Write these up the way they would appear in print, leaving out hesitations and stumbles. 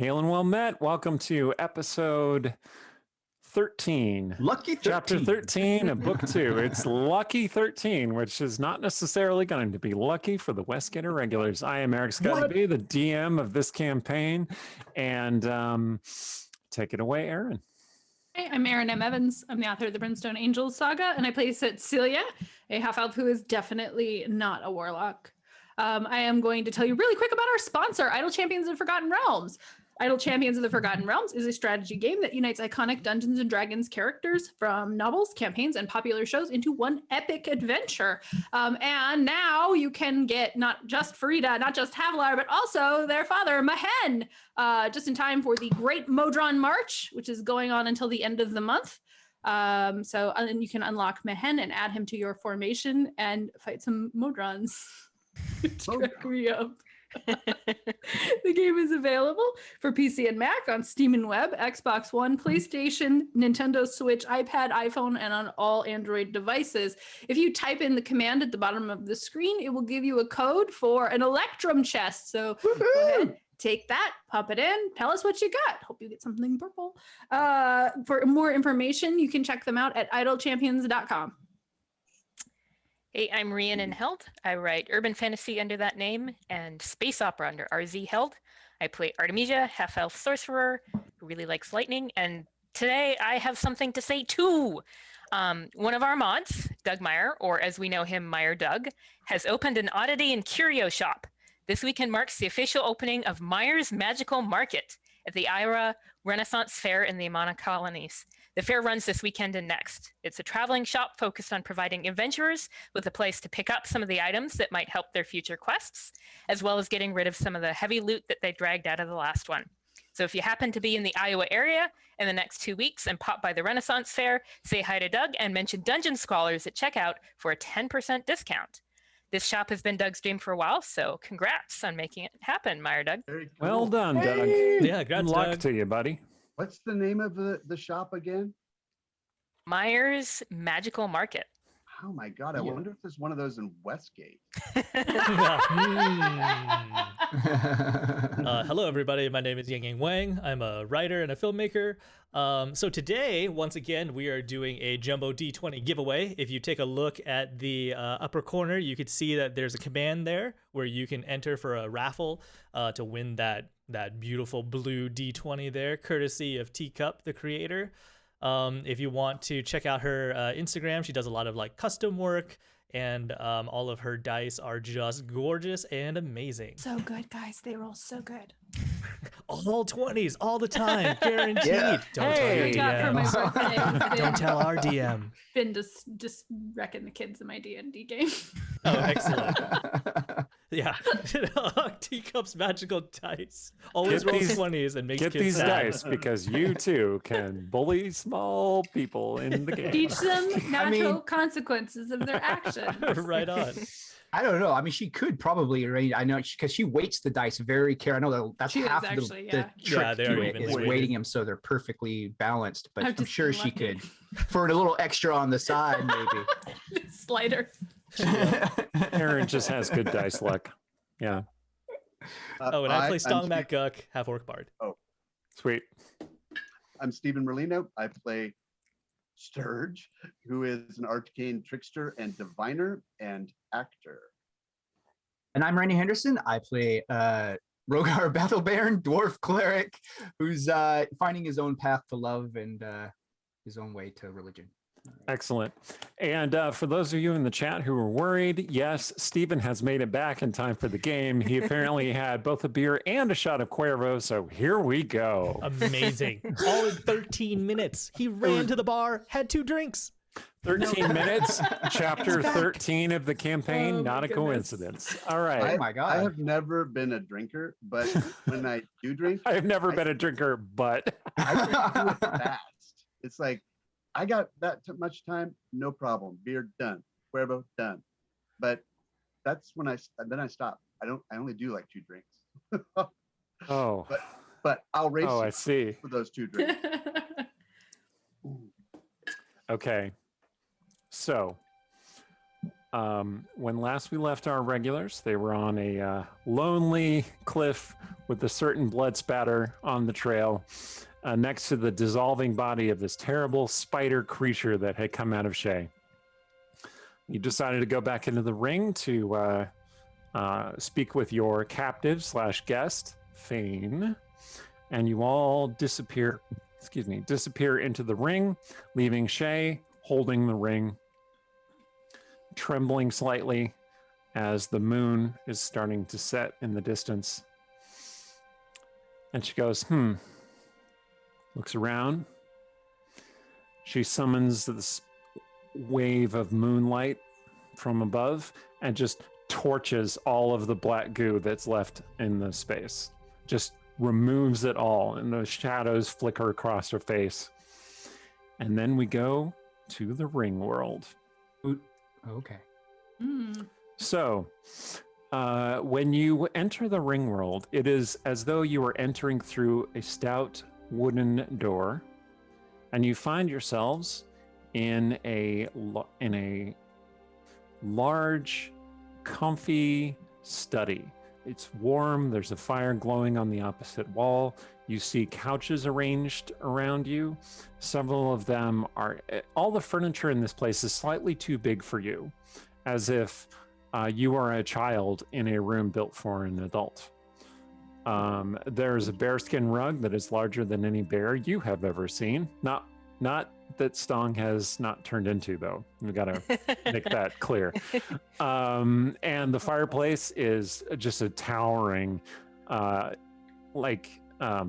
Hail and well met. Welcome to episode 13. Lucky 13. Chapter 13 of book 2. It's Lucky 13, which is not necessarily going to be lucky for the Westgate Irregulars. I am Eric Scudby, the DM of this campaign. And take it away, Aaron. Hey, I'm Erin M. Evans. I'm the author of the Brimstone Angels saga, and I play Cecilia, a half-elf who is definitely not a warlock. I am going to tell you really quick about our sponsor, Idyll Champions of the Forgotten Realms. Idyll Champions of the Forgotten Realms is a strategy game that unites iconic Dungeons & Dragons characters from novels, campaigns, and popular shows into one epic adventure. And now you can get not just Farida, not just Havilar, but also their father, Mahen, just in time for the Great Modron March, which is going on until the end of the month. So you can unlock Mahen and add him to your formation and fight some Modrons. Crack me up. The game is available for PC and Mac on Steam and Web, Xbox One, PlayStation, Nintendo Switch, iPad, iPhone, and on all Android devices. If you type in the command at the bottom of the screen, it will give you a code for an Electrum chest. So go ahead, take that, pop it in, tell us what you got. Hope you get something purple. For more information, you can check them out at idlechampions.com. Hey, I'm Rhiannon Held. I write urban fantasy under that name and space opera under RZ Held. I play Artemisia, half-elf sorcerer who really likes lightning. And today I have something to say too. One of our mods, Doug Meyer, or as we know him, Meyer Doug, has opened an oddity and curio shop. This weekend marks the official opening of Meyer's Magical Market at the Ira Renaissance Fair in the Amana Colonies. The fair runs this weekend and next. It's a traveling shop focused on providing adventurers with a place to pick up some of the items that might help their future quests, as well as getting rid of some of the heavy loot that they dragged out of the last one. So if you happen to be in the Iowa area in the next 2 weeks and pop by the Renaissance Fair, say hi to Doug and mention Dungeon Scrawlers at checkout for a 10% discount. This shop has been Doug's dream for a while, so congrats on making it happen, Meyer Doug. Very cool. Well done, Doug. Yeah, Good luck to you, buddy. What's the name of the shop again? Meyer's Magical Market. Oh my God, I wonder if there's one of those in Westgate. Hello, everybody. My name is Yang Wang. I'm a writer and a filmmaker. So today, once again, we are doing a Jumbo D20 giveaway. If you take a look at the upper corner, you could see that there's a command there where you can enter for a raffle to win that beautiful blue D20 there, courtesy of Teacup, the creator. If you want to check out her Instagram, she does a lot of like custom work, and all of her dice are just gorgeous and amazing. So good, guys. They roll so good. All 20s, all the time, guaranteed. Yeah. Don't tell your Got for my DM. birthday. Don't tell our DM. Been just wrecking the kids in my D&D game. Oh, excellent. Yeah. Teacup's magical dice. Always Get rolls these- 20s and makes Get kids these sad. dice because you too can bully small people in the game. Teach them natural consequences of their actions. Right on. I don't know. I mean, she could probably arrange. I know because she weights the dice very carefully. I know that's She is half actually, the yeah. trick Yeah, they are to it evenly is weighted. weighting them so they're perfectly balanced. But I've I'm just sure been she lucky. could, for a little extra on the side, maybe. Slider. Aaron just has good dice luck. Yeah, Oh, and I play I'm Stong Mac Guck, half orc bard. sweet. I'm Stephen Merlino. I play Sturge, who is an arcane trickster and diviner and actor. And I'm Randy Henderson. I play Rogar Battle Baron, dwarf cleric, who's finding his own path to love and his own way to religion. Excellent. And for those of you in the chat who were worried, yes, Stephen has made it back in time for the game. He apparently had both a beer and a shot of Cuervo, so here we go. Amazing. All in 13 minutes. He ran to the bar, had 2 drinks. 13 minutes, chapter 13 of the campaign, Oh, my not a goodness. coincidence. All right. Oh my God. I have never been a drinker, but when I do drink, I have never been a drinker, but I can do it fast. It's like, I got that much time, no problem. Beer done, Cuervo done. But that's when I stop. I only do like 2 drinks. oh, But I'll race oh, you I see. for those 2 drinks. Okay. So, when last we left our regulars, they were on a lonely cliff with a certain blood spatter on the trail next to the dissolving body of this terrible spider creature that had come out of Shay. You decided to go back into the ring to speak with your captive / guest, Fayne, and you all disappear into the ring, leaving Shay holding the ring, trembling slightly as the moon is starting to set in the distance. And she goes, looks around. She summons this wave of moonlight from above and just torches all of the black goo that's left in the space. Just removes it all, and the shadows flicker across her face. And then we go to the Ringworld. Okay. So, when you enter the Ringworld, it is as though you are entering through a stout wooden door, and you find yourselves in a large, comfy study. It's warm. There's a fire glowing on the opposite wall. You see couches arranged around you. Several of them are, all the furniture in this place is slightly too big for you, as if you are a child in a room built for an adult. There's a bearskin rug that is larger than any bear you have ever seen. Not that Stong has not turned into, though. We got to make that clear. And the fireplace is just a towering,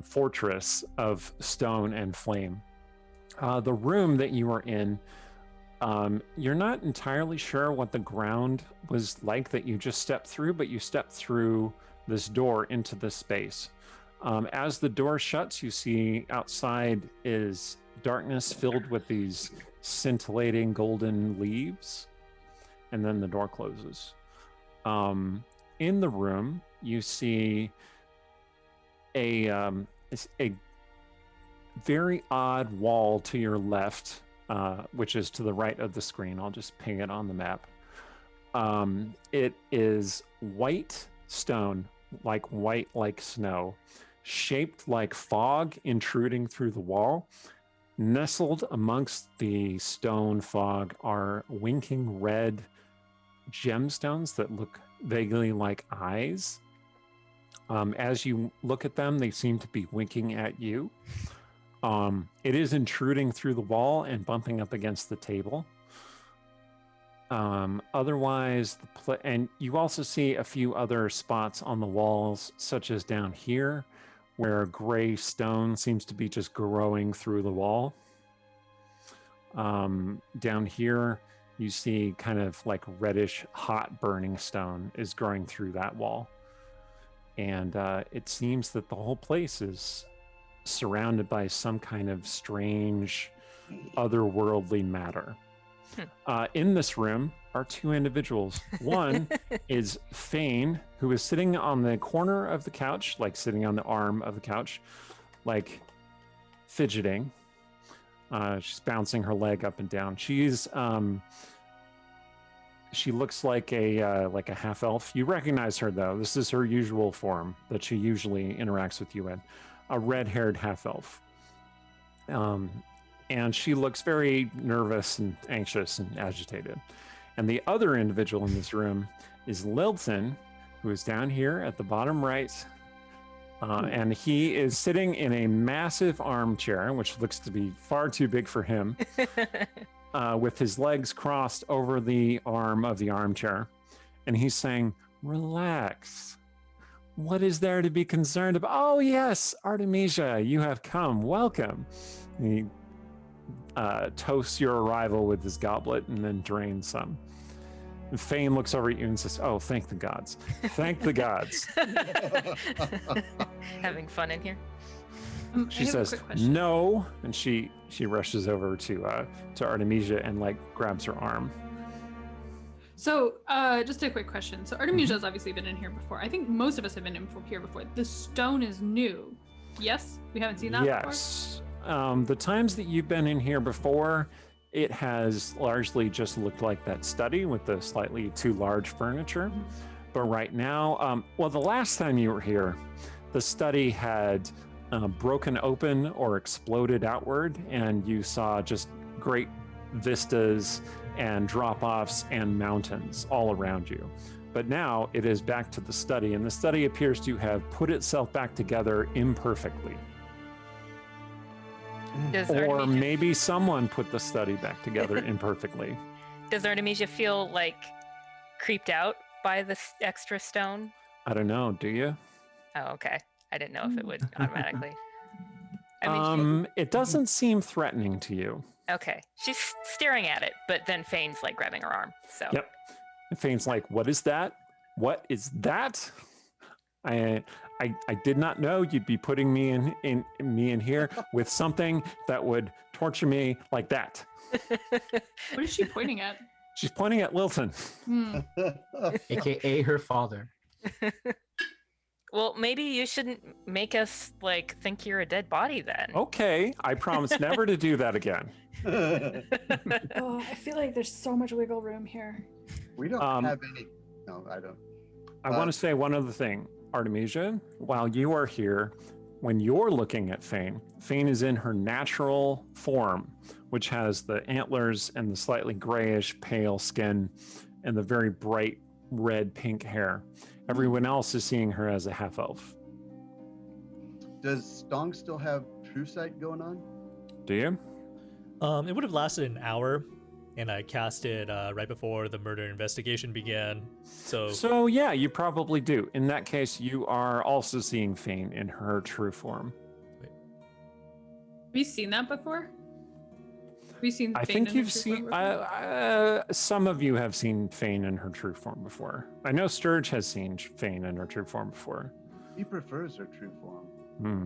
fortress of stone and flame. The room that you are in, you're not entirely sure what the ground was like that you just stepped through, but you stepped through this door into this space. As the door shuts, you see outside is darkness filled with these scintillating golden leaves, and then the door closes. In the room, you see a very odd wall to your left, which is to the right of the screen. I'll just ping it on the map. It is white stone, white like snow, shaped like fog intruding through the wall. Nestled amongst the stone fog are winking red gemstones that look vaguely like eyes. As you look at them, they seem to be winking at you. It is intruding through the wall and bumping up against the table. Otherwise, and you also see a few other spots on the walls, such as down here, where gray stone seems to be just growing through the wall. Down here, you see kind of like reddish, hot burning stone is growing through that wall. And it seems that the whole place is surrounded by some kind of strange, otherworldly matter. In this room are two individuals. One is Fayne, who is sitting on the corner of the couch, like sitting on the arm of the couch, like fidgeting. She's bouncing her leg up and down. She looks like a half elf. You recognize her, though. This is her usual form that she usually interacts with you in. A red-haired half elf. And she looks very nervous and anxious and agitated. And the other individual in this room is Lilton, who is down here at the bottom right. And he is sitting in a massive armchair, which looks to be far too big for him, with his legs crossed over the arm of the armchair. And he's saying, "Relax. What is there to be concerned about? Oh, yes, Artemisia, you have come. Welcome." He toasts your arrival with his goblet and then drains some. And Fayne looks over at you and says, "Oh, thank the gods. Thank the gods." Having fun in here. She says, "No," and she rushes over to Artemisia and grabs her arm. So, just a quick question. So, Artemisia has obviously been in here before. I think most of us have been in here before. The stone is new. Yes? We haven't seen that before? Yes. The times that you've been in here before, it has largely just looked like that study with the slightly too large furniture. But right now, the last time you were here, the study had broken open or exploded outward, and you saw just great vistas and drop-offs and mountains all around you. But now it is back to the study, and the study appears to have put itself back together imperfectly. Does Or Artemisia, maybe someone put the study back together imperfectly. does Artemisia feel like creeped out by this extra stone? I don't know, do you? Oh, okay. I didn't know if it would automatically. I mean, It doesn't seem threatening to you. okay. She's staring at it, but then Fayne's like grabbing her arm. So Yep. And Fane's like, what is that? What is that? I did not know you'd be putting me in here with something that would torture me like that. What is she pointing at? She's pointing at Lilton. Hmm. AKA her father. Well, maybe you shouldn't make us like think you're a dead body then. Okay, I promise never to do that again. Oh, I feel like there's so much wiggle room here. We don't Um, have any. No, I don't. I want to say one other thing, Artemisia. While you are here, when you're looking at Fayne, Fayne is in her natural form, which has the antlers and the slightly grayish pale skin and the very bright red pink hair. Everyone else is seeing her as a half elf. Does Stong still have true sight going on? Do you? It would have lasted an hour, and I cast it right before the murder investigation began. So yeah, you probably do. In that case, you are also seeing Fayne in her true form. Have you seen that before? Have you seen? I Fayne think in her you've true seen. form before? Some of you have seen Fayne in her true form before. I know Sturge has seen Fayne in her true form before. He prefers her true form. Hmm.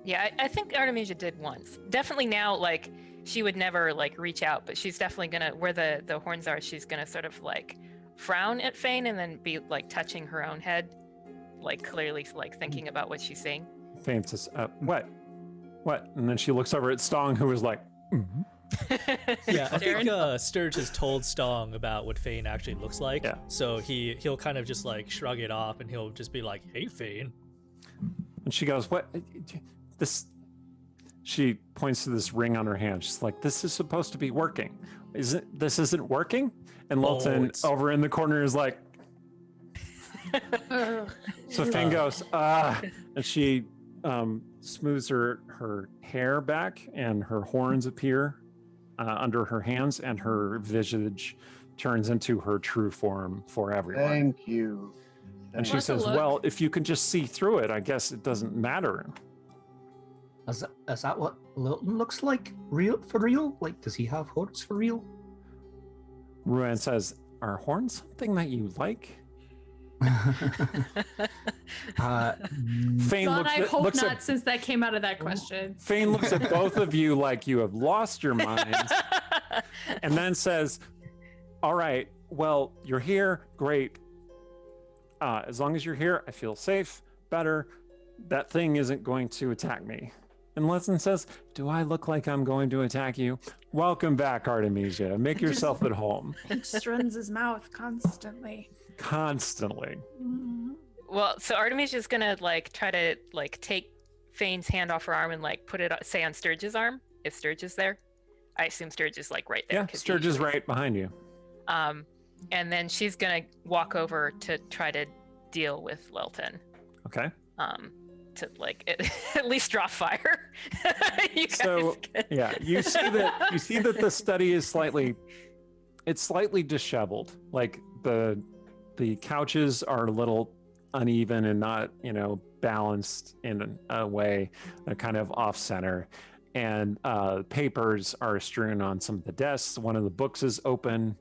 Yeah, I think Artemisia did once. Definitely now, like she would never like reach out, but she's definitely gonna where the horns are. She's gonna sort of like frown at Fayne and then be like touching her own head, like clearly like thinking about what she's saying. Fayne says, "What? What?" And then she looks over at Stong, who is like, "Mhm." Yeah, I think Darren? Sturge has told Stong about what Fayne actually looks like. Yeah. So he'll kind of just like shrug it off, and he'll just be like, "Hey, Fayne." And she goes, "What? This?" She points to this ring on her hand. She's like, "This is supposed to be working. This isn't working?" And Lilton it's- over in the corner is like, Ugh. so Fayne goes, and she smooths her hair back, and her horns appear under her hands, and her visage turns into her true form for everyone. Thank you. And she Lots of says, look. "Well, if you can just see through it, I guess it doesn't matter." Is that what Lilton looks like? Real for real? Like, does he have horns for real? Ruan says, "Are horns something that you like?" Fayne God, looks I at, hope looks not, at since that came out of that question. Fayne looks at both of you like you have lost your minds, and then says, "All right, well, you're here, great. As long as you're here, I feel safe, better. That thing isn't going to attack me." And Lilton says, "Do I look like I'm going to attack you? Welcome back, Artemisia. Make yourself at home." He just runs his mouth constantly. Constantly. Well, so Artemisia's gonna like try to like take Fayne's hand off her arm and like put it say on Sturge's arm if Sturge is there. I assume Sturge is like right there. Yeah, 'cause he Sturge is usually- right behind you. And then she's gonna walk over to try to deal with Lilton. Okay. To like at least draw fire. You guys So can- yeah, you see that the study is slightly disheveled. Like the couches are a little uneven and not, balanced in a way. They're kind of off center. And papers are strewn on some of the desks. One of the books is open.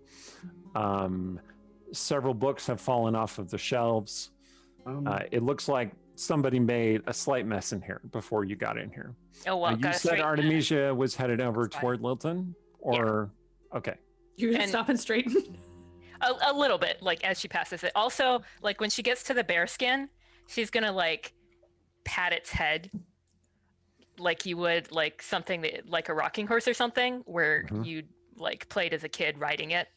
Several books have fallen off of the shelves. It looks like somebody made a slight mess in here before you got in here. oh well, You gotta said straighten that. Artemisia was headed over That's fine. toward Lilton, or okay. You're gonna And- stop and straighten. A little bit, like as she passes it. Also, like when she gets to the bear skin, she's gonna like pat its head like you would like something that like a rocking horse or something where Mhm. you like played as a kid riding it.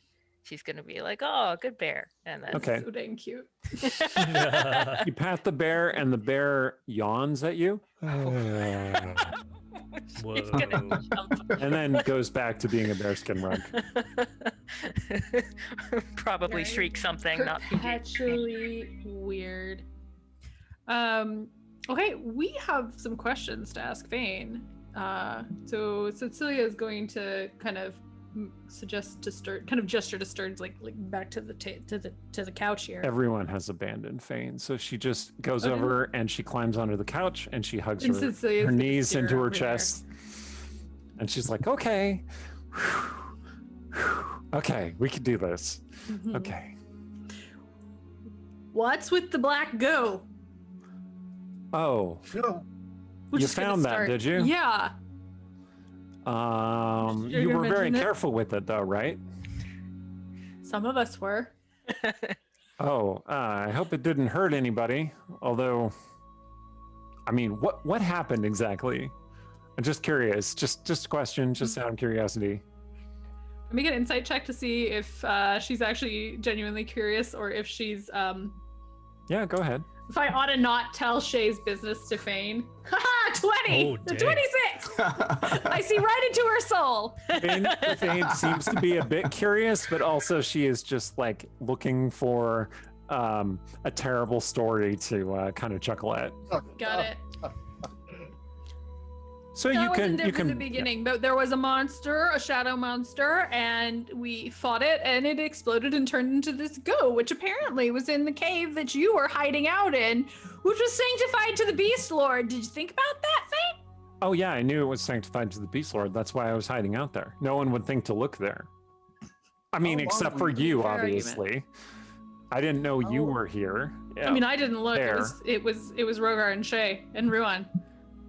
she's gonna be like, "Oh, good bear," and then Okay. So dang cute. You pat the bear, and the bear yawns at you, she's gonna Whoa. jump. and then goes back to being a bearskin rug. Probably Very shriek something, not PG. Perpetually weird. Okay, we have some questions to ask Fayne. So Cecilia is going to kind of suggest to start, kind of gesture to start, like back to the couch here. Everyone has abandoned Fayne, so she just goes Okay. over and she climbs onto the couch and she hugs And her, Cecilia's her gonna knees steer into her over there. chest, and she's like, "Okay, okay, we can do this. Mhm. Okay." What's with the black goo? Oh, No, We're you just gonna found that, start- did you? Yeah. You're you gonna were very mention it? careful with it, though, right? Some of us were. Oh, I hope it didn't hurt anybody. Although, I mean, what happened exactly? I'm just curious. Just a question, just out of curiosity. Let me get an insight check to see if she's actually genuinely curious, or if she's Yeah, go ahead. if I ought to not tell Shay's business to Fayne. Haha, 20! Oh, The dang. 26! I see right into her soul. Fayne seems to be a bit curious, but also she is just like looking for a terrible story to kind of chuckle at. Got it. So That you wasn't can there you from the can beginning, but there was a monster, a shadow monster, and we fought it, and it exploded and turned into this goo, which apparently was in the cave that you were hiding out in, which was sanctified to the Beast Lord. Did you think about that, Fayne? Oh yeah, I knew it was sanctified to the Beast Lord. That's why I was hiding out there. No one would think to look there. I mean, How long except were for you- you, Fair argument. obviously. I didn't know you How- were here. I mean, I didn't look. There. It was Rogar and Shay and Ruan.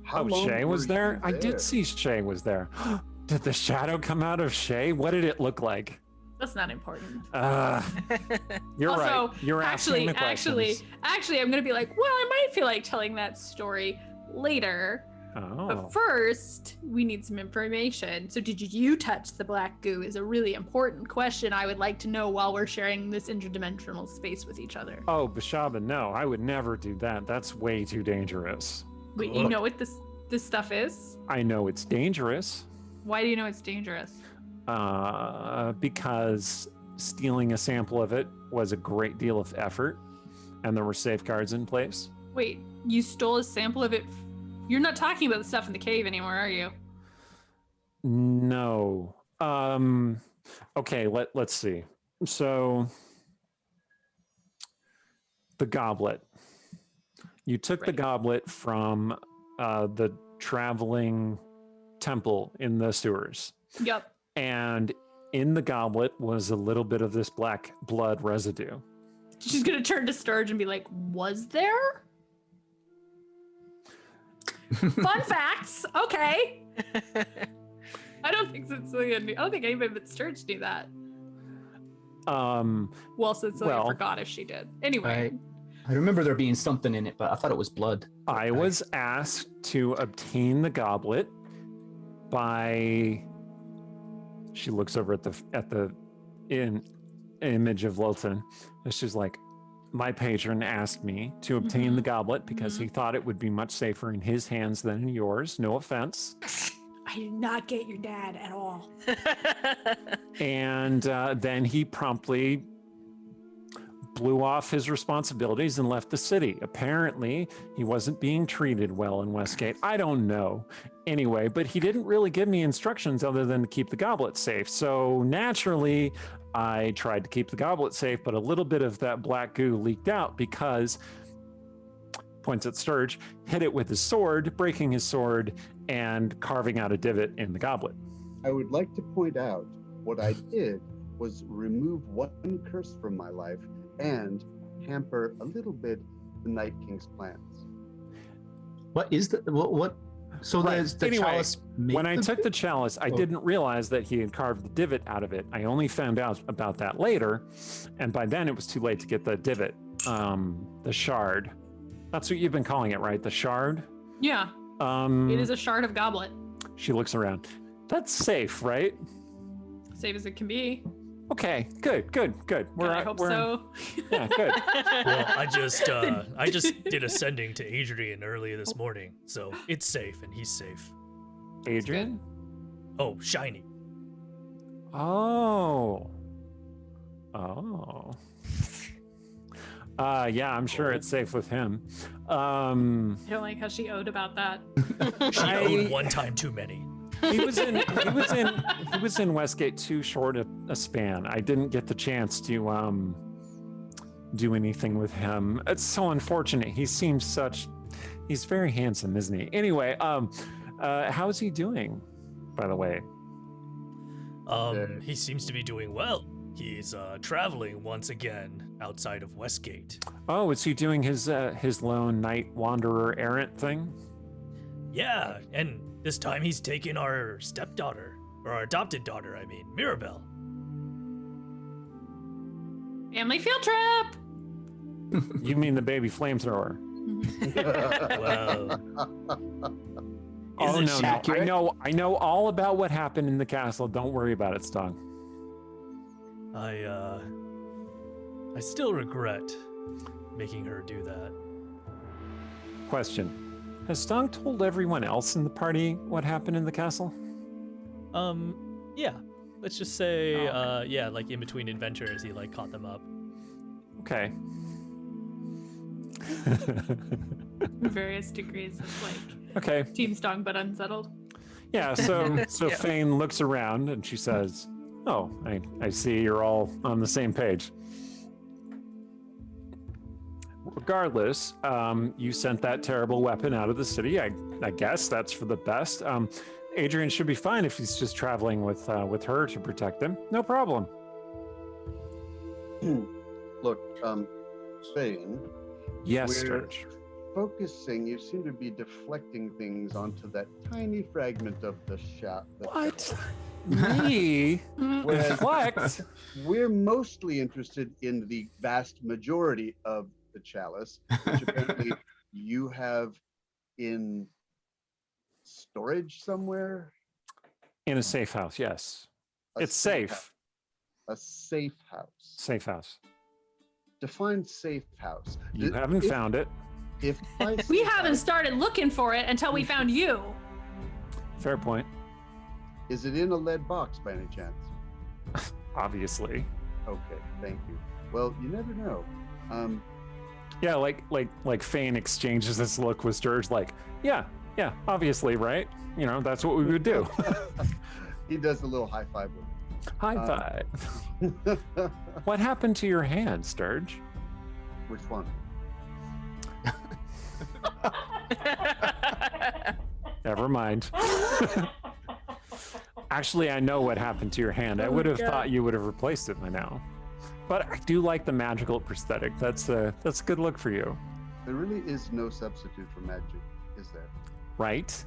How Oh, long Shay was were there? you I did see Shay was there. Did the shadow come out of Shay? What did it look like? That's not important. You're Also, right. You're asking the questions. actually, I'm gonna be like, well, I might feel like telling that story later. Oh. But first, we need some information. So, did you touch the black goo? Is a really important question I would like to know while we're sharing this interdimensional space with each other. Oh, Bashaba, no, I would never do that. That's way too dangerous. Wait, you know what this stuff is? I know it's dangerous Why do you know it's dangerous? because stealing a sample of it was a great deal of effort, and there were safeguards in place. Wait, you stole a sample of it. You're not talking about the stuff in the cave anymore, are you? No. Okay, let's see. So the goblet. You took the Right. goblet from the traveling temple in the sewers. Yep. And in the goblet was a little bit of this black blood residue. She's gonna turn to Sturge and be like, "Was there?" Fun facts. Okay. I don't think Cecilia knew. I don't think anybody but Sturge knew that. Well, Cecilia Well, forgot if she did. Anyway. I remember there being something in it, but I thought it was blood. I was asked to obtain the goblet by. She looks over at the image of Lilton, and she's like, "My patron asked me to obtain the goblet because he thought it would be much safer in his hands than in yours. No offense." I did not get your dad at all. And then he promptly blew off his responsibilities and left the city. Apparently, he wasn't being treated well in Westgate. I don't know. Anyway, but he didn't really give me instructions other than to keep the goblet safe. So naturally, I tried to keep the goblet safe, but a little bit of that black goo leaked out because, points at Sturge, hit it with his sword, breaking his sword and carving out a divot in the goblet. I would like to point out what I did was remove one curse from my life and hamper a little bit the Night King's plans. What is the what? So Right. there's the Anyway, chalice. made When I the- took the chalice, I Oh. didn't realize that he had carved the divot out of it. I only found out about that later, and by then it was too late to get the divot, the shard. That's what you've been calling it, right? The shard? Yeah, it is a shard of goblet. She looks around. That's safe, right? Safe as it can be. Okay, good. I hope so. Yeah, good. Well, I just did a sending to Adrian earlier this morning, so it's safe and he's safe. Adrian? Oh, shiny. Oh. Yeah, I'm sure it's safe with him. I don't like how she owed about that. She owed one time too many. He was in Westgate too short a span. I didn't get the chance to do anything with him. It's so unfortunate. He's very handsome, isn't he? Anyway, how's he doing, by the way? He seems to be doing well. He's traveling once again outside of Westgate. Oh, is he doing his lone night wanderer errant thing? Yeah, and this time he's taken our stepdaughter, or our adopted daughter, I mean, Mirabelle. Family field trip. You mean the baby flamethrower? Well, Oh it no, accurate? I know all about what happened in the castle. Don't worry about it, Stog. I still regret making her do that. Question: has Stog told everyone else in the party what happened in the castle? Yeah. Let's just say, yeah, like in between adventures, he like caught them up. Okay. Various degrees of like Okay. team strong but unsettled. Yeah, so Yeah. Fayne looks around and she says, "Oh, I see you're all on the same page." Regardless, you sent that terrible weapon out of the city. I guess that's for the best. Adrian should be fine if he's just traveling with her to protect him. No problem. Look, Fayne, Yes, We're- Sturge. focusing, you seem to be deflecting things onto that tiny fragment of the shop. What? Me? Deflect? We're mostly interested in the vast majority of the chalice, which apparently you have in storage somewhere. In a safe house, yes. A It's safe safe. A safe house. Safe house. Define safe house. You haven't found it. If by We safe haven't house, started looking for it until we found you. Fair point. is it in a lead box by any chance? Obviously. Okay, thank you. Well, you never know. Yeah, like Fayne exchanges this look with Sturge, like, yeah, obviously, right? You know, that's what we would do. He does a little high five with High five. it. What happened to your hand, Sturge? Which one? Never mind. Actually, I know what happened to your hand. I would have thought you would have replaced it by now. But I do like the magical prosthetic. That's a good look for you, There really is no substitute for magic, is there? right?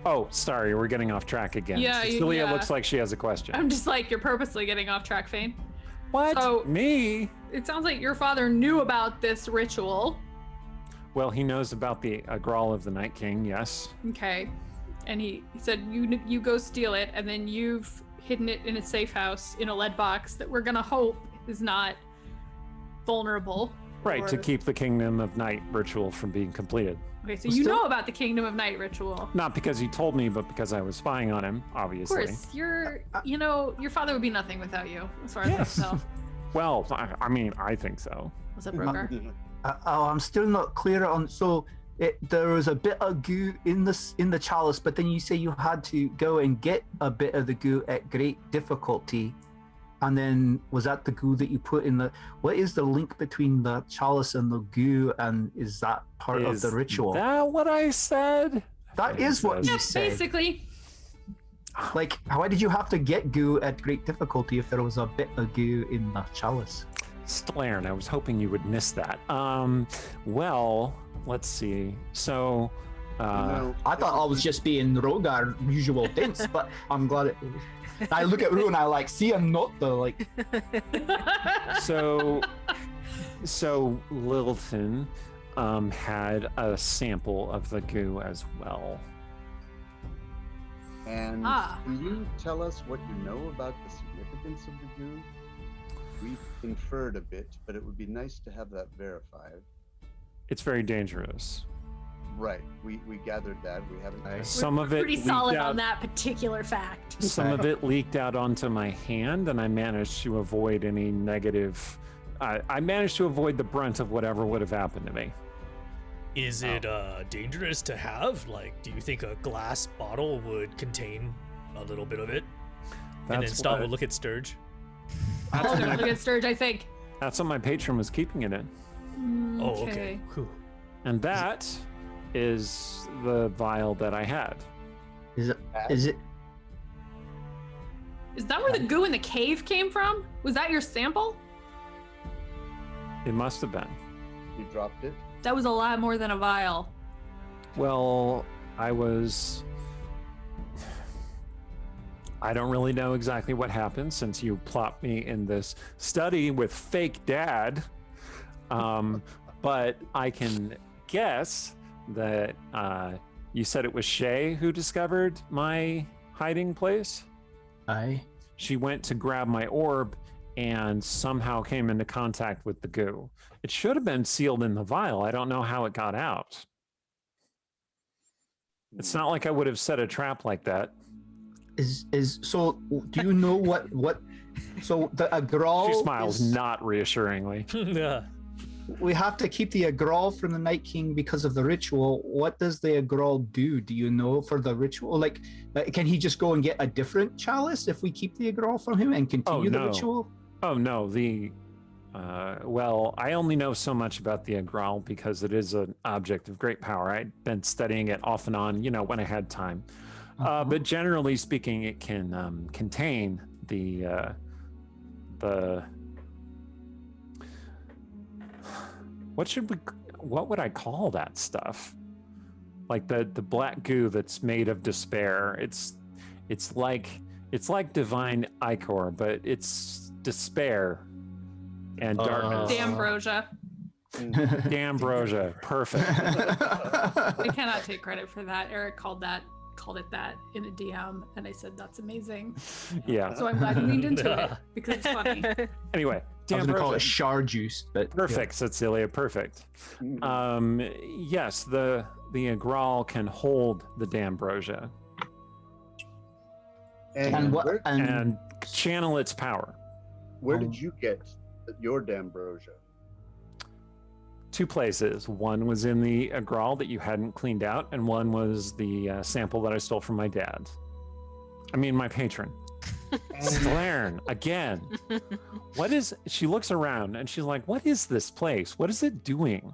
Oh, sorry, we're getting off track again. Yeah, Cecilia yeah. looks like she has a question. I'm just like, you're purposely getting off track, Fayne. What? So- Me? It sounds like your father knew about this ritual. Well, he knows about the Agraal of the Night King, yes. Okay. And he said you go steal it, and then you've hidden it in a safe house in a lead box that we're gonna hope is not vulnerable. Right, to or- keep the Kingdom of Night ritual from being completed. Okay, so Well, you still- know about the Kingdom of Night ritual. Not because he told me, but because I was spying on him, Of obviously. course, your father would be nothing without you, as far as Yes. I can tell. Well, I mean, I think so. What's up, Rogar? I'm still not clear on. So there was a bit of goo in the chalice, but then you say you had to go and get a bit of the goo at great difficulty, and then was that the goo that you put in the? What is the link between the chalice and the goo, and is that part of the ritual? Is that what I said? That is what says- you Yeah, said. basically. Like, why did you have to get goo at great difficulty if there was a bit of goo in the chalice? Stalern, I was hoping you would miss that. Well, let's see. So, No, I thought I was just being Rogar usual dense, but I'm glad it. I look at Rue and I like see I'm not the like. so Lilton had a sample of the goo as well. And Ah. can you tell us what you know about the significance of the goo? We've inferred a bit, but it would be nice to have that verified. It's very dangerous. Right. We gathered that. We haven't. Some of it Pretty leaked solid out, on that particular fact. Some of it leaked out onto my hand, and I managed to avoid any negative. I managed to avoid the brunt of whatever would have happened to me. Is it dangerous to have? Like, do you think a glass bottle would contain a little bit of it? And then Stom will look at Sturge. Oh, look at Sturge, I think. That's what my patron was keeping it in. Oh, okay. Whew. And that is the vial that I had. Is it? Is that where the goo in the cave came from? Was that your sample? It must have been. You dropped it. That was a lot more than a vial. Well, I don't really know exactly what happened since you plopped me in this study with fake dad. But I can guess that you said it was Shay who discovered my hiding place. Aye. She went to grab my orb and somehow came into contact with the goo. It should have been sealed in the vial. I don't know how it got out. It's not like I would have set a trap like that. So do you know what so the Agrol She smiles is, not reassuringly. Yeah. we have to keep the Agrol from the Night King because of the ritual. What does the Agrol do? Do you know for the ritual? Like can he just go and get a different chalice if we keep the Agrol from him and continue the no. ritual? Oh no, well, I only know so much about the Agraal because it is an object of great power. I'd been studying it off and on, when I had time. But generally speaking, it can contain the what would I call that stuff? Like the black goo that's made of despair. It's like divine ichor, but it's despair and darkness. D'Ambrosia. D'Ambrosia, perfect. I cannot take credit for that. Eric called it that in a DM, and I said that's amazing. Yeah. So I'm glad you leaned into it because it's funny. Anyway, I was gonna call it D'Ambrosia. shard juice, but Perfect, Cecilia, perfect. Yes, the Agraal can hold the D'Ambrosia And what? and channel its power. Where did you get your D'Ambrosia? 2 places. One was in the Agraal that you hadn't cleaned out, and one was the sample that I stole from my dad. I mean, my patron. Slarn, again. She looks around and she's like, what is this place? What is it doing?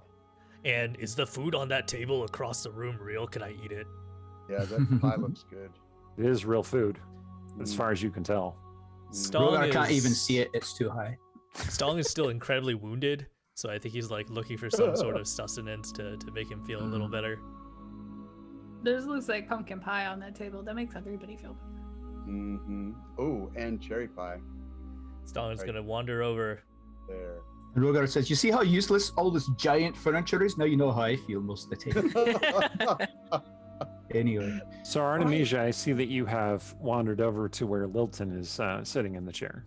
And is the food on that table across the room real? Can I eat it? Yeah, that pie looks good. It is real food, as far as you can tell. Rogar can't even see it, it's too high. Stong is still incredibly wounded, so I think he's like looking for some sort of sustenance to make him feel a little better. There's looks like pumpkin pie on that table. That makes everybody feel better. Mm-hmm. Oh, and cherry pie Stong is gonna wander over. there. And Rogar says, you see how useless all this giant furniture is? Now you know how I feel most of the time. Anyway. So Artemisia, I see that you have wandered over to where Lilton is sitting in the chair.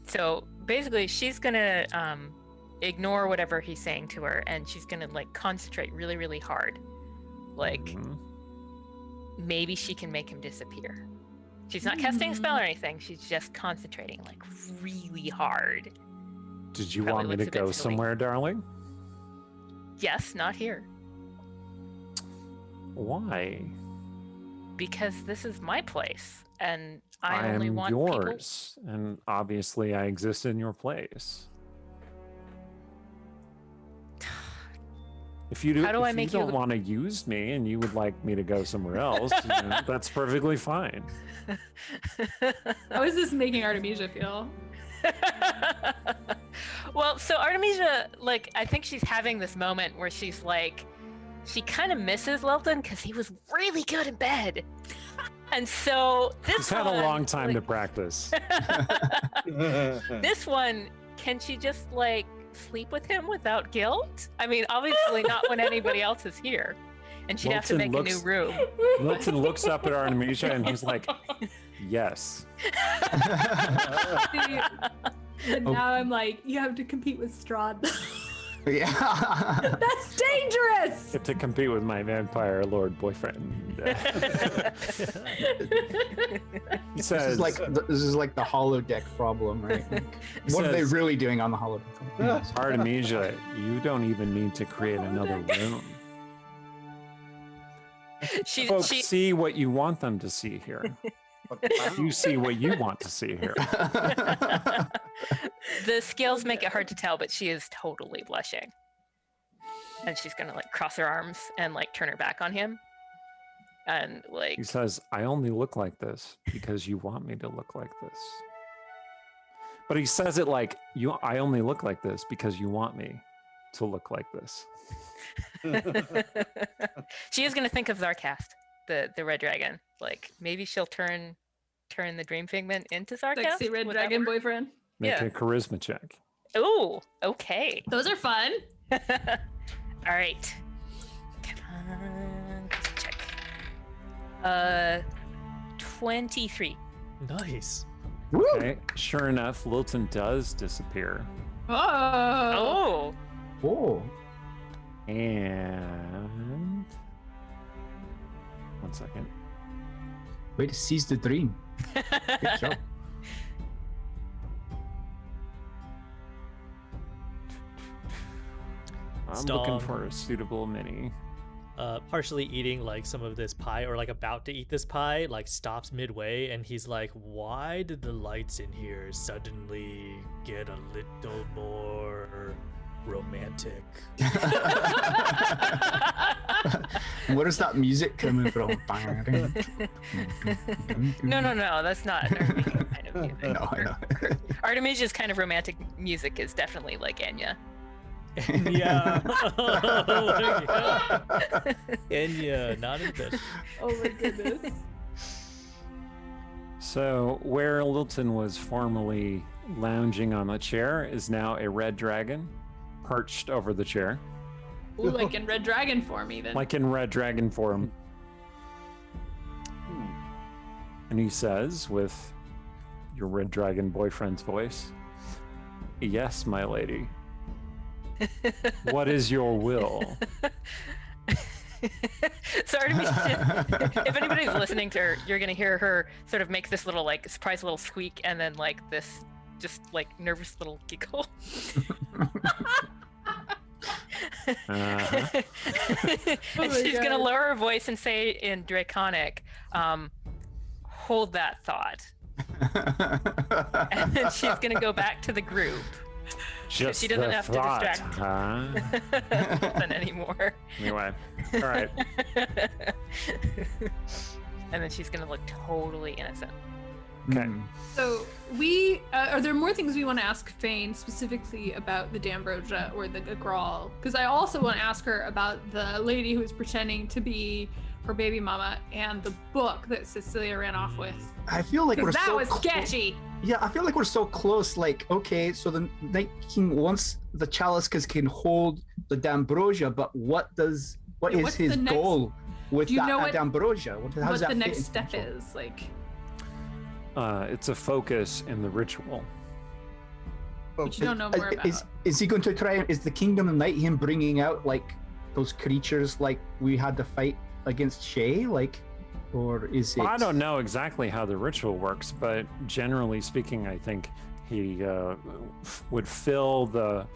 So basically, she's gonna ignore whatever he's saying to her, and she's gonna like concentrate really, really hard. Like Mhm. maybe she can make him disappear. She's not casting a spell or anything. She's just concentrating like really hard. Did you Probably want me to looks a bit go silly. somewhere, darling? Yes, not here. Why? Because this is my place, and I I only am want yours, and obviously I exist in your place. If you, How do I make you don't look- want to use me and you would like me to go somewhere else, that's perfectly fine. people. How is this making Artemisia feel? Well, so Artemisia, like, I think she's having this moment where she's like, she kind of misses Lilton because he was really good in bed. And so this She's had a one, long time to like, practice. This one, can she just like sleep with him without guilt? I mean, obviously not when anybody else is here. And she'd have to Lilton make a new room. Lilton looks up at Artemisia and he's like, yes. And now I'm like, you have to compete with Strahd. Yeah. That's dangerous. Get to compete with my vampire lord boyfriend. He says, This is like the holodeck problem, right? Like, what are they says- really doing on the holodeck? Artemisia, you don't even need to create another room. Folks She see what you want them to see here. You see what you want to see here. the scales make it hard to tell, but she is totally blushing. And she's gonna like cross her arms and like turn her back on him. And like He says, I only look like this because you want me to look like this. But he says it like, I only look like this because you want me to look like this. she is gonna think of Zarkast, the red dragon. Like maybe she'll turn the dream figment into Zarkast. Sexy red Would that dragon work? boyfriend. Make Yeah. a charisma check. Ooh, okay. Those are fun. All right. Come on, let's check. 23. Nice. Okay. Sure enough, Lilton does disappear. Oh. Oh, Oh. And 1 second. Way to seize the dream. Good job. I'm Stone. looking for a suitable mini. Partially eating like some of this pie, or like about to eat this pie, like stops midway, and he's like, "Why did the lights in here suddenly get a little more romantic?" What is that music coming from? no, that's not an Artemisia kind of music. No, I know. Artemisia's kind of romantic music is definitely like Enya. Yeah. Oh my God. Enya, not in this. Oh my goodness. So, where Lilton was formerly lounging on the chair is now a red dragon perched over the chair, Ooh, like in red dragon form even. like in red dragon form. And he says, with your red dragon boyfriend's voice, "Yes, my lady. What is your will?" So Artemisia, if anybody's listening to her, you're gonna hear her sort of make this little like surprise little squeak, and then like this just like nervous little giggle. Uh-huh. And my she's gonna God. lower her voice and say in Draconic, hold that thought. And then she's gonna go back to the group. Just she doesn't the have to thought, distract. huh? Lilton anymore. Anyway, all right. And then she's gonna look totally innocent. Okay. So we are there more things we want to ask Fayne specifically about the D'Ambrosia or the Agraal? Because I also want to ask her about the lady who was pretending to be her baby mama and the book that Cecilia ran off with. I feel like we're Because that so was sketchy. Yeah, I feel like we're so close. Like, okay, so the Night King wants the chalice because can hold the D'Ambrosia, but what Yeah, is what's his the next- goal with Do you that know what- D'Ambrosia? How does What that the fit next into step control? is like. It's a focus in the ritual. But you don't know more about. Is he going to try? Is the Kingdom of Night him bringing out like those creatures like we had to fight against Shay? Like, or is it? Well, I don't know exactly how the ritual works, but generally speaking, I think he would fill the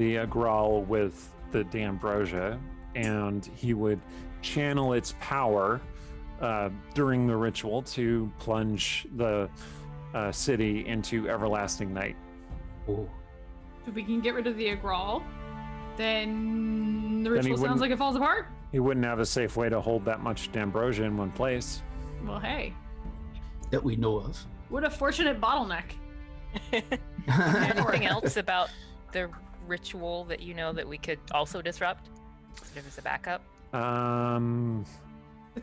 Agraal with the D'Ambrosia, and he would channel its power during the ritual to plunge the city into everlasting night. Oh. If we can get rid of the Agraal, then the Then he ritual sounds wouldn't- like it falls apart. He wouldn't have a safe way to hold that much D'Ambrosia in one place. Well, hey, That we know of. what a fortunate bottleneck. Anything else about the ritual that you know that we could also disrupt? Sort of as a backup? So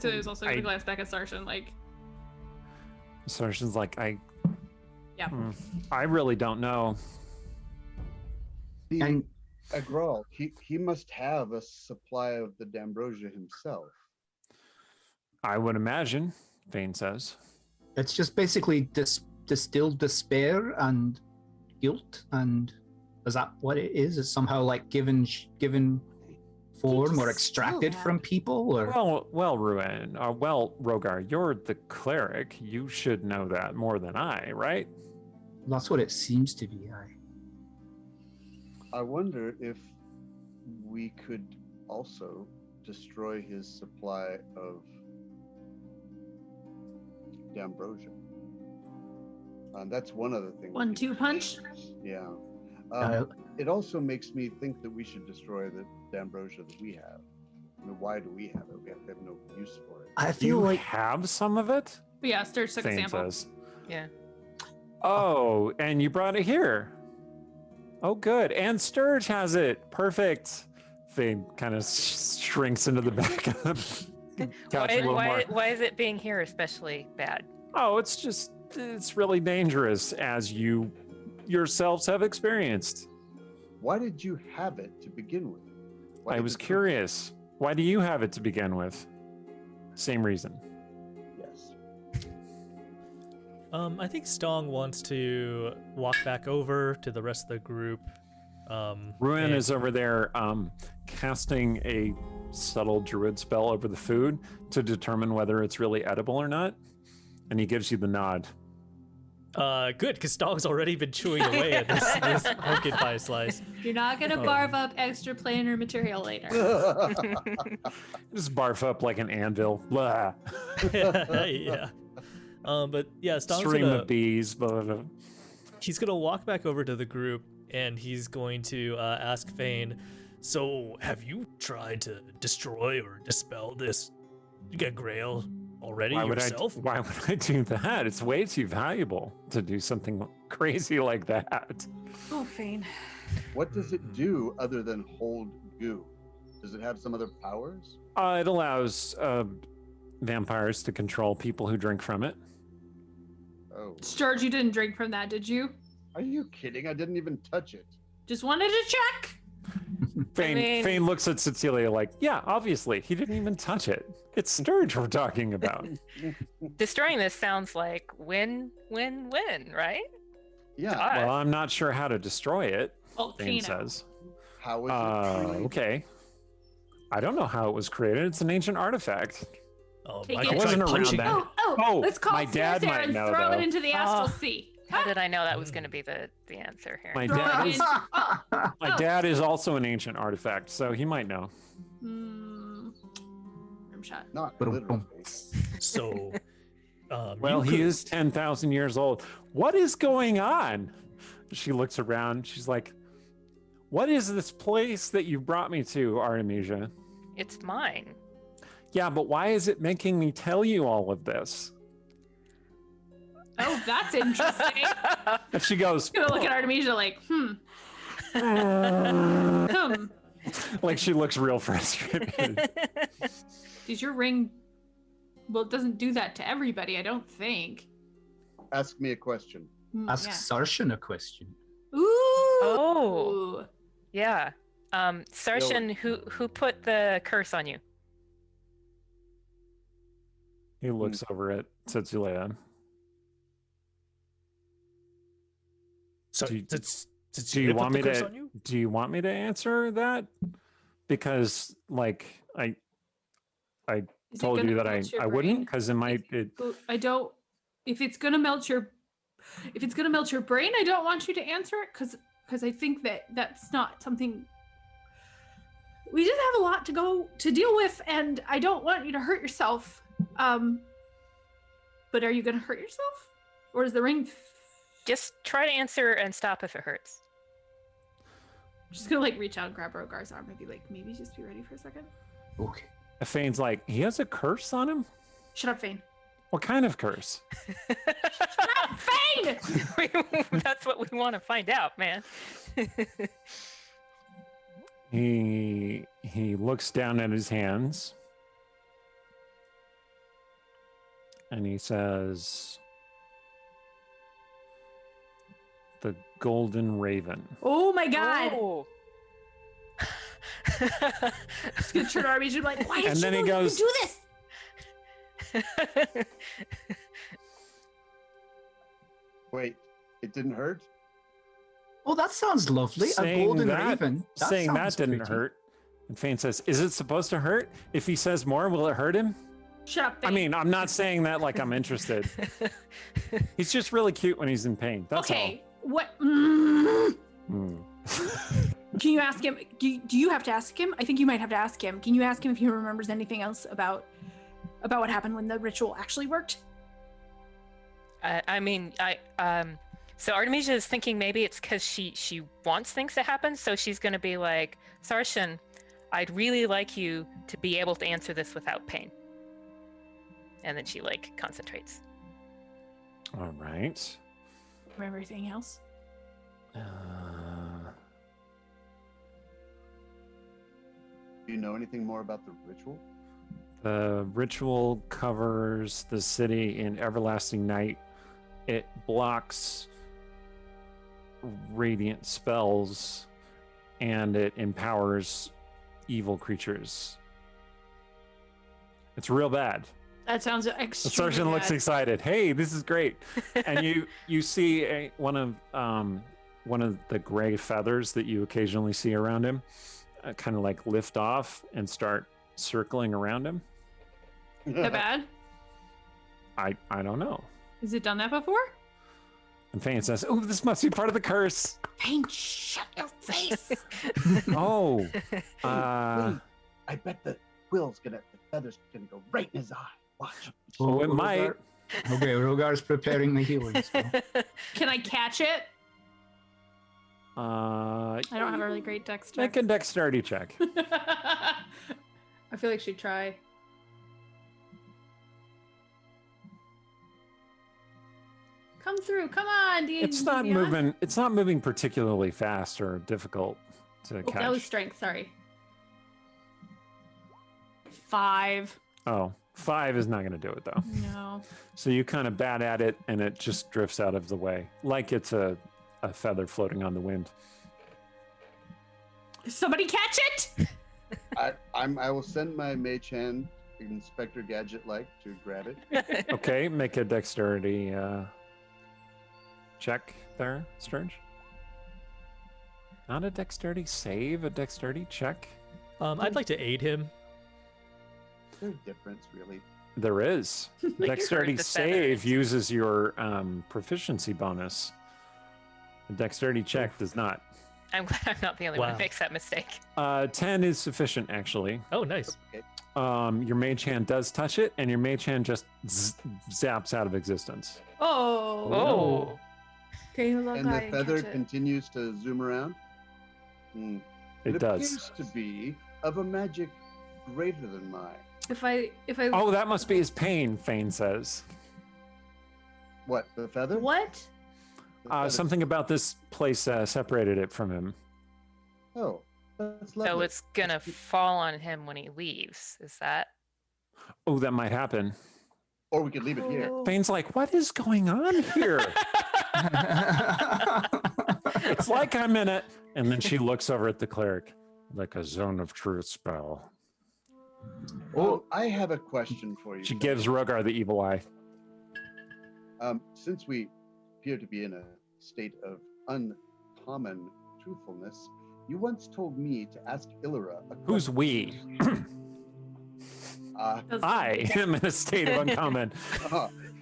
there's also I- the glance back at Sarshan, like, Sarshan's like, Yeah. I really don't know. See, And Agraal, he must have a supply of the D'Ambrosia himself. I would imagine, Fayne says. It's just basically distilled despair and guilt, and is that what it is? It's somehow like given form or extracted from people, or Well, Ruin, Rogar, you're the cleric. You should know that more than I, right? that's what it seems to be. I wonder if we could also destroy his supply of D'Ambrosia. That's one other thing. 1-2 punch. Yeah. Uh, It also makes me think that we should destroy the D'Ambrosia that we have. I mean, why do we have it? We have no use for it. I You feel like have some of it? Yeah, Sturge took a Fayne sample. says. Yeah. Oh, and you brought it here. Oh, good. And Sturge has it. Perfect. Fayne kind of shrinks into the back of the couch a little more. Why is it being here especially bad? Oh, it's really dangerous, as you yourselves have experienced. Why did you have it to begin with? Why I did was it- curious. Why do you have it to begin with? Same reason. Yes. I think Stong wants to walk back over to the rest of the group. Ruin and- is over there casting a subtle druid spell over the food to determine whether it's really edible or not. And he gives you the nod. Good, because Stong's already been chewing away at this pumpkin pie slice. You're not gonna Oh. barf up extra planar material later. Just barf up like an anvil. Blah. Yeah. But yeah, Stong's Stream gonna, of bees. Blah. he's gonna walk back over to the group and he's going to ask Fayne, so have you tried to destroy or dispel this Agraal already yourself? Why would I do that? It's way too valuable to do something crazy like that. Oh, Fayne. What does it do other than hold goo? Does it have some other powers? It allows vampires to control people who drink from it. Oh, Sturge, you didn't drink from that, did you? are you kidding? I didn't even touch it. Just wanted to check. Fayne looks at Cecilia like, yeah, obviously, he didn't even touch it. It's Sturge we're talking about. Destroying this sounds like win, win, win, right? Yeah. God. Well, I'm not sure how to destroy it, Fayne Volcano. says. How is it? created? Okay. I don't know how it was created. It's an ancient artifact. Oh, Take Michael it. tried Wasn't around punching then. it. Oh, Let's call my dad Fierce Air might and know, throw it though. into the astral Ah. sea. How did I know that was going to be the answer here? My Throw dad it is in. Oh, my dad is also an ancient artifact, so he might know. rim shot. Not Boom, literally. boom. So, Well, you he could- is 10,000 years old. What is going on? She looks around. She's like, what is this place that you brought me to, Artemisia? It's mine. Yeah, but why is it making me tell you all of this? Oh, that's interesting. And she goes, Gonna look at Artemisia like, like she looks real frustrated. Does your ring? Well, it doesn't do that to everybody, I don't think. Ask me a question. Ask Sarshan a question. Yeah. Ooh. Oh. Yeah. Sarshan, who put the curse on you? He looks over at Cecilia. So, Do you- did Do you put want the me curse to? on you? Do you want me to answer that? Because, like, I Is it told gonna you that melt your I wouldn't, brain? because it might. I don't. If it's gonna melt your brain, I don't want you to answer it because I think that's not something. We just have a lot to deal with, and I don't want you to hurt yourself. But are you gonna hurt yourself, or is the ring? Just try to answer and stop if it hurts. I'm just gonna like reach out and grab Rogar's arm and be like, maybe just be ready for a second. Okay. Fayne's like, he has a curse on him. Shut up, Fayne. What kind of curse? Shut up, Fayne! That's what we want to find out, man. He looks down at his hands, and he says, "The Golden Raven." Oh my God! Oh. Just gonna turn our region like, why did And you then he know you goes- could do this? Wait, it didn't hurt? Oh, that sounds lovely. A Saying golden that- raven. saying that sounds didn't pretty. hurt. And Fayne says, "Is it supposed to hurt? If he says more, will it hurt him?" Shut up, I Fayne. mean, I'm not saying that like I'm interested. He's just really cute when he's in pain. That's okay, what? all. Hmm. Can you ask him? Do you have to ask him? I think you might have to ask him. Can you ask him if he remembers anything else about what happened when the ritual actually worked? So Artemisia is thinking maybe it's because she wants things to happen, so she's going to be like, Sarshan, I'd really like you to be able to answer this without pain. And then she like concentrates. All right. Remember anything else? Do you know anything more about the ritual? The ritual covers the city in everlasting night. It blocks radiant spells, and it empowers evil creatures. It's real bad. That sounds The extremely surgeon looks bad. excited. Hey, this is great. And you see one of the gray feathers that you occasionally see around him, kind of like lift off and start circling around him. That bad? I don't know. Has it done that before? And Fayne says, "Oh, this must be part of the curse." Fayne, shut your face. Oh, Wait, I bet the feather's gonna go right in his eye. Watch. oh, it might. Okay, Rogar's preparing the healing spell. Can I catch it? I I don't have a really great dex check. Make a dexterity check. I feel like she'd try. Come through, come on, It's not Dion. moving. It's not moving particularly fast or difficult to Oh, catch. that was strength, sorry. 5. Oh, 5 is not going to do it though. No. So you kind of bat at it, and it just drifts out of the way, like it's a feather floating on the wind. Somebody catch it! I will send my mage hand, Inspector Gadget-like, to grab it. Okay, make a dexterity check there, Sturge. Not a dexterity save, a dexterity check. I'd like to aid him. Is there a difference, really? There is. Dexterity the save feathers. uses your proficiency bonus. A dexterity check does not. I'm glad I'm not the only one Wow. who makes that mistake. 10 is sufficient, actually. Oh, nice. Okay. Your mage hand does touch it, and your mage hand just zaps out of existence. Oh. Oh. Okay, look, And the I feather catch it. continues to zoom around. Hmm. It does. appears to be of a magic greater than mine. If I Oh, that must be his pain, Fayne says. What, the feather? what? The feather. Something about this place separated it from him. Oh, that's lovely. So it's gonna fall on him when he leaves. Is that? Oh, that might happen. Or we could leave it here. Oh. Fayne's like, what is going on here? It's like I'm in it. And then she looks over at the cleric, like a zone of truth spell. Oh, I have a question for you. She gives Rogar the evil eye. Since we appear to be in a state of uncommon truthfulness, you once told me to ask Illyra a question. Who's we? I am in a state of uncommon.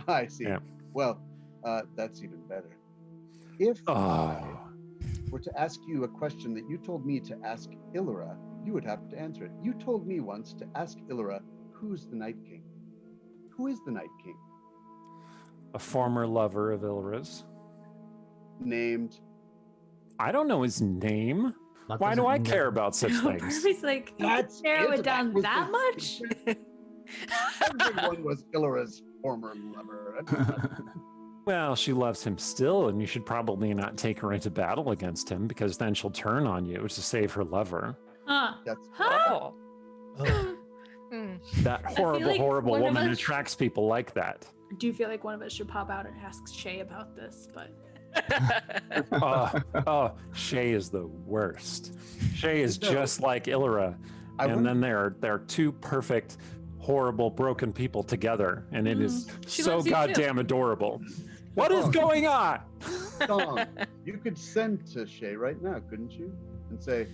I see. Yeah. Well, that's even better. If Oh. I were to ask you a question that you told me to ask Illyra, you would have to answer it. You told me once to ask Illyra, who's the Night King? Who is the Night King? A former lover of Ilra's. Named. I don't know his name. That Why do doesn't I mean care that- about such things? Barbie's like, you That's narrow it, it down was that the much? secret. Everyone was Illyra's former lover. Well, she loves him still, and you should probably not take her into battle against him, because then she'll turn on you to save her lover. Huh? That's Huh? Oh. Hmm. That feel horrible, like horrible one of woman us- attracts people like that. I do feel like one of us should pop out and ask Shay about this, but Shay is the worst. Shay is No. just like Illyra, I and wouldn't- then they're two perfect, horrible, broken people together, and it is She so loves you too. goddamn adorable. What is going on? Dong, you could send to Shay right now, couldn't you? And say,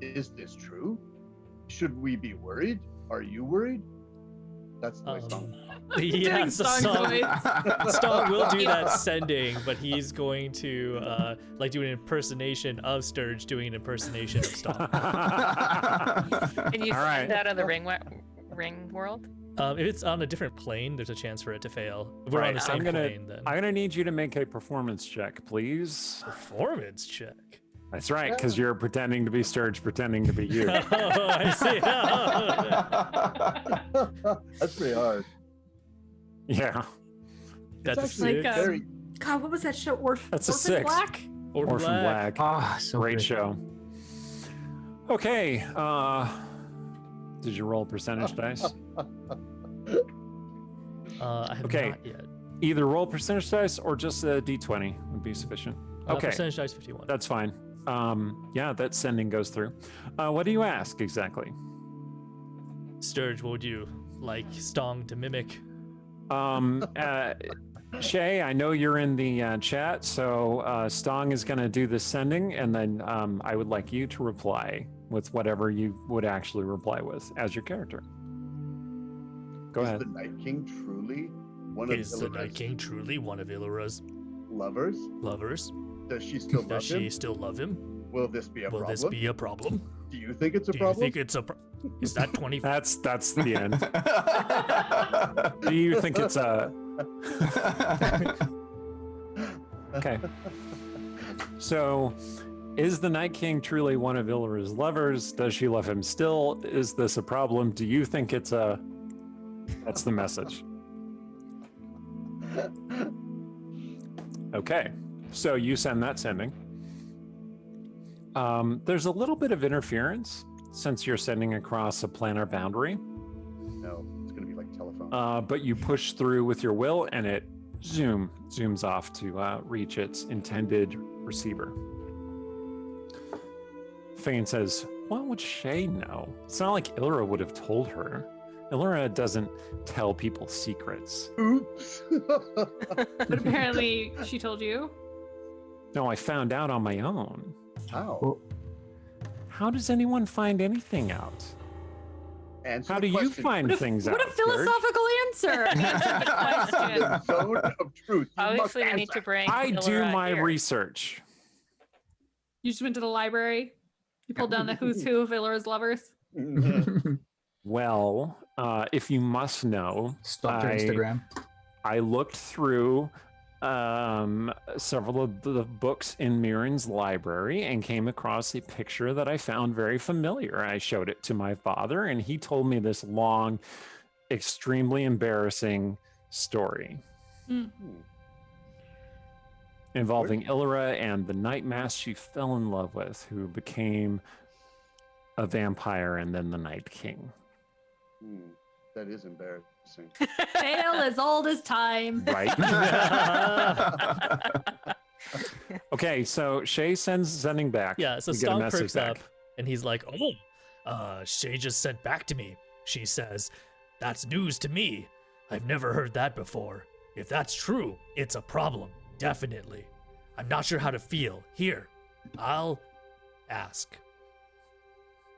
is this true? Should we be worried? Are you worried? That's the way Dong. Yeah, Doing so song Stong, voice. Stong will do that sending, but he's going to like do an impersonation of Sturge doing an impersonation of Stong. Can you All right. send that on the ring world? If it's on a different plane, there's a chance for it to fail. If we're on Right, the same I'm gonna plane, then I'm gonna need you to make a performance check, please. performance check. That's right, because you're pretending to be Sturge, pretending to be you. Oh, I see. That's pretty hard. Yeah, That's a actually like, six. very God, what was that show? That's a Orphan 6. Black? Orphan Orphan Black. Ah, so Great good. show. Okay, did you roll percentage dice? I have Okay. not yet. Either roll percentage dice or just a d20 would be sufficient. Okay, Percentage dice 51. that's fine. Yeah, that sending goes through. What do you ask exactly? Sturge, what would you like Stong to mimic? Shay, I know you're in the chat, so Stong is going to do the sending, and then I would like you to reply with whatever you would actually reply with as your character. Go Is ahead. the Night King truly one of Is the Night Illyra's King truly one of Illyra's lovers? lovers? Does she still love Does she him? still love him? Will this be a Will problem? this be a problem? Do you think it's a Do you problem? think it's a Is that 20? That's the end. Do you think it's a okay? So, is the Night King truly one of Illyra's lovers? Does she love him still? Is this a problem? Do you think it's a? That's the message. Okay, so you send that sending. There's a little bit of interference since you're sending across a planar boundary, No, it's gonna be like telephone. but you push through with your will, and it zooms off to reach its intended receiver. Fayne says, "What would Shay know? It's not like Illyra would have told her. Illyra doesn't tell people secrets." Oops. But apparently she told you. No, I found out on my own. How? How does anyone find anything out? Answer How the do you question. find things What out? a Serge? philosophical answer. Answer the question. The zone of truth. You Obviously, we must need to bring. I do Illyra my here. research. You just went to the library. You pulled down the who's who of Illyra's lovers. answer. Well, if you must know, Stop your I- Instagram. I looked through several of the books in Mirren's library and came across a picture that I found very familiar. I showed it to my father, and he told me this long, extremely embarrassing story involving Illyra and the night mask she fell in love with, who became a vampire and then the Night King. That is embarrassing. Tale as old as time. Right? Okay, so Shay sending back. Yeah, so You get a Stong message perks back. up and he's like, "Oh, Shay just sent back to me. She says, that's news to me. I've never heard that before. If that's true, it's a problem. Definitely. I'm not sure how to feel. Here, I'll ask."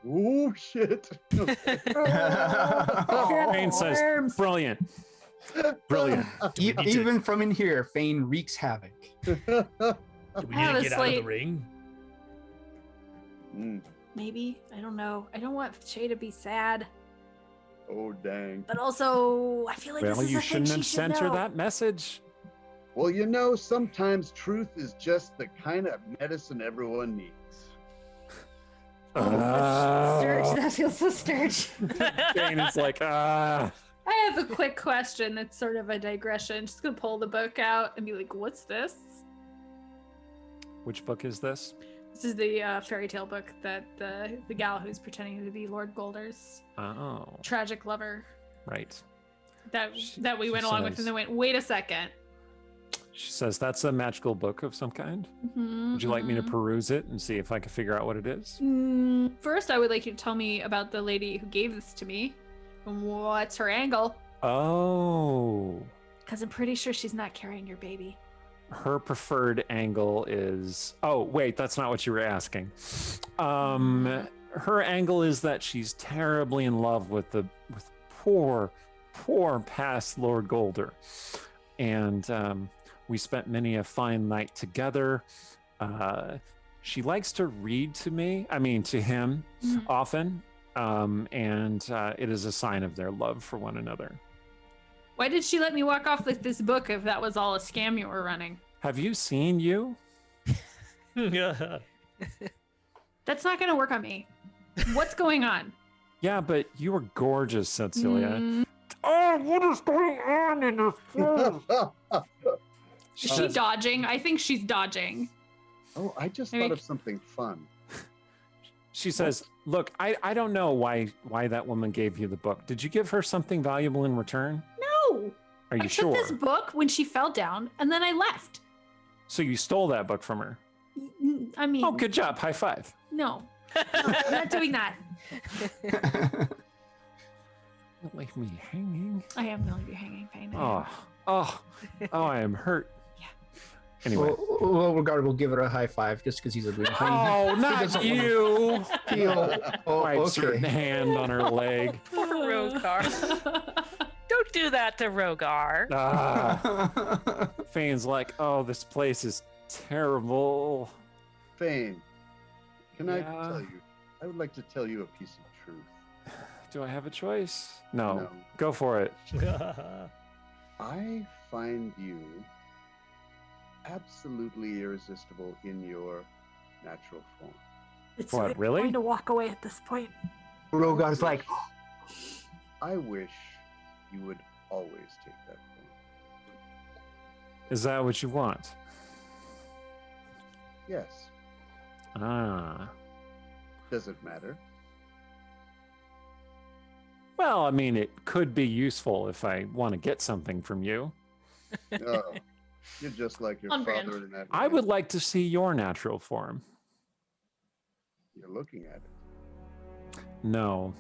Oh shit. Fayne says, "Brilliant, brilliant." Do we need to- Even from in here, Fayne wreaks havoc. do we need to get out of the Honestly- ring? Maybe. I don't know. I don't want Shay to be sad. Oh dang. But also, I feel like Well, this is you a thing shouldn't she have should sent her know. that message. Well, you know, sometimes truth is just the kind of medicine everyone needs. Sturge, that feels so Sturge. Fayne is like, I have a quick question that's sort of a digression. Just gonna pull the book out and be like, what's this? which book is this? This is the fairy tale book that the gal who's pretending to be Lord Golder's Oh, tragic lover right. that we She went along with, says- and then went, wait a second. She says, that's a magical book of some kind. Mhm, Would you like me to mhm. peruse it and see if I can figure out what it is? First, I would like you to tell me about the lady who gave this to me. And what's her angle? Oh, Because I'm pretty sure she's not carrying your baby. her preferred angle is... Oh, wait, that's not what you were asking. Her angle is that she's terribly in love with poor past Lord Golder. And we spent many a fine night together. She likes to read to him often. And it is a sign of their love for one another. Why did she let me walk off with this book if that was all a scam you were running? Have you seen you? That's not going to work on me. What's going on? Yeah, but you were gorgeous, said Celia. Mm, Oh, what is going on in this film? is she dodging? I think she's dodging. Oh, I just Maybe- thought of something fun. She says, look, I don't know why that woman gave you the book. Did you give her something valuable in return? No. Are you I sure? took this book when she fell down, and then I left. So you stole that book from her? I mean, Oh, good job. High five. no. I'm not doing that. Don't leave me hanging. I am going to be hanging, Fayne. Oh, I am hurt. Yeah. Anyway. Well, regard will give her a high five just because he's a good Oh, not doesn't you. feel. Oh, Wipes her okay. hand on her leg. Poor Rogar. Don't do that to Rogar. Ah. Fayne's like, oh, this place is terrible. Fayne, can I Yeah. tell you? I would like to tell you a piece of truth. Do I have a choice? No. No. Go for it. I find you absolutely irresistible in your natural form. It's What, really? going to walk away at this point. Rogar's like, I wish you would always take that form. Is that what you want? Yes. Ah. Does it matter? Well, I mean, it could be useful if I want to get something from you. No. You're just like your On father brand. in that. I way. would like to see your natural form. You're looking at it. No.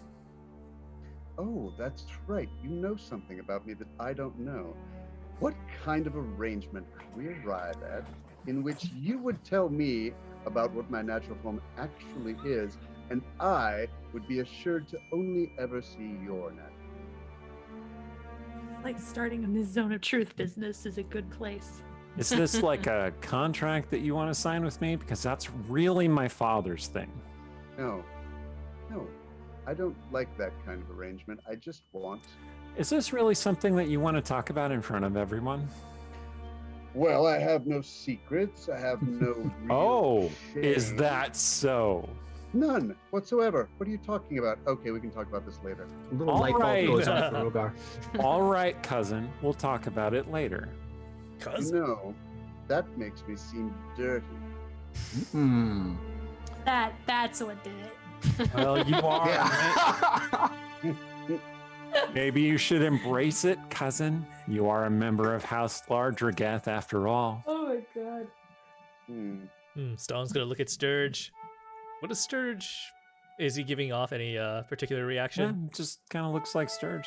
Oh, that's right. You know something about me that I don't know. What kind of arrangement could we arrive at in which you would tell me about what my natural form actually is, and I would be assured to only ever see your natural? Like starting in this zone of truth business is a good place. Is this like a contract that you want to sign with me? Because that's really my father's thing. No. I don't like that kind of arrangement. I just want. Is this really something that you want to talk about in front of everyone? Well, I have no secrets. I have no. Real Oh, is shame. that so? None whatsoever? What are you talking about? Okay, we can talk about this later. a little All light bulb right. goes on for Rogar. All right, cousin. We'll talk about it later. Cuz? No, that makes me seem dirty. Hmm. That's what did it. Well, you are. Yeah. Maybe you should embrace it, cousin. You are a member of House Lardrageth after all. Oh my god. Stone's gonna look at Sturge. What is Sturge? Is he giving off any particular Yeah, reaction? just kind of looks like Sturge.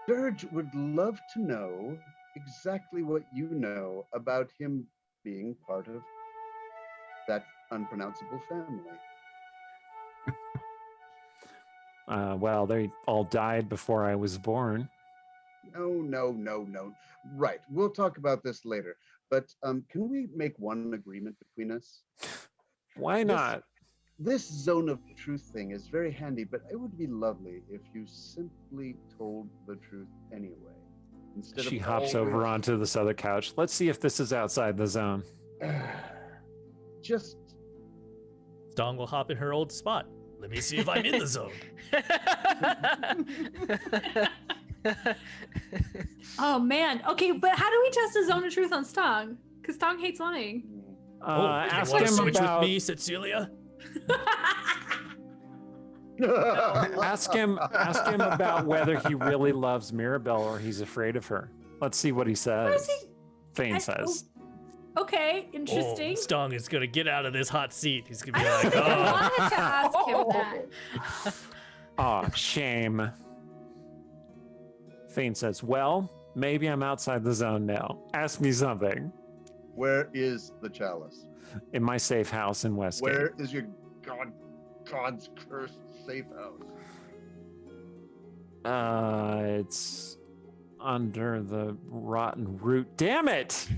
Sturge would love to know exactly what you know about him being part of that unpronounceable family. Well, they all died before I was born. No. Right, we'll talk about this later. But can we make one agreement between us? Why not? This zone of truth thing is very handy, but it would be lovely if you simply told the truth anyway. Instead She of hops over onto this other couch. Let's see if this is outside the zone. Just Stone will hop in her old spot. Let me see if I'm in the zone. Oh man. Okay, but how do we test a zone of truth on Stong? Because Stong hates lying. Oh, you Ask want to him switch about. with me, Cecilia? Ask him about whether he really loves Mirabelle or he's afraid of her. Let's see what he How does says. he Fayne says. Okay, interesting. Oh, Stong is gonna get out of this hot seat. He's gonna I be don't like, think I oh. wanted to ask him that. Oh, shame. Fayne says, well, maybe I'm outside the zone now. Ask me something. Where is the chalice? In my safe house in Westgate. Where is your God's cursed safe house? It's under the rotten root. Damn it!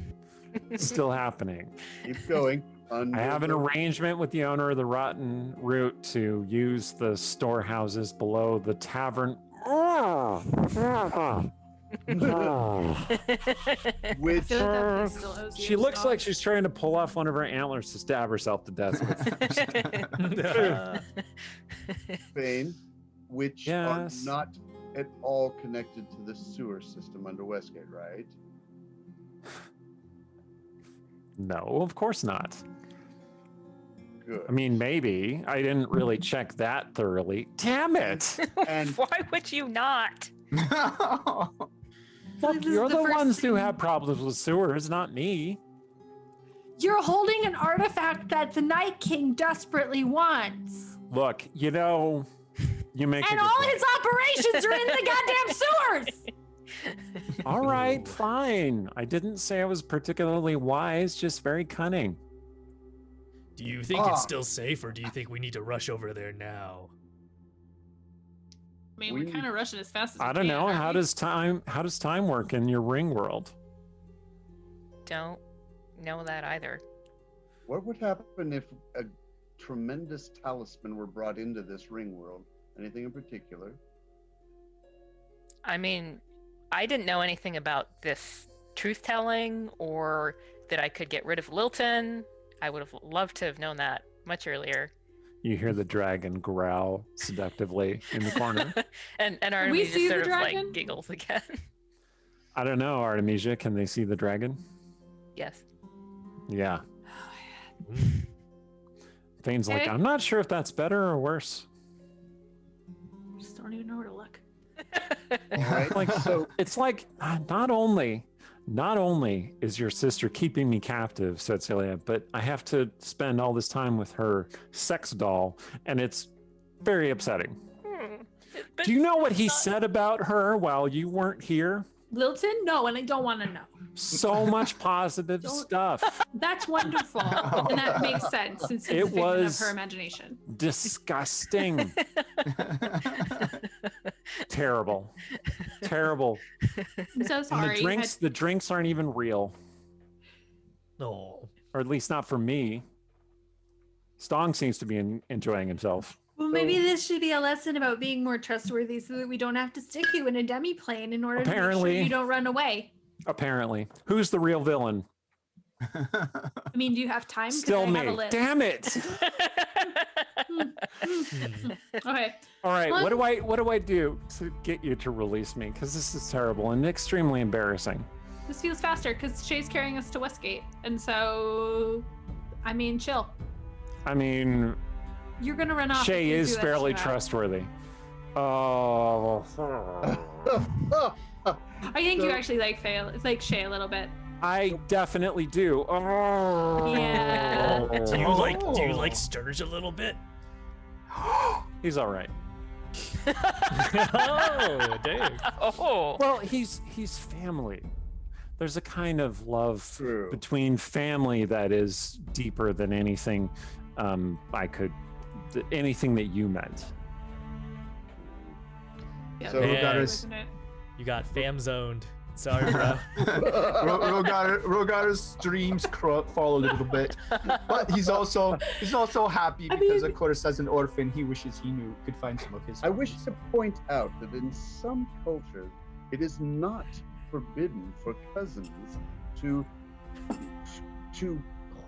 It's still happening. Keep going. I have an arrangement with the owner of the rotten root to use the storehouses below the tavern. Which I feel like that place still owes you She a looks song. like she's trying to pull off one of her antlers to stab herself to death with. Fayne, which Yes. are not at all connected to the sewer system under Westgate, right? No, of course not. Good. I mean, maybe. I didn't really check that thoroughly. Damn it! And Why would you not? Look, This is you're the the first ones who thing- have problems with sewers, not me. You're holding an artifact that the Night King desperately wants. Look, you know, you make And a good all point. his operations are in the goddamn sewers. All right, fine. I didn't say I was particularly wise, just very cunning. Do you think it's still safe, or do you think we need to rush over there now? I mean, We- we're kind of rushing as fast as we I don't can, know. aren't How we? does time work in your ring world? Don't know that either. what would happen if a tremendous talisman were brought into this ring world? Anything in particular? I mean, I didn't know anything about this truth telling or that I could get rid of Lilton. I would have loved to have known that much earlier. You hear the dragon growl seductively in the corner. and we Artemisia see the sort of dragon? like giggles again. I don't know, Artemisia. Can they see the dragon? Yes. Yeah. Oh, Fane's like, Okay. I'm not sure if that's better or worse. Just don't even know where to look. All right. Like, So it's like not only is your sister keeping me captive, said Celia, but I have to spend all this time with her sex doll, and it's very upsetting. But Do you know what he said about her while you weren't here? Lilton? No, and I don't want to know. So much positive Don't- stuff. That's wonderful. And that makes sense since it's It a figment was- of her imagination. Disgusting. Terrible. Terrible. I'm so And sorry. the drinks aren't even real. No. Or at least not for me. Stong seems to be enjoying himself. Well, maybe this should be a lesson about being more trustworthy so that we don't have to stick you in a demi-plane in order to make Apparently. sure you don't run away. Apparently. Who's the real villain? I mean, do you have time? 'Cause Still I me. have a list. Damn it. Okay. All right, Well- what do I do to get you to release me? Because this is terrible and extremely embarrassing. This feels faster because Shay's carrying us to Westgate. And so, I mean, chill. I mean, You're going to run off. Shay if you is do that fairly shit out. trustworthy. Oh. I think you actually like Shay a little bit. I definitely do. Oh. Yeah. Do you like Sturge a little bit? He's all right. Oh, dang. Oh. Well, he's family. There's a kind of love True. between family that is deeper than anything anything that you meant. Yeah, So Yeah. Rogar's, isn't it? You got fam zoned. Sorry, bro. Rogar's dreams fall a little bit, but he's also happy I because, mean- of course, as an orphan, he wishes he could find some of his. I wish to point out that in some cultures, it is not forbidden for cousins to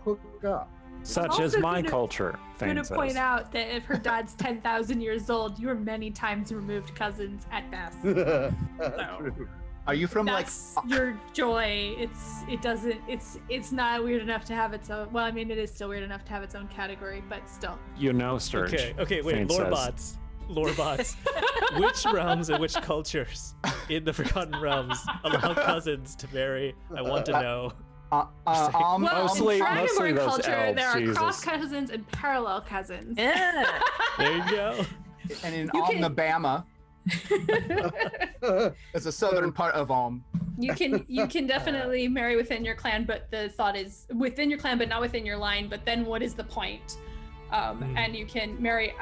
hook up. Such as also my gonna- culture, I'm Fayne going to says. point out that if her dad's 10,000 years old, you are many times removed cousins at best. True. Are you from That's your joy. It's not weird enough to have its own. Well, I mean, it is still weird enough to have its own category, but still. You know, Sturge. Okay, wait, Fayne Lord says. Bots. lore bots. Which realms and which cultures in the Forgotten Realms allow cousins to marry? I want to know. Well, Mostly- in mostly Dragonborn those culture, elves, there are Jesus. cross cousins and parallel cousins. Yeah. There you go. And in You can- Alabama, it's a southern part of You can definitely marry within your clan, but the thought is within your clan, but not within your line. But then, what is the point? And you can marry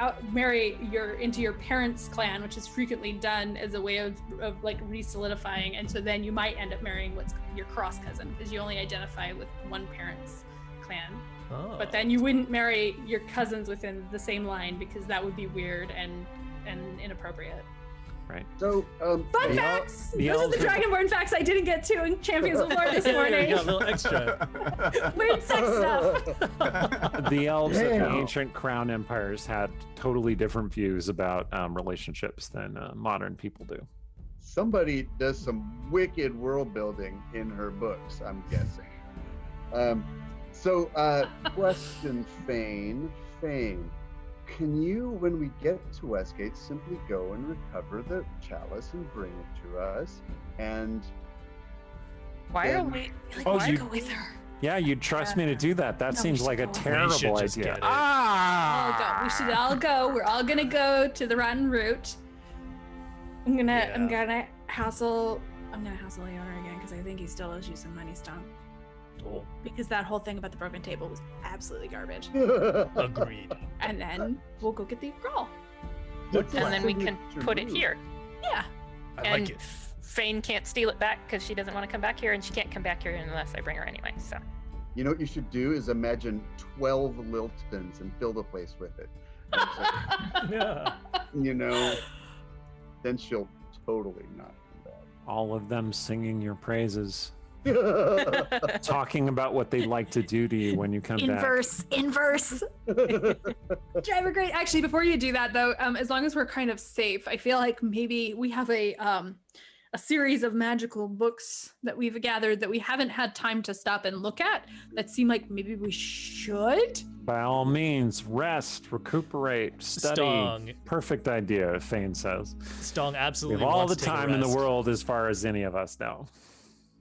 into your parents' clan, which is frequently done as a way of like re-solidifying. And so then you might end up marrying what's your cross cousin because you only identify with one parent's clan. Oh. But then you wouldn't marry your cousins within the same line because that would be weird and inappropriate. Right. So, Fun The el- facts! the Those are the elves- Dragonborn facts I didn't get to in Champions of Lore this Yeah, morning. you got a little extra. Weird sex stuff. The elves of the Damn. ancient crown empires had totally different views about relationships than modern people do. somebody does some wicked world building in her books, I'm guessing. Question, Fayne. Can you, when we get to Westgate, simply go and recover the chalice and bring it to us? And Why are Then- we? Like, Oh, why you- go with her? Yeah, you'd trust me to do that. That No, we seems should like a go. We should terrible just idea. get it. Ah! We should all go. We're all gonna go to the Rotten Root. I'm gonna hassle Leona again because I think he still owes you some money, Stomp. Oh, Because that whole thing about the broken table was absolutely garbage. agreed. And then we'll go get the Grawl. What's And then we left can to put it move? here. Yeah. I And like it. Fayne can't steal it back because she doesn't want to come back here, and she can't come back here unless I bring her anyway. So You know what you should do is imagine 12 Liltons and fill the place with it. Yeah. You know, then she'll totally not All of them singing your praises, come back. talking about what they'd like to do to you when you come back. Inverse. Driver great. Actually, before you do that though, as long as we're kind of safe, I feel like maybe we have a series of magical books that we've gathered that we haven't had time to stop and look at that seem like maybe we should. By all means, rest, recuperate, study. Stong. Perfect idea, Fayne says. Stong We absolutely have all wants the to take a time in the rest. world as far as any of us know.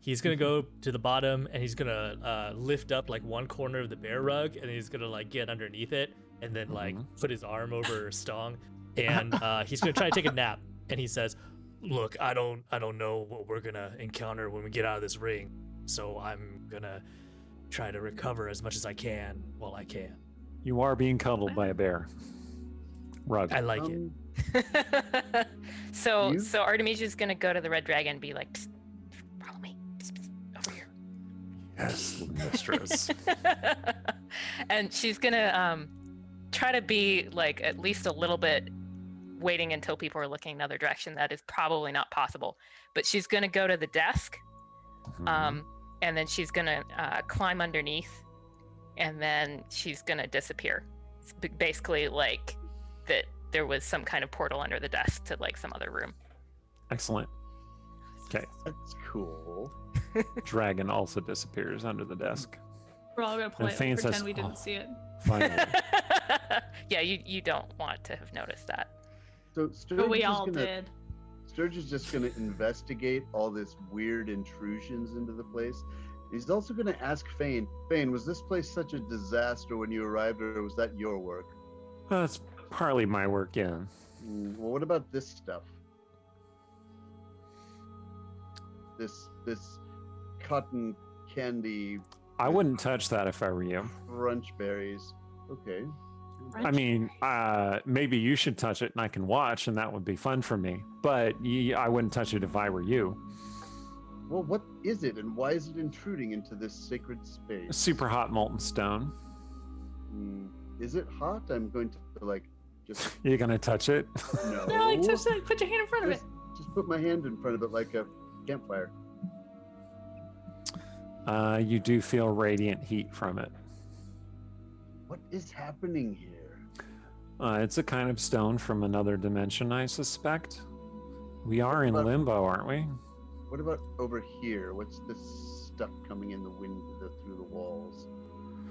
He's gonna go to the bottom and he's gonna lift up like one corner of the bear rug and he's gonna like get underneath it and then like put his arm over Stong and he's gonna try to take a nap and he says, "Look, I don't know what we're gonna encounter when we get out of this ring, so I'm gonna try to recover as much as I can while I can." You are being cuddled by a bear. Rug. I like it. so You- Artemisia's gonna go to the red dragon and be like, "Psst, follow me. Psst, psst, over here." Yes, mistress. And she's gonna try to be like at least a little bit waiting until people are looking another direction. That is probably not possible, but she's gonna go to the desk, and then she's gonna climb underneath, and then she's gonna disappear. It's basically like that there was some kind of portal under the desk to like some other room. Excellent. Okay. That's cool. Dragon also disappears under the desk. We're all gonna politely Fayne pretend says, we didn't "Oh." see it. Finally. Yeah, you don't want to have noticed that. So But we all did. Sturge is just going to investigate all this weird intrusions into the place. He's also going to ask Fayne, was this place such a disaster when you arrived, or was that your work? That's partly my work, yeah. Well, what about this stuff? This cotton candy I wouldn't touch that if I were you. crunch berries. Okay. I mean, maybe you should touch it and I can watch, and that would be fun for me. But I wouldn't touch it if I were you. Well, what is it, and why is it intruding into this sacred space? Super hot molten stone. Is it hot? I'm going to just You're gonna touch it? no. No, like touch it. Put your hand in front of it. Just put my hand in front of it like a campfire. You do feel radiant heat from it. What is happening here? It's a kind of stone from another dimension, I suspect. We are in limbo, aren't we? What about over here? What's this stuff coming in the wind through the walls?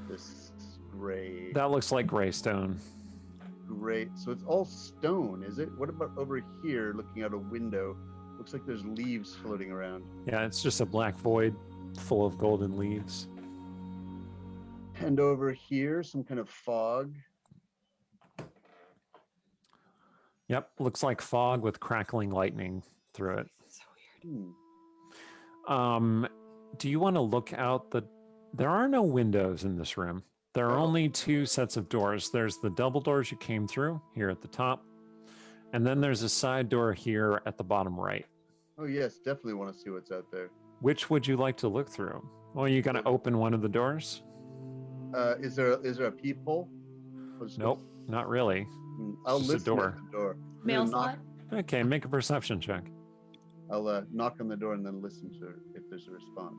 This gray. That looks like gray stone. great. So it's all stone, is it? What about over here, looking out a window? Looks like there's leaves floating around. Yeah, it's just a black void full of golden leaves. And over here, some kind of fog. Yep, looks like fog with crackling lightning through it. So weird. Do you want to look out the... There are no windows in this room. There are only two sets of doors. There's the double doors you came through here at the top, and then there's a side door here at the bottom right. Oh yes, definitely want to see what's out there. Which would you like to look through? Well, you going to open one of the doors? Is there a peephole? Nope, not really. I'll Just a listen door. at the door. I'm Mail gonna knock- slot? Okay, make a perception check. I'll knock on the door and then listen to if there's a response.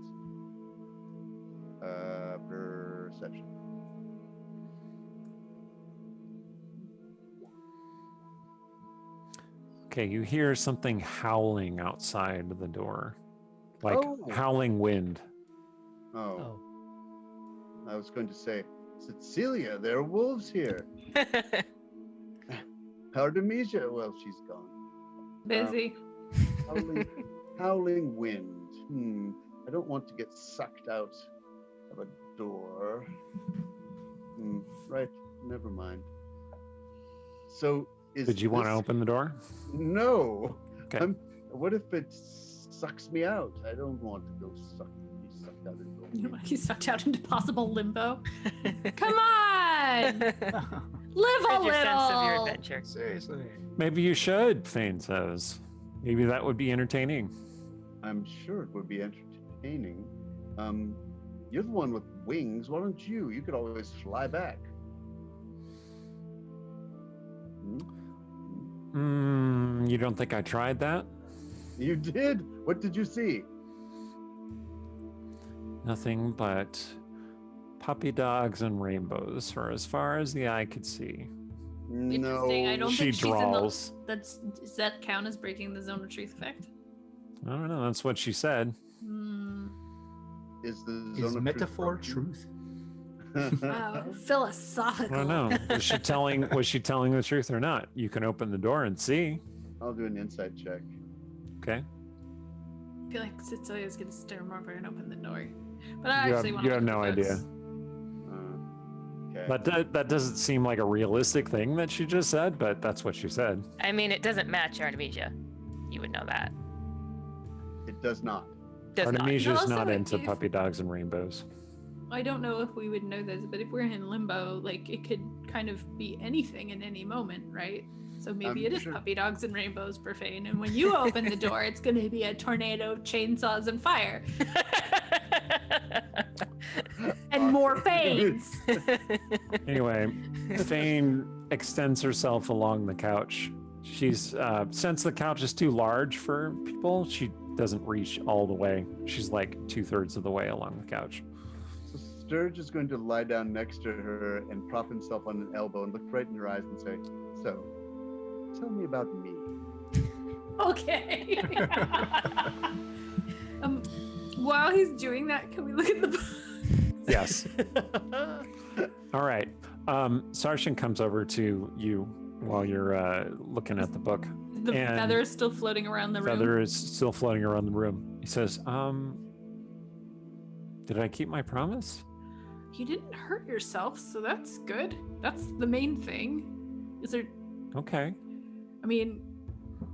Perception. Okay, you hear something howling outside the door. Like Oh. howling wind. Oh, I was going to say, Cecilia, there are wolves here. Artemisia, well, she's gone. Busy. Howling wind. I don't want to get sucked out of a door. Right, never mind. So Did you want to open the door? No. Okay. What if it sucks me out? I don't want to be sucked out of You door. want to be sucked out into possible limbo? Come on! Live a Your sense of your little! adventure. Seriously. Maybe you should, Fayne says. Maybe that would be entertaining. I'm sure it would be entertaining. You're the one with wings. Why don't you? You could always fly back. You don't think I tried that? You did? What did you see? Nothing but puppy dogs and rainbows for as far as the eye could see. Interesting. I No. don't She think she's draws. in the. Does that count as breaking the zone of truth effect? I don't know. That's what she said. Hmm. Is the Is zone of metaphor truth? truth? Wow, I philosophical. don't know. Was she telling the truth or not? You can open the door and see. I'll do an inside check. Okay. I feel like Cecilia's gonna stare him over and open the door. But I You actually have- want you to. have no idea. Okay. That doesn't seem like a realistic thing that she just said, but that's what she said. I mean, it doesn't match Artemisia. You would know that. It does not. Does not. Artemisia's Also, not into if- puppy dogs and rainbows. I don't know if we would know this, but if we're in limbo, like it could kind of be anything in any moment, right? So maybe it is Sure. puppy dogs and rainbows for Fayne. And when you open the door, it's going to be a tornado of chainsaws and fire and more Faynes. Anyway, Fayne extends herself along the couch. She's since the couch is too large for people, she doesn't reach all the way. She's like 2/3 of the way along the couch. So Sturge is going to lie down next to her and prop himself on an elbow and look right in her eyes and say, "So, tell me about me." Okay. While he's doing that, can we look at the book? Yes. All right. Sarshan comes over to you while you're looking at the book. The And feather is still floating around the room. Feather is still floating around the room. He says, did I keep my promise? You didn't hurt yourself, so that's good. That's the main thing. Is there? Okay. I mean,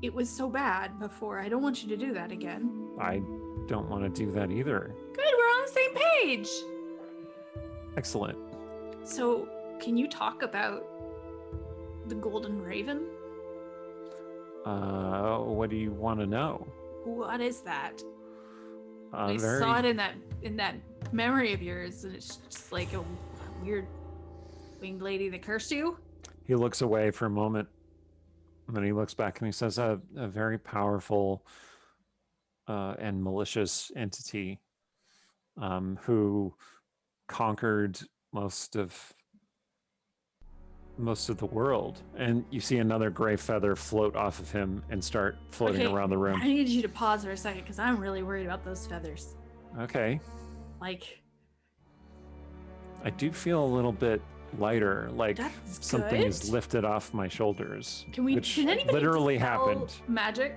it was so bad before. I don't want you to do that again. I don't want to do that either. Good, we're on the same page. Excellent. So, can you talk about the Golden Raven? What do you want to know? What is that? I Very... saw it in that memory of yours, and it's just like a weird winged lady that cursed you. He looks away for a moment, and then he looks back and he says, a very powerful and malicious entity who conquered most of the world. And you see another gray feather float off of him and start floating Okay, around the room. I need you to pause for a second because I'm really worried about those feathers. Okay. Like, I do feel a little bit lighter, like That's something is good. lifted off my shoulders. Can we? Which Can anybody literally dispel happened. magic?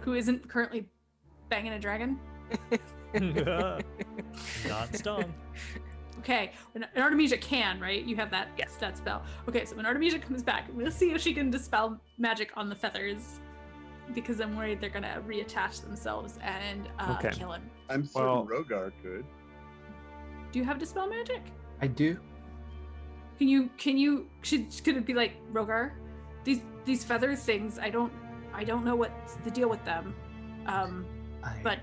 Who isn't currently banging a dragon? Not stung. Okay, an Artemisia can, right? You have that Yes. that spell. Okay, so when Artemisia comes back, we'll see if she can dispel magic on the feathers, because I'm worried they're gonna reattach themselves and Okay. kill him. I'm certain Well- Rogar could. Do you have dispel magic? I do. Can you? Could it be like Rogar? These feathers things. I don't know what's the deal with them. But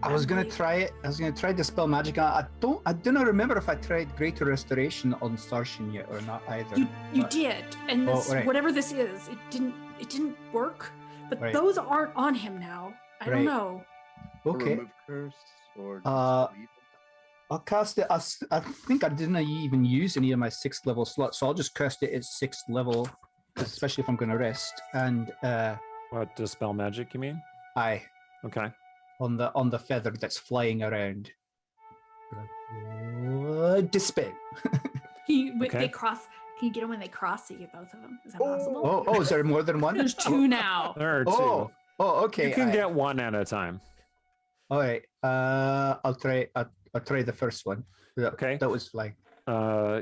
I was gonna Really? try it. I was gonna try dispel magic. I do not remember if I tried greater restoration on Starshin yet or not either. you But- did, and this, right. whatever this is, it didn't work. But Right. those aren't on him now. I Right. don't know. Or Okay, remove curse or just Uh, leave it. I'll cast it. I think I didn't even use any of my 6th level slots, so I'll just cast it at 6th level, especially if I'm going to rest. And What, dispel magic, you mean? I Okay. on the feather that's flying around. Dispel. Okay. They cross. Can you get them when they cross? So you get both of them. Is that possible? Oh, is there more than one? There's two now. There are two. Oh, okay. You can get one at a time. All right. I'll try. I'll try the first one. Okay. That was flying.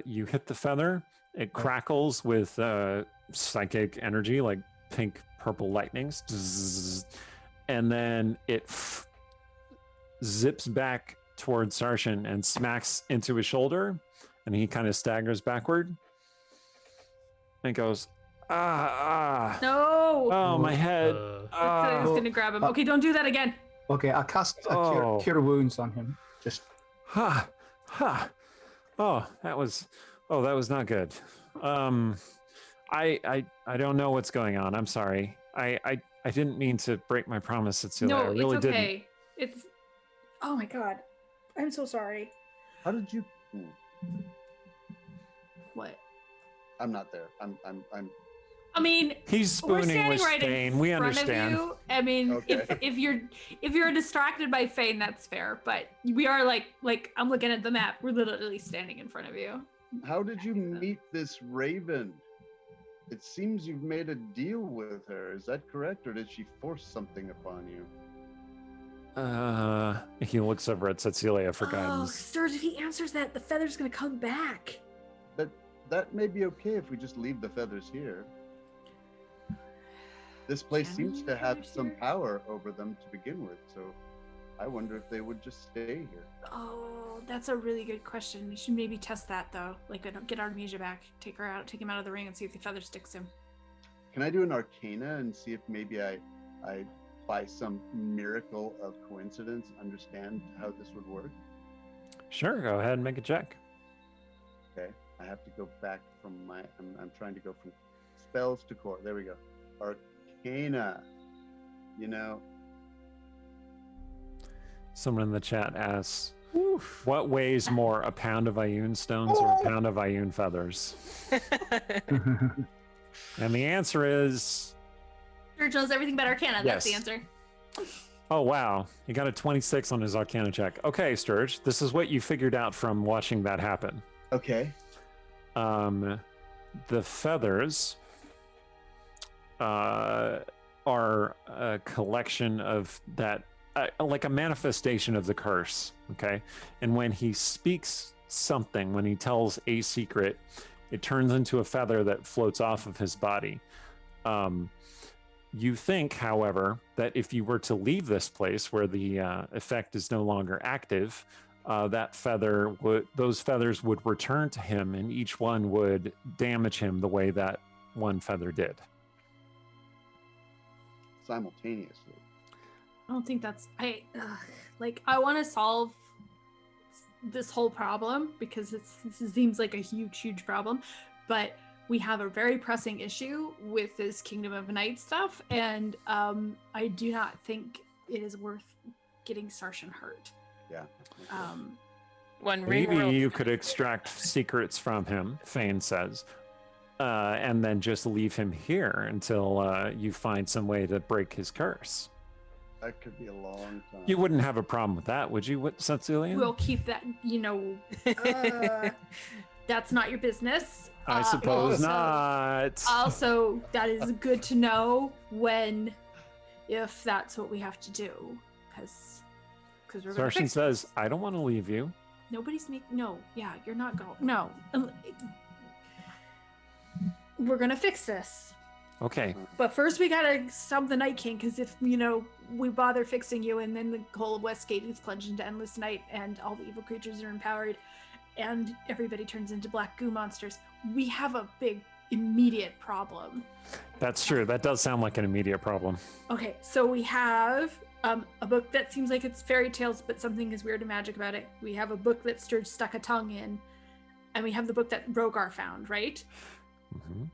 You hit the feather. It crackles with psychic energy, like pink purple lightnings. Zzz. And then it zips back towards Sarshan and smacks into his shoulder. And he kind of staggers backward. And goes, No. oh, my head. Uh, He's gonna grab him. Okay, don't do that again. Okay, I'll cast a Oh. cure wounds on him. Just Ha, ha. Oh, that was not good. I don't know what's going on. I'm sorry. I didn't mean to break my promise, Cecilia. No, I really it's didn't. okay. It's. Oh my god, I'm so sorry. How did you? What? I'm not there. I'm. I mean, He's we're spooning standing with right Fayne. in We front understand. of you. I mean, Okay. if you're distracted by Fayne, that's fair. But we are like I'm looking at the map. We're literally standing in front of you. How did you meet this raven? It seems you've made a deal with her. Is that correct, or did she force something upon you? He looks over at Cecilia for Oh, guidance. Sturge, if he answers that, the feather's gonna come back. But that may be okay if we just leave the feathers here. This place Can seems we to have feathers some here? power over them to begin with, so I wonder if they would just stay here. Oh, that's a really good question. You should maybe test that though. Like, get Artemisia back, take him out of the ring, and see if the feather sticks him. Can I do an arcana and see if maybe I by some miracle of coincidence understand how this would work? Sure, go ahead and make a check. Okay, I have to go back from my. I'm trying to go from spells to core. There we go. Arcana. You know, Someone in the chat asks, what weighs more, a pound of Ioun stones or a pound of Ioun feathers? And the answer is, Sturge knows everything about Arcana. That's the Yes. answer. oh, wow. He got a 26 on his Arcana check. Okay, Sturge, this is what you figured out from watching that happen. okay. The feathers are a collection of that, like a manifestation of the curse. Okay, and when he speaks something, when he tells a secret, it turns into a feather that floats off of his body. You think, however, that if you were to leave this place where the effect is no longer active, those feathers would return to him, and each one would damage him the way that one feather did. Simultaneously. I don't think that's I want to solve this whole problem because this seems like a huge problem, but we have a very pressing issue with this Kingdom of Night stuff, and I do not think it is worth getting Sarshan hurt. Yeah. When Maybe Ringworld, you could extract secrets from him, Fayne says, and then just leave him here until you find some way to break his curse. That could be a long time. You wouldn't have a problem with that, would you, Cecilia? We'll keep that, that's not your business. I suppose also- not. Also, that is good to know if that's what we have to do, because we're gonna Sarshan fix says, this. I don't want to leave you. Nobody's you're not going. No, we're gonna fix this. Okay. But first, we gotta stop the Night King, because if we bother fixing you, and then the whole of Westgate is plunged into endless night, and all the evil creatures are empowered, and everybody turns into black goo monsters, we have a big immediate problem. That's true. That does sound like an immediate problem. Okay, so we have a book that seems like it's fairy tales, but something is weird and magic about it. We have a book that Sturge stuck a tongue in, and we have the book that Rogar found, right? Mhm.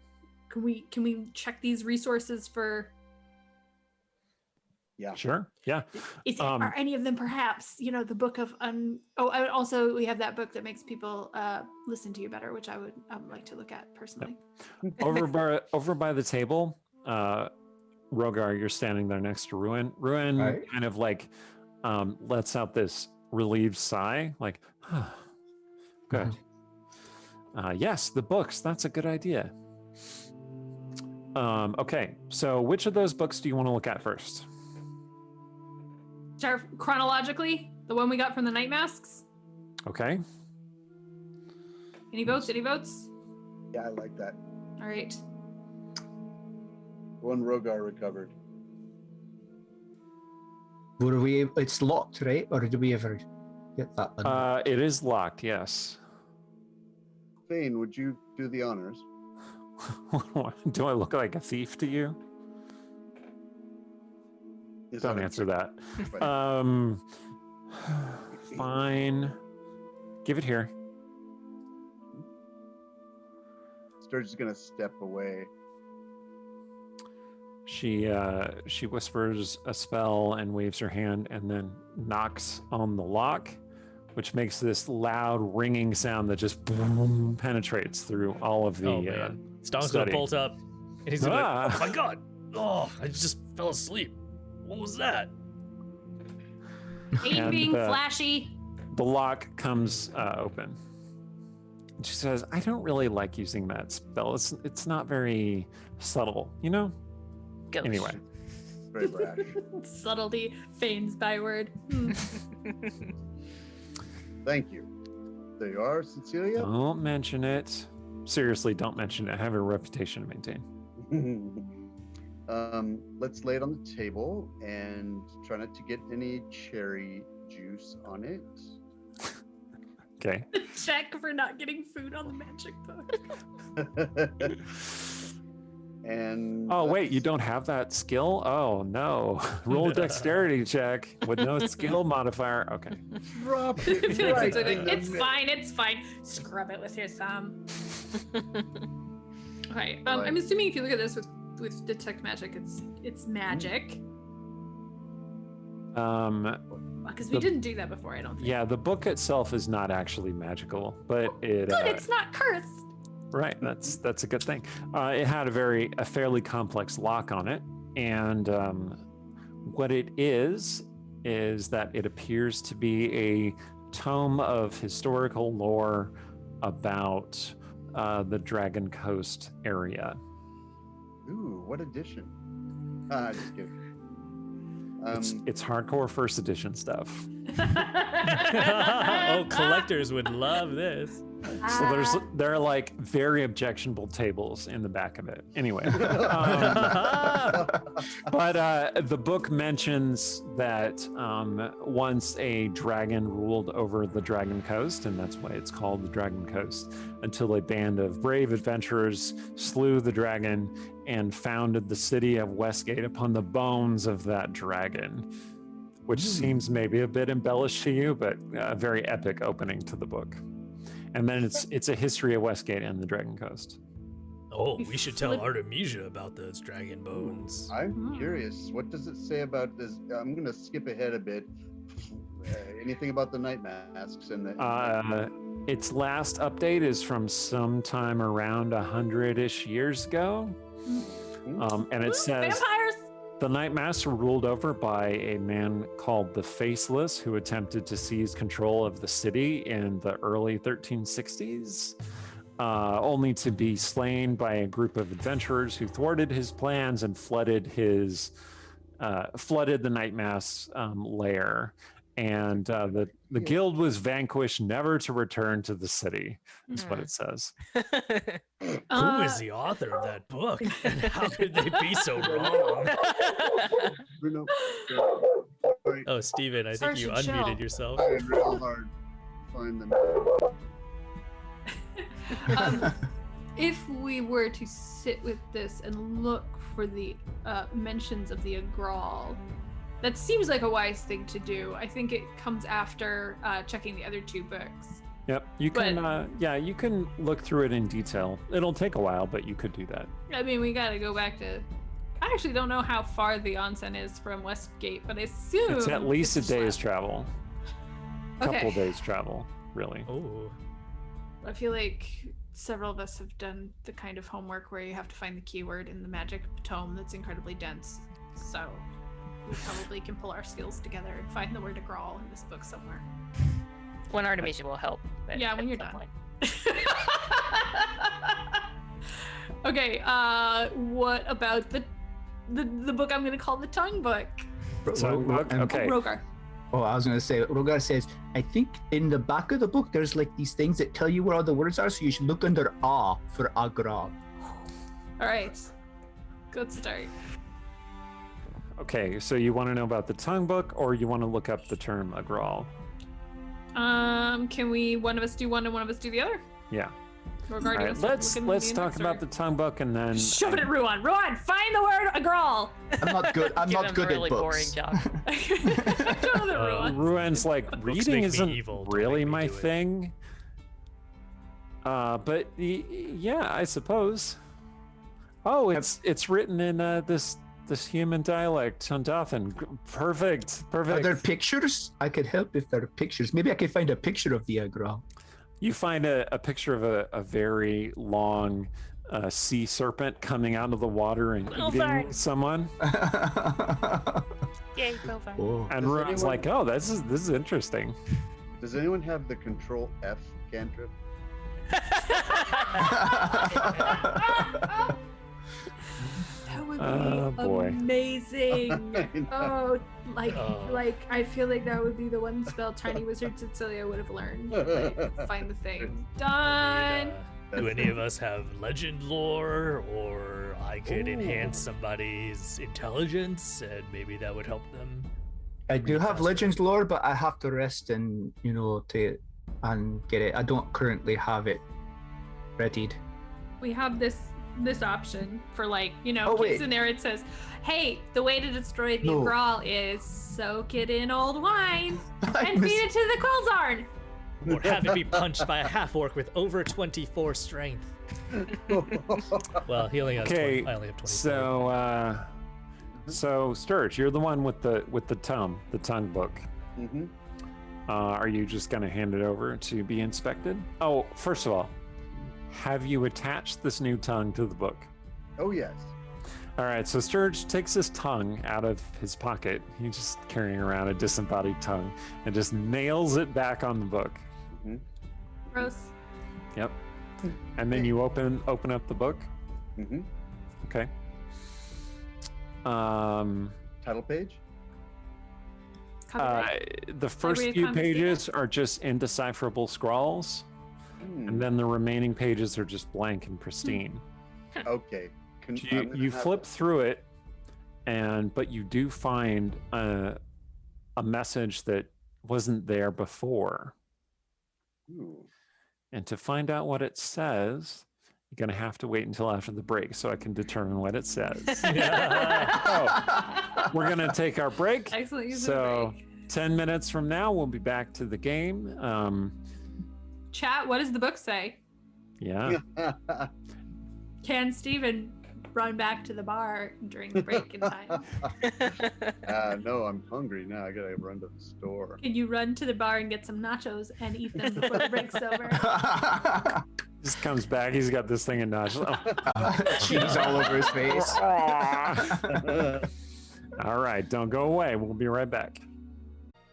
Can we check these resources for? Yeah. Sure. Yeah. Are any of them perhaps the book of also we have that book that makes people listen to you better, which I would like to look at personally. Over by the table, Rogar, you're standing there next to Ruin. Ruin Right. kind of like lets out this relieved sigh, like, good. Yes, the books. That's a good idea. Okay, so which of those books do you want to look at first? Start chronologically, the one we got from the Night Masks. Okay. Any votes? Any votes? Yeah, I like that. All right. One Rogar recovered. Were we? It's locked, right? Or did we ever get that? It is locked. Yes. Fayne, would you do the honors? Do I look like a thief to you? Yes, Don't I answer that. But Fine. Give it here. Sturge is gonna step away. She whispers a spell and waves her hand and then knocks on the lock, which makes this loud ringing sound that just boom, penetrates through all of the Oh man, Stone's study. gonna bolt up, and he's gonna be Ah. like, "Oh my god! Oh, I just fell asleep. What was that?" Ain't And, being flashy. The lock comes open. And she says, I don't really like using that spell. It's not very subtle, Ghost. Anyway. Very brash. Subtlety, Fane's byword. Thank you. There you are, Cecilia. Don't mention it. Seriously, don't mention it. I have a reputation to maintain. Let's lay it on the table and try not to get any cherry juice on it. Okay. Check for not getting food on the magic book. And Oh, wait, you don't have that skill? Oh, no. Roll a dexterity check with no skill modifier. Okay. drop it right in the It's middle. fine. It's fine. Scrub it with your thumb. Okay. I'm Right. assuming if you look at this with detect magic, it's magic. Because we The- didn't do that before. I don't think. Yeah, the book itself is not actually magical, but it Good. It's not cursed. right. That's a good thing. It had a fairly complex lock on it, and what it is that it appears to be a tome of historical lore about the Dragon Coast area. Ooh, what edition? Just kidding. It's hardcore first edition stuff. Oh, collectors would love this. So there are like very objectionable tables in the back of it. Anyway, but the book mentions that once a dragon ruled over the Dragon Coast, and that's why it's called the Dragon Coast, until a band of brave adventurers slew the dragon and founded the city of Westgate upon the bones of that dragon, which seems maybe a bit embellished to you, but a very epic opening to the book. And then it's a history of Westgate and the Dragon Coast. Oh, we should tell Flip- Artemisia about those dragon bones. I'm curious. What does it say about this? I'm going to skip ahead a bit. Anything about the night masks and the? Its last update is from sometime around 100-ish years ago, and it says Vampires. The Night Master ruled over by a man called the Faceless, who attempted to seize control of the city in the early 1360s, only to be slain by a group of adventurers who thwarted his plans and flooded the Night Mass lair. And the guild was vanquished, never to return to the city, is what it says. Who is the author of that book? And how could they be so wrong? Bruno, sorry, Oh, Steven, I think you Sergeant Shell. unmuted yourself. trying real hard to find them. If we were to sit with this and look for the mentions of the Agraal, that seems like a wise thing to do. I think it comes after checking the other two books. Yep, you can. You can look through it in detail. It'll take a while, but you could do that. I mean, we gotta go back to. I actually don't know how far the onsen is from Westgate, but I assume It's at least a it's day's left. travel. Okay. Couple days travel, really. Oh, I feel like several of us have done the kind of homework where you have to find the keyword in the magic tome that's incredibly dense. So we probably can pull our skills together and find the word Agraal in this book somewhere. One Artemisia will help. Yeah, when at you're some done. point. Okay, what about the book I'm gonna call the tongue book? Tongue book? Okay. Rogar. Oh, I was going to say, Rogar says, I think in the back of the book, there's like these things that tell you where all the words are, so you should look under A for Agraal. All right, good start. Okay, so you want to know about the tongue book, or you want to look up the term Agraal? Can we one of us do one and one of us do the other? Yeah. Rogar, All do you right, wanna start let's looking talk at the about the tongue book, and then Shove it at Ruan. Ruan, find the word Agraal. I'm not good. I'm Give not him good a really at boring books. job. Show the Ruan. Ruan's like, Books reading make me isn't evil, don't really make me my do it." thing. But yeah, I suppose. Oh, it's written in this human dialect, Tundathan. Perfect. Are there Perfect. pictures? I could help if there are pictures. Maybe I could find a picture of the Agraal. You find a picture of a very long sea serpent coming out of the water and Well eating done. someone. Yay, go far. Oh. And Does Ruan's anyone- like, oh, this is interesting. Does anyone have the Control F cantrip? That would Oh, be boy. amazing. I know. Oh, like Oh. I feel like that would be the one spell Tiny Wizard Cecilia would have learned. Like, find the thing. Done. Do any of us have legend lore, or I could Ooh. enhance somebody's intelligence, and maybe that would help them? I do read have faster? Legends lore, but I have to rest and and get it. I don't currently have it readied. We have this option for like, Oh, wait. kids in there. It says, "Hey, the way to destroy the No. Agraal is soak it in old wine I and miss- feed it to the Quilzarn." Or have it be punched by a half-orc with over 24 strength. Well, he only has Okay, 20. I only have 24. So Sturge, you're the one with the tongue book. Mhm. Are you just gonna hand it over to be inspected? Oh, first of all, have you attached this new tongue to the book? Oh yes. All right, so Sturge takes his tongue out of his pocket. He's just carrying around a disembodied tongue and just nails it back on the book. Mhm. Gross. Yep. And then you open up the book. Mhm. Okay. Title page. The first Library of few Conversation? pages are just indecipherable scrawls, and then the remaining pages are just blank and pristine. Okay. I'm You gonna you have- flip through it, but you do find a message that wasn't there before. Ooh. And to find out what it says, you're gonna have to wait until after the break so I can determine what it says. Oh, we're gonna take our break. Excellent use So of the break. 10 minutes from now, we'll be back to the game. Chat, what does the book say? Yeah. Can Steven run back to the bar during the break in time? No, I'm hungry now. I gotta run to the store. Can you run to the bar and get some nachos and eat them before the break's over? Just comes back. He's got this thing in notch. Cheese all over his face. All right, don't go away. We'll be right back.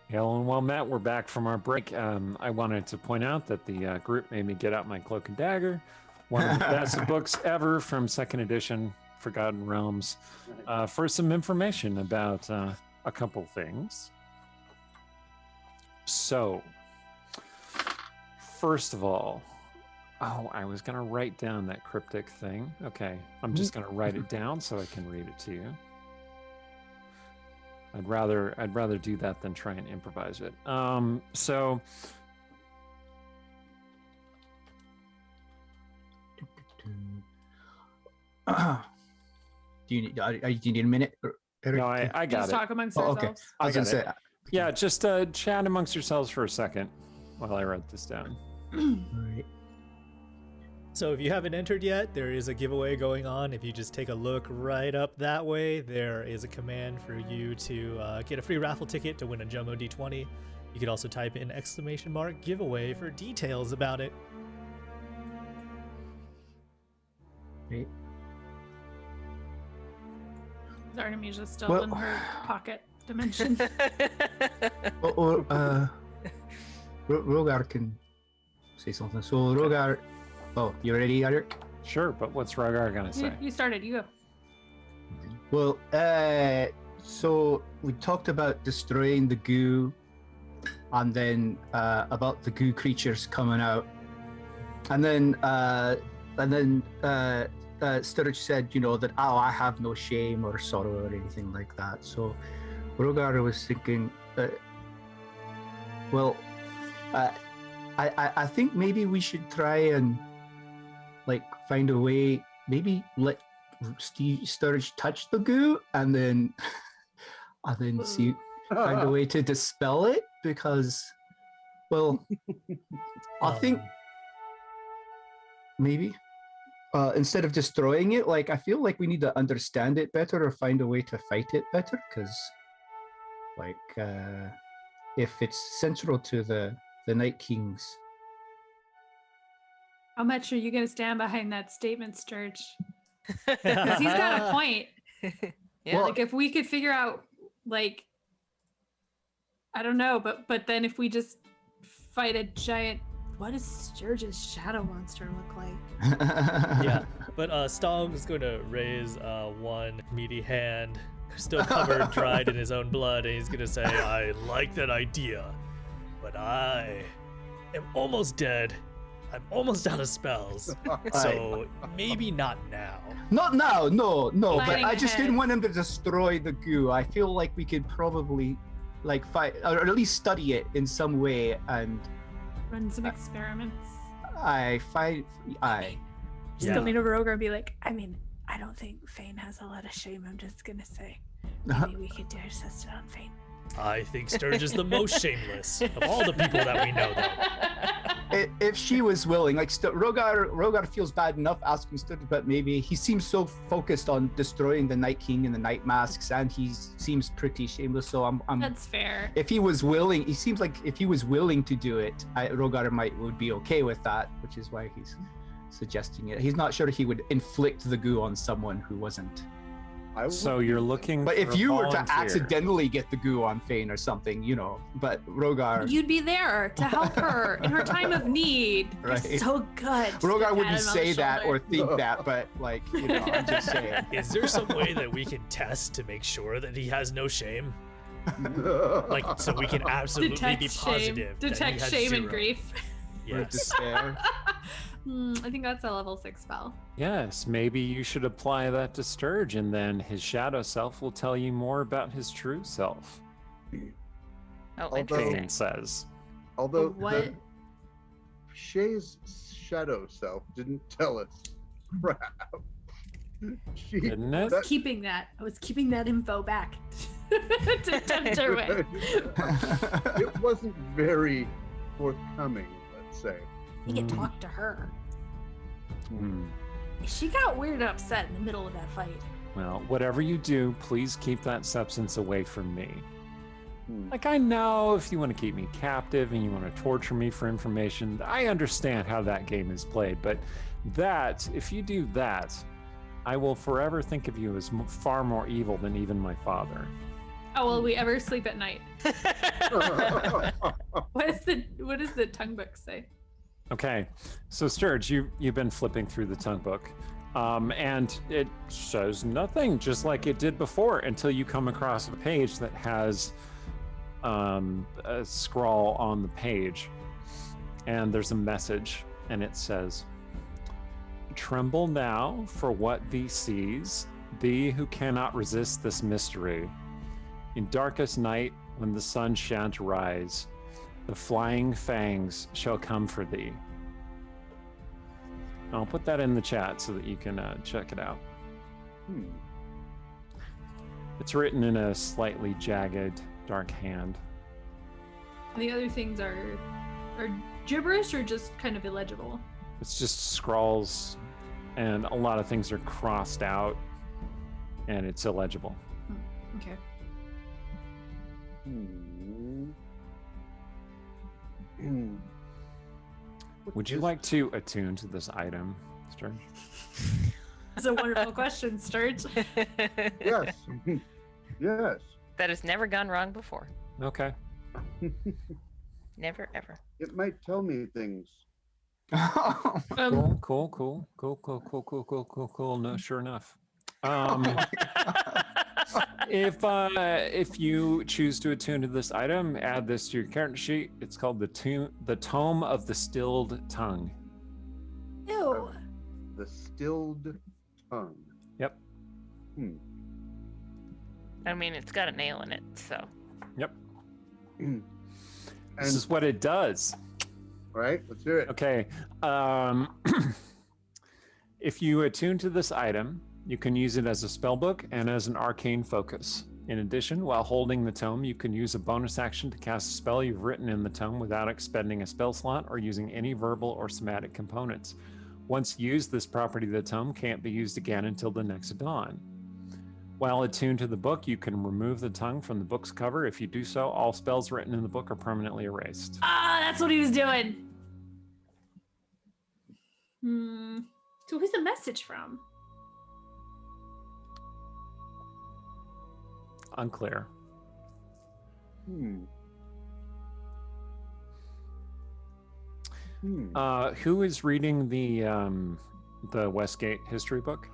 Hail and well met. We're back from our break. I wanted to point out that the group made me get out my Cloak and Dagger, one of the best books ever from second edition, Forgotten Realms, for some information about a couple things. So, first of all, I was going to write down that cryptic thing. Okay, I'm just going to write it down so I can read it to you. I'd rather do that than try and improvise it. So do you need a minute? no, I got Just it. talk amongst Oh, okay. ourselves. I was gonna got say. it. Yeah, just chat amongst yourselves for a second while I write this down. Alright. So if you haven't entered yet, there is a giveaway going on. If you just take a look right up that way, there is a command for you to get a free raffle ticket to win a Jumbo D20. You could also type in !giveaway for details about it. Right. Is Artemisia still Well- in her pocket dimension? Rogar can say something. So Rogar, you ready, Eric? Sure, but what's Rogar gonna say? You started. You go. Well, so we talked about destroying the goo, and then about the goo creatures coming out, and then Sturridge said, that I have no shame or sorrow or anything like that. So Rogar was thinking, I think maybe we should try and find a way, maybe let Sturridge touch the goo and then see find a way to dispel it, because I think maybe instead of destroying it, I feel like we need to understand it better or find a way to fight it better, because if it's central to the Night Kings. How much are you going to stand behind that statement, Sturge? Because he's got a point. Yeah. Well, If we could figure out, I don't know, but then if we just fight a giant, what does Sturge's shadow monster look like? Yeah, but Stong is going to raise one meaty hand, still covered, dried in his own blood, and he's going to say, I like that idea, but I am almost dead. I'm almost out of spells, so maybe not now. Not now, no. But Planning I just ahead. didn't want him to destroy the goo. I feel like we could probably fight, or at least study it in some way, and Run some experiments. Just go meet a rogue and be like, I don't think Fayne has a lot of shame. I'm just gonna say, maybe we could dare test it on Fayne. I think Sturge is the most shameless of all the people that we know, though. If she was willing, Rogar feels bad enough asking Sturridge, but maybe he seems so focused on destroying the Night King and the Night Masks, and he seems pretty shameless. So I'm That's fair. if he was willing, he seems like if he was willing to do it, Rogar would be okay with that, which is why he's suggesting it. He's not sure he would inflict the goo on someone who wasn't. So you're looking. But if for a you were to volunteer. accidentally get the goo on Fayne or something, but Rogar. You'd be there to help her in her time of need. Right. You're so good. Rogar Pat wouldn't him on say the that or shoulder. think that, but I'm just saying. Is there some way that we can test to make sure that he has no shame? So we can absolutely Detect be shame. positive. that he Detect has shame and zero. grief. Or Yes. despair. I think that's a level 6 spell. Yes, maybe you should apply that to Sturge, and then his shadow self will tell you more about his true self. Oh, interesting. Fayne says. Although What? Shay's shadow self didn't tell us crap. She, Didn't it? that- Keeping that. I was keeping that info back to tempt her way. it wasn't very forthcoming, let's say. You can talk to her. Hmm. She got weird and upset in the middle of that fight. Well, whatever you do, please keep that substance away from me. Hmm. I know if you want to keep me captive and you want to torture me for information, I understand how that game is played. But if you do that, I will forever think of you as far more evil than even my father. How will we ever sleep at night? What does the tongue book say? Okay, so Sturge, you've been flipping through the tongue book, and it shows nothing, just like it did before, until you come across a page that has a scrawl on the page, and there's a message, and it says, "Tremble now for what thee sees, thee who cannot resist this mystery. In darkest night, when the sun shan't rise, the flying fangs shall come for thee." I'll put that in the chat so that you can check it out. It's written in a slightly jagged, dark hand. And the other things are gibberish or just kind of illegible? It's just scrawls, and a lot of things are crossed out, and it's illegible. Okay. Would you like to attune to this item, Sturge? That's a wonderful question, Sturge. Yes. Yes. That has never gone wrong before. Okay. Never, ever. It might tell me things. Cool. No, sure enough. If you choose to attune to this item, add this to your character sheet. It's called the Tome of the Stilled Tongue. Ew. The stilled tongue. Yep. I mean, it's got a nail in it, so. Yep. And, This is what it does. all right, let's hear it. Okay. If you attune to this item, you can use it as a spellbook and as an arcane focus. In addition, while holding the tome, you can use a bonus action to cast a spell you've written in the tome without expending a spell slot or using any verbal or somatic components. Once used, this property of the tome can't be used again until the next dawn. While attuned to the book, you can remove the tongue from the book's cover. If you do so, all spells written in the book are permanently erased. Ah, that's what he was doing. So who's the message from? Unclear. Who is reading the Westgate history book?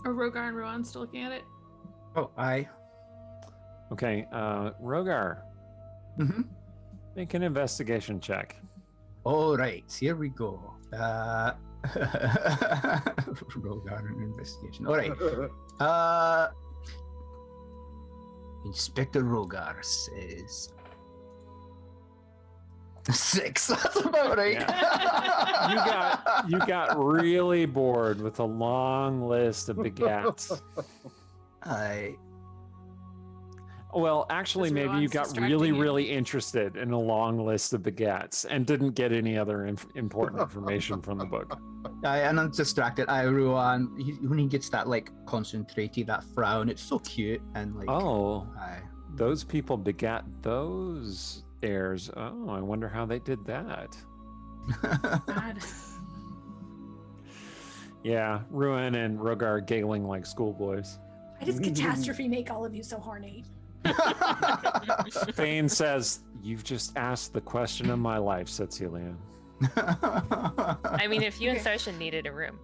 Are Rogar and Rowan still looking at it? Oh, aye. Okay, Rogar, make an investigation check. All right, here we go. Rogar and investigation. All right. Inspector Rogar says 6. That's about right. You got really bored with a long list of begats. Well, actually, That's maybe you Rowan's got distracting you. really interested in a long list of begats and didn't get any other important information from the book. And I'm distracted. Rowan, when he gets that like concentrated, that frown, it's so cute and like. Oh, Aye. those people begat those heirs. Oh, I wonder how they did that. God. Yeah, Ruin and Rogar giggling like schoolboys. Why does catastrophe make all of you so horny? Fayne says, "You've just asked the question of my life," said Celia. I mean, if you and Sarshan needed a room.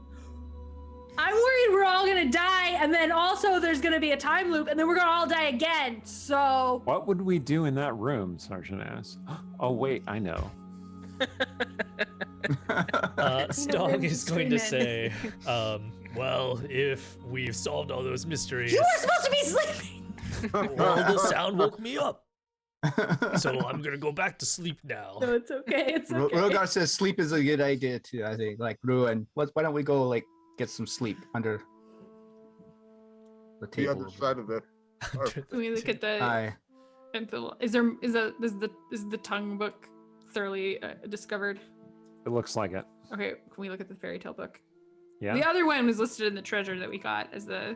I'm worried we're all gonna die, and then also there's gonna be a time loop, and then we're gonna all die again. So What would we do in that room? Sergeant asked. Oh, wait, I know. Stong is going to Screaming. say, well, if we've solved all those mysteries, You were supposed to be sleeping. well, the sound woke me up. So I'm going to go back to sleep now. no, it's okay. It's okay. Rogar says sleep is a good idea too. I think like Ruin. Why don't we go like get some sleep under the The table? other side of the. Can we look at the? Aye. Is the tongue book thoroughly discovered? It looks like it. Okay, can we look at the fairy tale book? Yeah. The other one was listed in the treasure that we got as the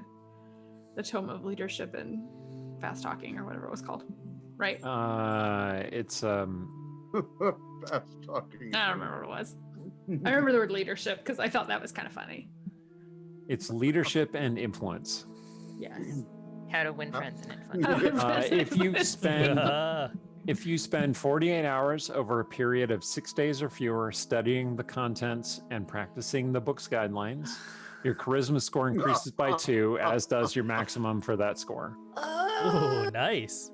tome of leadership and fast talking or whatever it was called, right? It's Fast talking. I don't remember what it was. I remember the word leadership because I thought that was kind of funny. It's leadership and influence. Yes. How to win friends and How influence. to win If you spend Ah, if you spend 48 hours over a period of 6 days or fewer studying the contents and practicing the book's guidelines, your charisma score increases by 2, as does your maximum for that score. ooh, nice.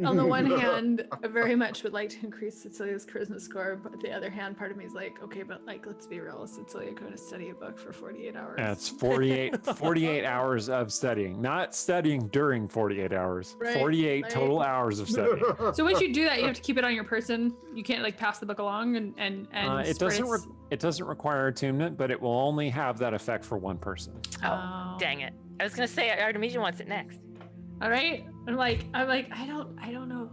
On the one hand, I very much would like to increase Cecilia's charisma score, but the other hand, part of me is like, okay, but like, let's be real, is Cecilia going to study a book for 48 hours? That's 48 hours of studying, not studying during 48 hours. Right, 48 right. total hours of studying. So once you do that, you have to keep it on your person. You can't like pass the book along and It doesn't require attunement, but it will only have that effect for one person. Oh, dang it. I was going to say Artemisia wants it next. All right. I'm like, I don't know.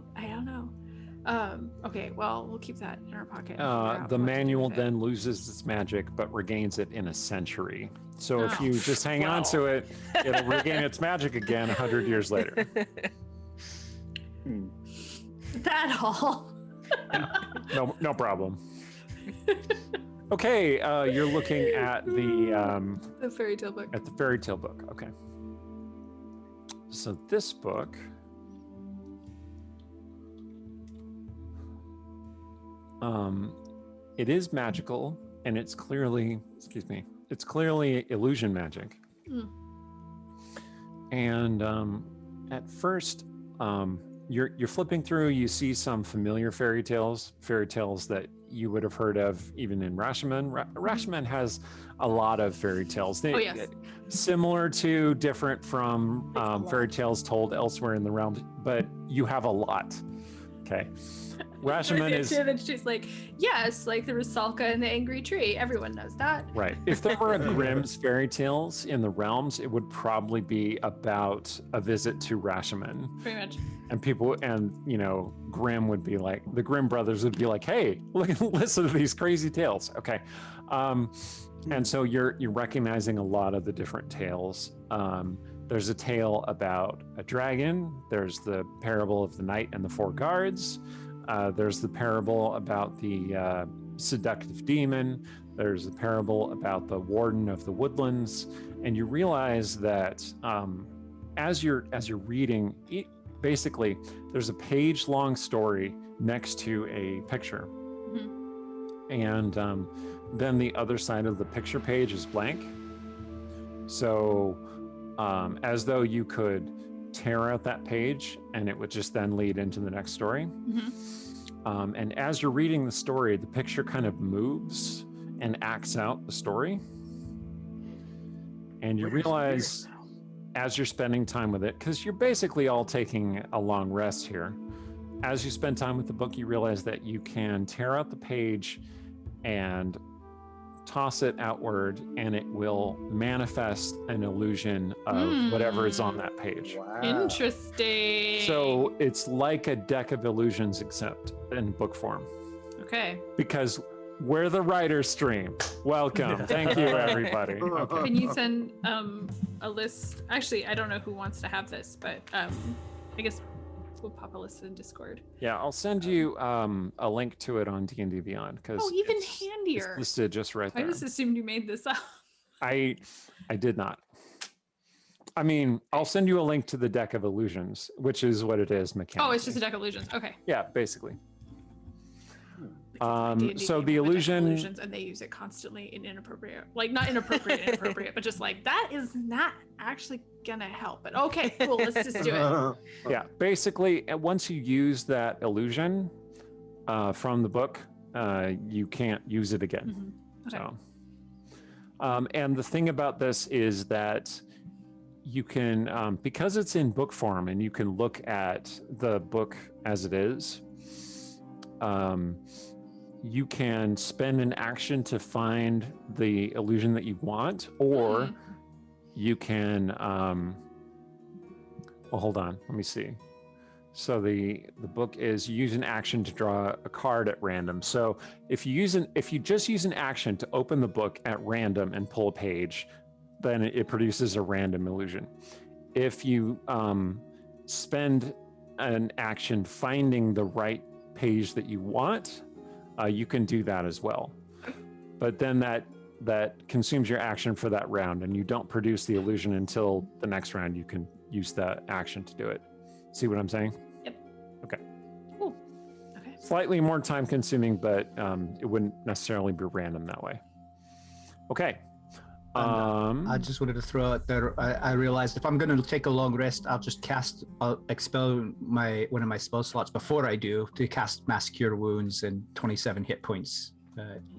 Okay, well, we'll keep that in our pocket. and figure out The what to do manual with it. then loses its magic, but regains it in a century. So if Oh, you just hang on to it, it'll regain its magic again 100 years later. That all. No problem. Okay, you're looking at The fairy tale book. the fairy tale book. Okay. So this book it is magical, and it's clearly illusion magic. Mm. And at first, you're flipping through, you see some familiar fairy tales that you would have heard of even in Rashomon. Rashomon has a lot of fairy tales. Oh, yes. Similar to, different from It's a lot. fairy tales told elsewhere in the realm, but you have a lot. Okay. Rashomon is Then she's like, yes, like the Rusalka and the Angry Tree. Everyone knows that. right. If there were a Grimm's fairy tales in the realms, it would probably be about a visit to Rashomon. Pretty much. And people, Grimm would be like, the Grimm brothers would be like, hey, listen to these crazy tales. Okay. And so you're recognizing a lot of the different tales. There's a tale about a dragon. There's the parable of the knight and the 4 guards. There's the parable about the seductive demon. There's a parable about the warden of the woodlands. And you realize that as you're reading, basically, there's a page-long story next to a picture. Mhm. And then the other side of the picture page is blank. So as though you could tear out that page and it would just then lead into the next story. Mhm. And as you're reading the story, the picture kind of moves and acts out the story. And you realize as you're spending time with it, because you're basically all taking a long rest here, as you spend time with the book, you realize that you can tear out the page and toss it outward, and it will manifest an illusion of whatever is on that page. Wow. Interesting. So it's like a deck of illusions, except in book form. Okay. Because we're the writer's stream. Welcome. Thank you, everybody. Okay. Can you send a list? Actually, I don't know who wants to have this, but I guess we'll pop a list in Discord. Yeah, I'll send you a link to it on D&D Beyond, because Oh, even it's handier. listed just right I there. just assumed you made this up. I did not. I mean, I'll send you a link to the deck of illusions, which is what it is mechanically. Oh, it's just a deck of illusions. Okay. Yeah, basically. D&D So game the with a deck of illusion, illusions, and they use it constantly in inappropriate, like not inappropriate, but just like that is not actually gonna help. But okay, cool, let's just do it. yeah, basically, once you use that illusion from the book, you can't use it again. Mhm. Okay. So, and the thing about this is that you can, because it's in book form and you can look at the book as it is, you can spend an action to find the illusion that you want, or you can, well, hold on, let me see. So the book is use an action to draw a card at random. So if you just use an action to open the book at random and pull a page, then it produces a random illusion. If you spend an action finding the right page that you want, you can do that as well. But then that that consumes your action for that round, and you don't produce the illusion until the next round. You can use that action to do it. See what I'm saying? Yep. Okay. Cool. Okay. Slightly more time consuming, but it wouldn't necessarily be random that way. Okay. I just wanted to throw out there. I realized if I'm going to take a long rest, I'll just expel one of my spell slots before I do to cast Mass Cure Wounds and 27 hit points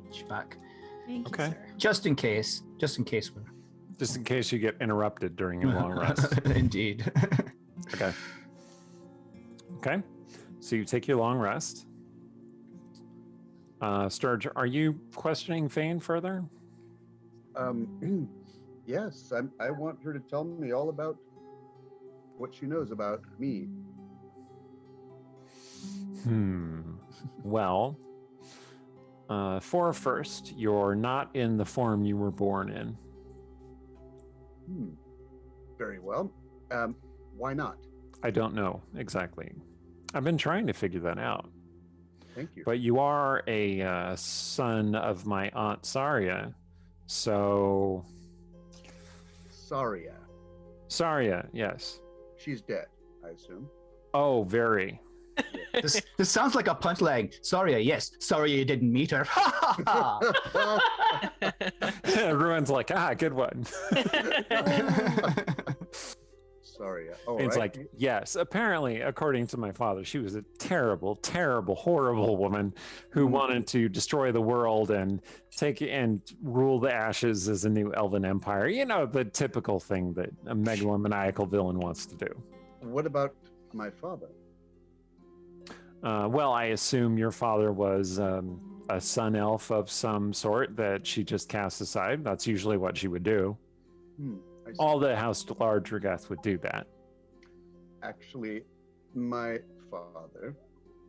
each back. Thank Okay. you, sir. Just in case. Just in case you get interrupted during your long rest. Indeed. Okay. Okay. So you take your long rest. Sturge, are you questioning Fayne further? Yes, I want her to tell me all about what she knows about me. Well, for a first, you're not in the form you were born in. Very well. Why not? I don't know exactly. I've been trying to figure that out. Thank you. But you are a son of my Aunt Saria. So... Saria, yes. She's dead, I assume. Oh, very. This sounds like a punchline. Sorry, yes. Sorry you didn't meet her. Ha ha ha. Everyone's like, good one. Sorry. Oh, It's right. like, yes, apparently, according to my father, she was a terrible, terrible, horrible woman who wanted to destroy the world and take and rule the ashes as a new elven empire. You know, the typical thing that a megalomaniacal villain wants to do. What about my father? Well, I assume your father was a sun elf of some sort that she just cast aside. That's usually what she would do. I see. All the House Large Regath would do that. Actually, my father,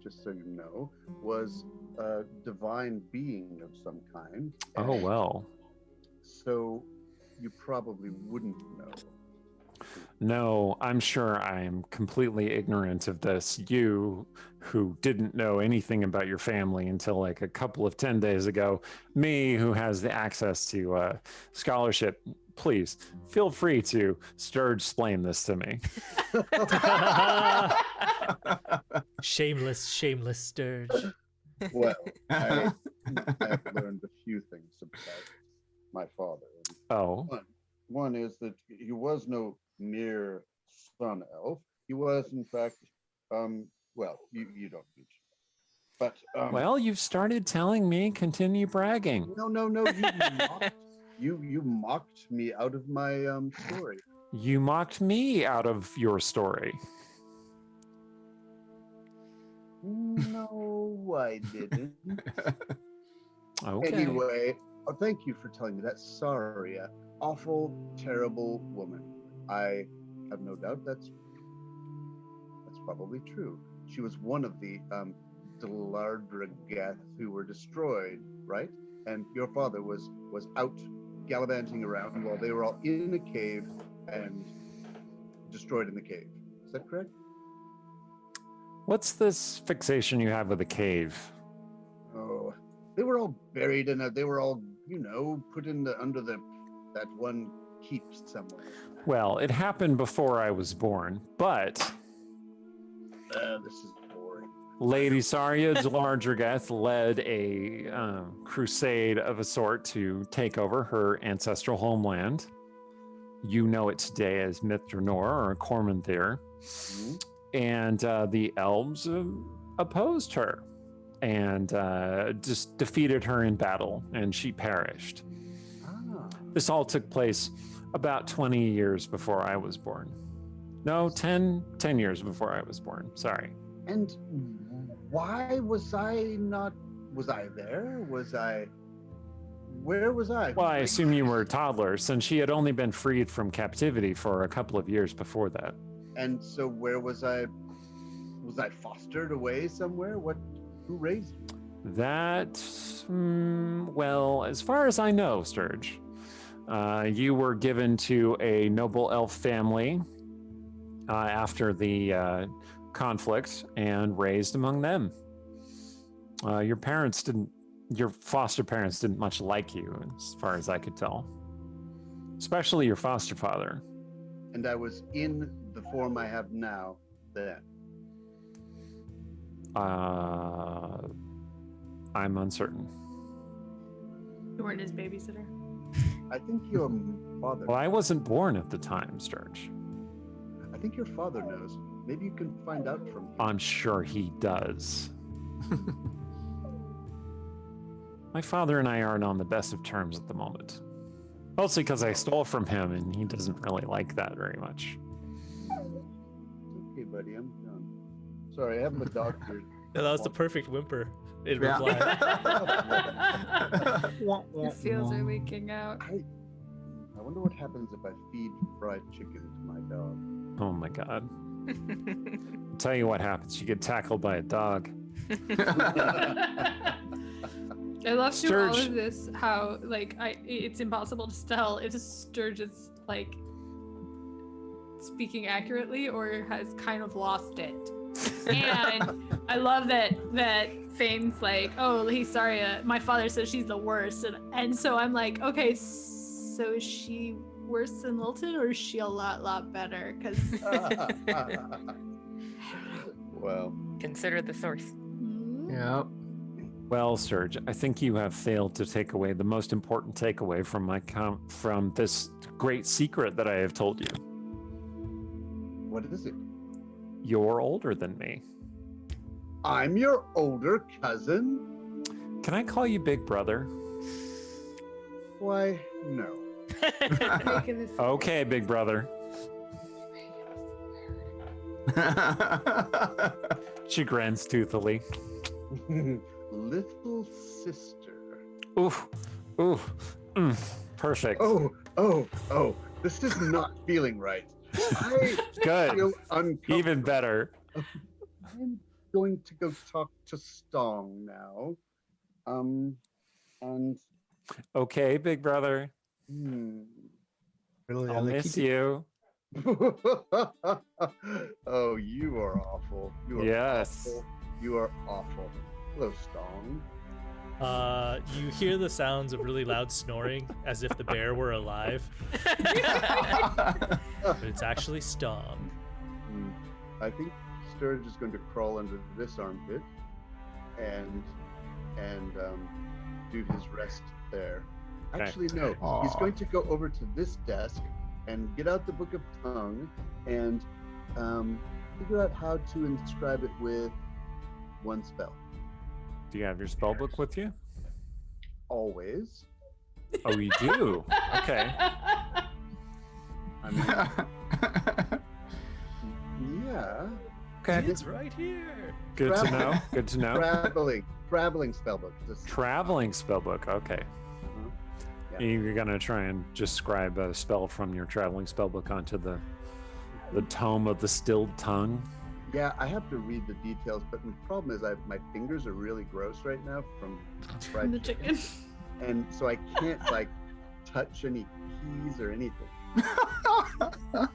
just so you know, was a divine being of some kind. Oh, and well. So you probably wouldn't know. No, I'm sure I'm completely ignorant of this. You, who didn't know anything about your family until like a couple of 10 days ago. Me, who has the access to scholarship. Please, feel free to Sturge-splain this to me. Shameless Sturge. Well, I have learned a few things about my father. Oh, One is that he was no mere sun elf. He was, in fact, well, you don't need to. But well, you've started telling me. Continue bragging. No, you mocked me out of my story. You mocked me out of your story. No, I didn't. Okay. Anyway, thank you for telling me that. Sorry, awful, terrible woman. I have no doubt that's probably true. She was one of the Delardregath who were destroyed, right? And your father was out gallivanting around while they were all in a cave and destroyed in the cave. Is that correct? What's this fixation you have with the cave? Oh, they were all buried in they were all, put in under that one keep somewhere. Well, it happened before I was born, but This is boring. Lady Saria Delardregath led a crusade of a sort to take over her ancestral homeland. You know it today as Mithranor or Cormanthyr. Mm-hmm. And the elves opposed her and just defeated her in battle, and she perished. Ah. This all took place about 20 years before I was born. No, 10 years before I was born. Sorry. And why was I not? Was I there? Where was I? Well, I assume you were a toddler, since she had only been freed from captivity for a couple of years before that. And so where was I? Was I fostered away somewhere? Who raised me? That, well, as far as I know, Sturge, you were given to a noble elf family after the conflict and raised among them. Your parents didn't your foster parents didn't much like you, as far as I could tell. Especially your foster father. And I was in the form I have now then. I'm uncertain. You weren't his babysitter. I think your father. Well, I wasn't born at the time, Sturge. I think your father knows. Maybe you can find out from him. I'm sure he does. My father and I aren't on the best of terms at the moment. Mostly because I stole from him and he doesn't really like that very much. Okay, buddy, I'm done. Sorry, I have my dog here. No, that was the perfect whimper in Yeah. reply. Your seals are leaking out. I wonder what happens if I feed fried chicken to my dog. Oh my god. I'll tell you what happens. You get tackled by a dog. I love through all Sturge. of this how it's impossible to tell if Sturge is like speaking accurately or has kind of lost it. And I love that Fayne's like, oh, he's sorry, my father says she's the worst, and so I'm like, okay, so is she worse than Lilton or is she a lot better? Because Well, Consider the source. Yeah. Well, Sturge, I think you have failed to take away the most important takeaway from this great secret that I have told you. what is it? You're older than me. I'm your older cousin? Can I call you Big Brother? Why, no. making this Okay, Big Brother. She grins toothily. Little sister. Oof, perfect. Oh, this is not feeling right. I Good. feel uncomfortable. Even better. I'm going to go talk to Stong now. And Okay, Big Brother. Really, I'll miss you. Oh, you are awful. You are Yes. awful. You are awful. Hello, Stong. You hear the sounds of really loud snoring as if the bear were alive, but it's actually Stong. I think Sturge is going to crawl under this armpit and do his rest there. Okay. Actually, no. He's Aw. going to go over to this desk and get out the Book of Tongue and figure out how to inscribe it with one spell. Do you have your spell book with you? Always. Oh, you do? Okay. I mean, yeah. Okay. It's right here. Good to know. Good to know. Traveling spellbook. This- Traveling spell book. Okay. Yeah. You're gonna try and just scribe a spell from your traveling spell book onto the tome of the stilled tongue. Yeah, I have to read the details, but the problem is my fingers are really gross right now from fried the chicken. and so I can't like touch any keys or anything.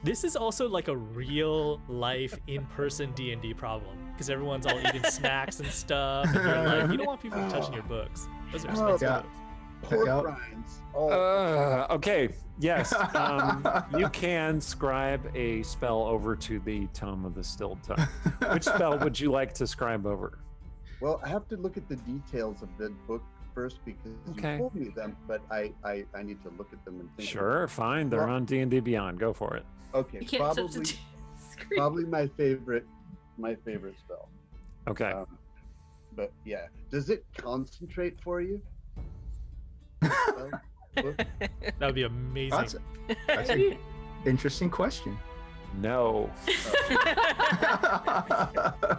This is also like a real life in-person D&D problem because everyone's all eating snacks and stuff, and you're like, you don't want people touching your books. Those are expensive Yeah. books. Poor Yep. grinds. All Okay. Yes. You can scribe a spell over to the tome of the stilled tongue. Which spell would you like to scribe over? well, I have to look at the details of the book first because Okay. you told me them, but I need to look at them and think. Sure. Fine. They're Well- on D&D Beyond. Go for it. Okay, You can't touch the probably screen. probably my favorite spell. Okay. But yeah, does it concentrate for you? Well, That would be amazing. That's an interesting question. No. I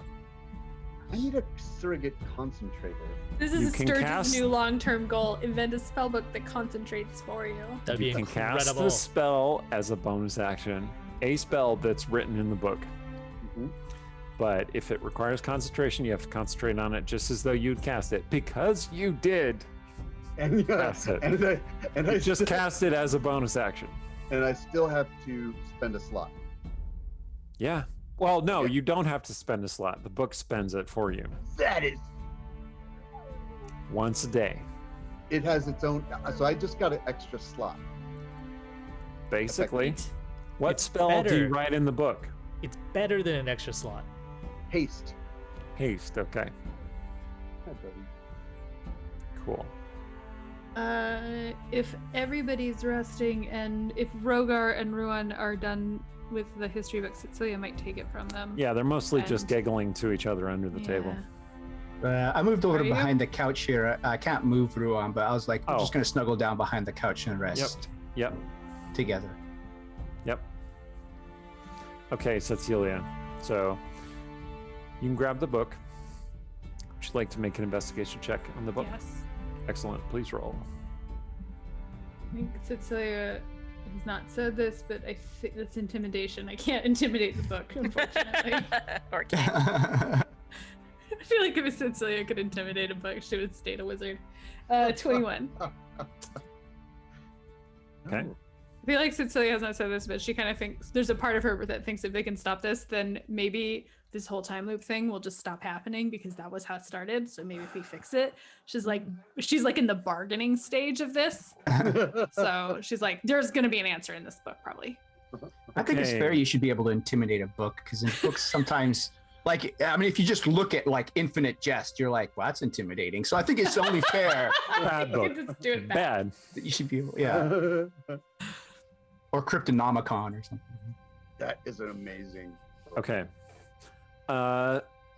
need a surrogate concentrator. This You is can Sturge's cast- new long-term goal. Invent a spellbook that concentrates for you. That'd be You can cast incredible. the spell as a bonus action, a spell that's written in the book. Mhm. But if it requires concentration, you have to concentrate on it just as though you'd cast it, because you did. And That's it. and I You just still, cast it as a bonus action. and I still have to spend a slot. Yeah. Well, no, Yeah. you don't have to spend a slot. The book spends it for you. That is once a day. It has its own. So I just got an extra slot. Basically. What It's spell do better. you write in the book? It's better than an extra slot. Haste. Haste. Okay. Hi, buddy. Cool. If everybody's resting and if Rogar and Ruan are done with the history book, Cecilia might take it from them. Yeah, they're mostly just And- giggling to each other under the table. Yeah. I moved over Are to you? behind the couch here. I can't move Ruan, but I was like, we're Oh. just going to snuggle down behind the couch and rest Yep. together. Yep. Okay, Cecilia. So you can grab the book. Would you like to make an investigation check on the book? Yes. Excellent. Please roll. I think Cecilia has not said this, but I think that's intimidation. I can't intimidate the book, unfortunately. Or can. I feel like if Cecilia could intimidate a book, she would stay a wizard. 21. Okay. I feel like Cecilia has not said this, but she kind of thinks there's a part of her that thinks if they can stop this, then maybe this whole time loop thing will just stop happening because that was how it started. So maybe if we fix it, she's like in the bargaining stage of this. So she's like, there's gonna be an answer in this book, probably. I think it's Okay. fair you should be able to intimidate a book because in books sometimes, like, I mean, if you just look at like Infinite Jest, you're like, well, that's intimidating. So I think it's only fair Bad You book. can just do it back. Bad. that you should be able, yeah. Or Cryptonomicon or something. That is an amazing. Okay.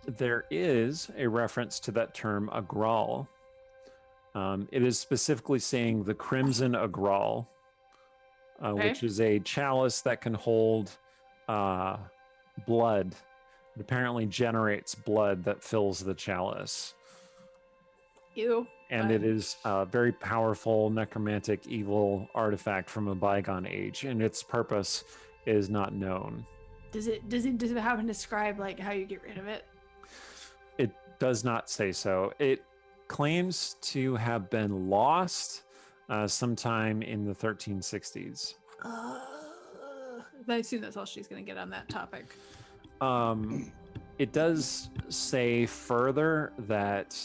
There is a reference to that term Agraal. It is specifically saying the Crimson Agrol, Okay. which is a chalice that can hold blood. It apparently generates blood that fills the chalice. Ew. And it is a very powerful necromantic evil artifact from a bygone age, and its purpose is not known. Does it happen to describe like how you get rid of it? It does not say so. It claims to have been lost sometime in the 1360s. I assume that's all she's gonna get on that topic. It does say further that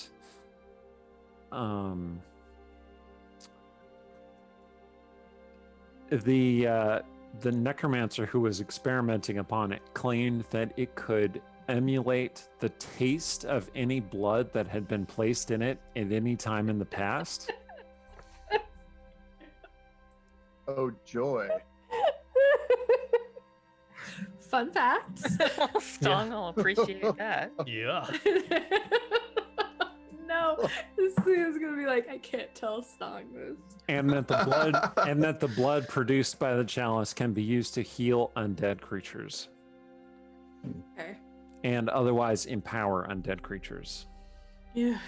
the necromancer who was experimenting upon it claimed that it could emulate the taste of any blood that had been placed in it at any time in the past. Oh joy! Fun facts. Stong will appreciate that. Yeah. No, this thing is gonna be like, I can't tell Stong this. And that the blood produced by the chalice can be used to heal undead creatures Okay. and otherwise empower undead creatures. Yeah.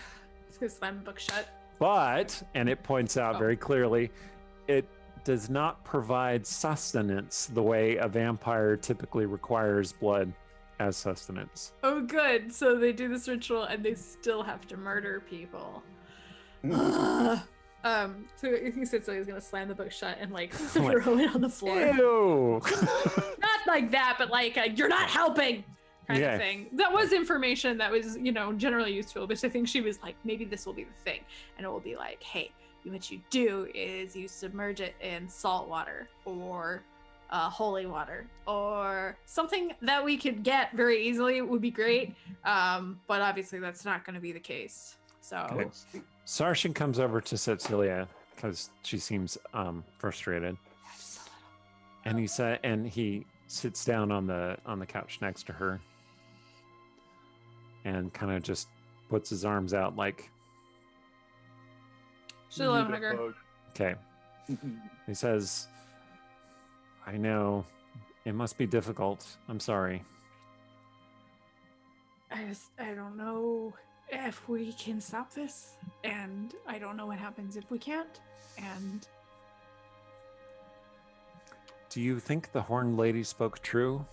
It's gonna slam the book shut. But, and it points out Oh. very clearly, it does not provide sustenance the way a vampire typically requires blood as sustenance. Oh, good. So they do this ritual and they still have to murder people. So I think Cecily's gonna slam the book shut and like throw it on the floor. Ew! Not like that, but like you're not helping kind Yeah. of thing. That was information that was, generally useful, but I think she was like, maybe this will be the thing. And it will be like, hey, what you do is you submerge it in salt water or holy water or something that we could get very easily would be great. But obviously that's not going to be the case. So Okay. Sarshan comes over to Cecilia because she seems frustrated, and he sits down on the couch next to her, and kind of just puts his arms out like, she'll let him go. okay. He says, I know it must be difficult. I'm sorry. I don't know if we can stop this, and I don't know what happens if we can't. And Do you think the Horned Lady spoke true?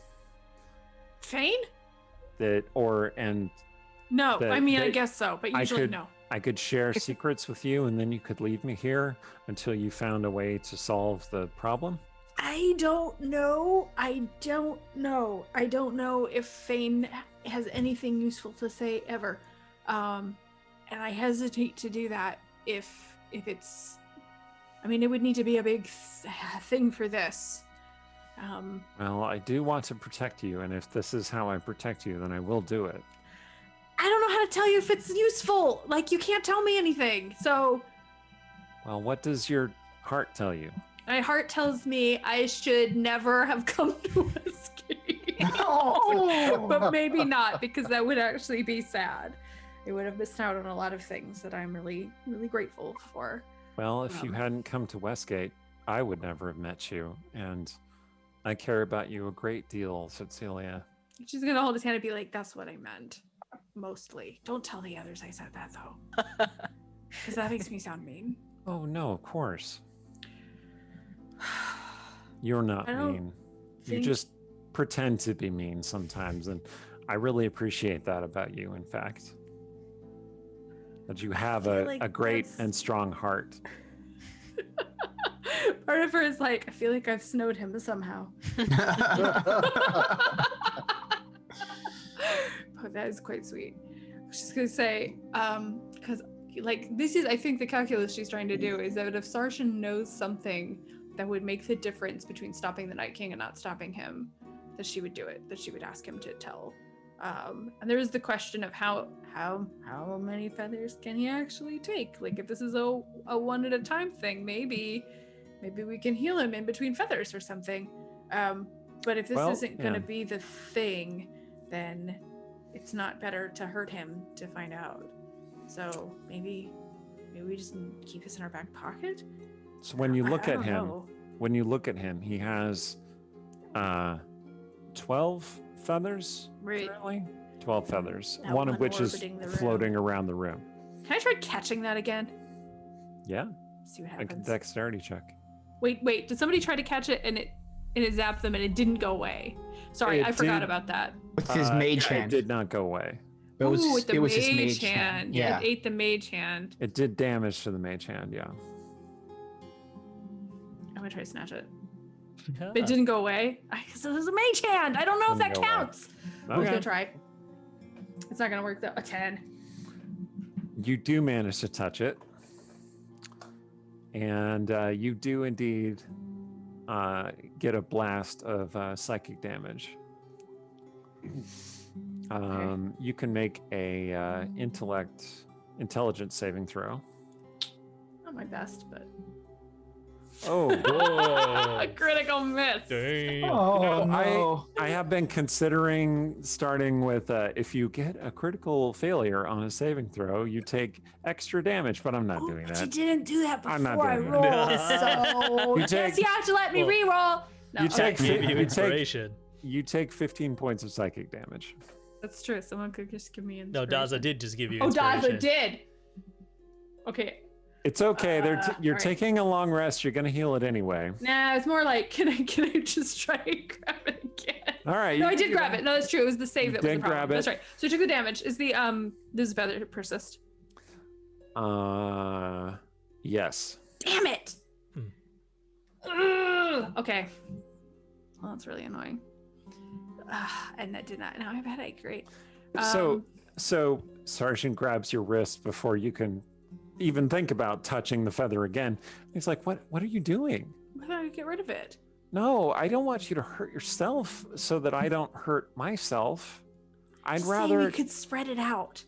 Fayne? No, I mean, I that guess so, but I usually could- no. I could share secrets with you, and then you could leave me here until you found a way to solve the problem? I don't know. I don't know if Fayne has anything useful to say ever. And I hesitate to do that if it's. I mean, it would need to be a big thing for this. Well, I do want to protect you, and if this is how I protect you, then I will do it. I don't know how to tell you if it's useful. Like, you can't tell me anything. So Well, what does your heart tell you? My heart tells me I should never have come to Westgate. Oh. But maybe not, because that would actually be sad. I would have missed out on a lot of things that I'm really, really grateful for. Well, if you hadn't come to Westgate, I would never have met you, and I care about you a great deal, Cecilia. She's gonna hold his hand and be like, "That's what I meant, mostly. Don't tell the others I said that, though, because that makes me sound mean." Oh, no, of course. You're not I don't mean. You think- just pretend to be mean sometimes, and I really appreciate that about you, in fact. That you have feel a like great that's- and strong heart. Part of her is like, I feel like I've snowed him somehow. Oh, that is quite sweet. I was just gonna say, because like this is, I think the calculus she's trying to do is that if Sarshan knows something that would make the difference between stopping the Night King and not stopping him, that she would do it. That she would ask him to tell. And there is the question of how many feathers can he actually take? Like if this is a one at a time thing, maybe we can heal him in between feathers or something. But if this Well, isn't going to yeah. be the thing, then it's not better to hurt him to find out. So maybe we just keep this in our back pocket. So when you look I at don't him, know. he has 12 feathers Right. currently. 12 feathers, That one of one which is orbiting the room. floating around the room. Can I try catching that again? Yeah, See what like a happens. dexterity check. Wait. Did somebody try to catch it and it zapped them and it didn't go away? Sorry, It I forgot did. about that. With his mage It hand. did not go away. It was, Ooh, with the it was mage his mage hand. Yeah, it ate the mage hand. It did damage to the mage hand, yeah. I'm gonna try to snatch it. Yeah. But it didn't go away. Because it was a mage hand. I don't know if Didn't that go away. counts. I was Okay. gonna try. It's not gonna work though. A 10. You do manage to touch it. And you do indeed get a blast of psychic damage. You can make a intelligence saving throw. Not my best, but Oh, a critical miss. Damn. Oh, no. I have been considering starting with if you get a critical failure on a saving throw, you take extra damage, but I'm not doing But you that. didn't do that I'm not before I doing rolled, that. so You Yes, take you have to let me Well, reroll. No, you okay. take- Gave you you take- inspiration. you take 15 points of psychic damage. That's true. Someone could just give me No, inspiration. Daza did just give you Oh, inspiration. Daza did. Okay. It's okay. You're alright. taking a long rest. You're gonna heal it anyway. Nah, it's more like, can I just try and grab it again? All right. No, you I can did do grab that. it. No, that's true. It was the save You that was the did problem. grab it. That's right. So I took the damage. Is the does feather persist? Yes. Damn it. Hmm. Ugh. Okay. Well, that's really annoying. And that did not. Now I've had a great. So Sergeant grabs your wrist before you can even think about touching the feather again. He's like, "What are you doing?" Why don't I get rid of it? No, I don't want you to hurt yourself so that I don't hurt myself. I'd Just saying rather. we could spread it out.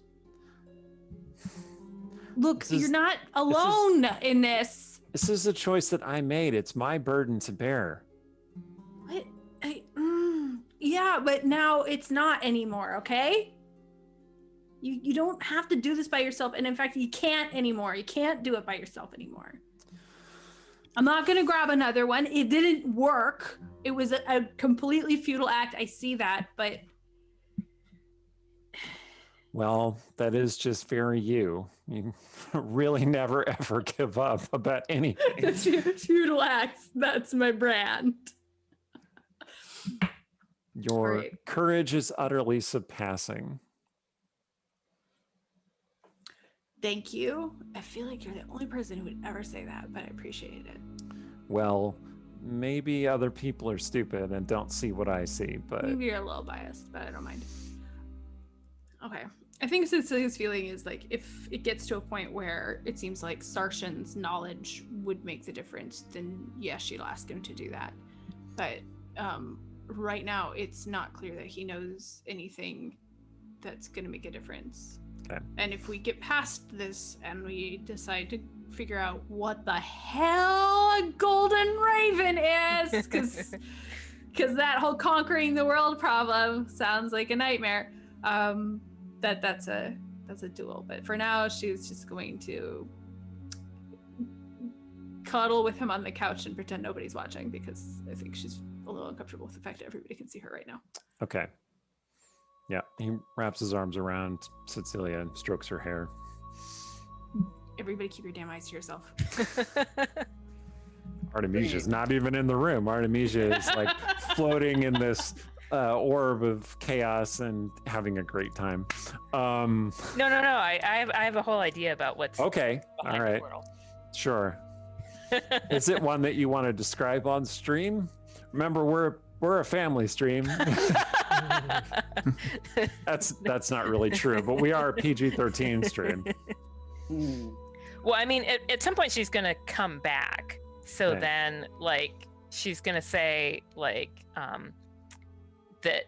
Look, This is- you're not alone in this. This is a choice that I made. It's my burden to bear. What? Yeah, but now it's not anymore. Okay. You don't have to do this by yourself, and in fact, you can't anymore. You can't do it by yourself anymore. I'm not gonna grab another one. It didn't work. It was a completely futile act. I see that, but Well, that is just very you. You really never ever give up about anything. futile acts. That's my brand. Your Right. courage is utterly surpassing. Thank you. I feel like you're the only person who would ever say that, but I appreciate it. Well, maybe other people are stupid and don't see what I see, but Maybe you're a little biased, but I don't mind. Okay. I think Cecilia's feeling is like if it gets to a point where it seems like Sarshan's knowledge would make the difference, then yes, she'll ask him to do that. But right now, it's not clear that he knows anything that's going to make a difference. Okay. And if we get past this and we decide to figure out what the hell a golden raven is, because that whole conquering the world problem sounds like a nightmare. That's a duel. But for now, she's just going to cuddle with him on the couch and pretend nobody's watching, because I think she's a little uncomfortable with the fact that everybody can see her right now. Okay. Yeah, he wraps his arms around Cecilia and strokes her hair. Everybody keep your damn eyes to yourself. Artemisia's not even in the room. Artemisia is like floating in this orb of chaos and having a great time. No. I have a whole idea about what's Okay. behind All the right. portal. Sure. Is it one that you want to describe on stream? Remember, we're a family stream. That's not really true, but we are a PG-13 stream. Well, I mean, at some point she's gonna come back. So Okay. then, like, she's gonna say, like, that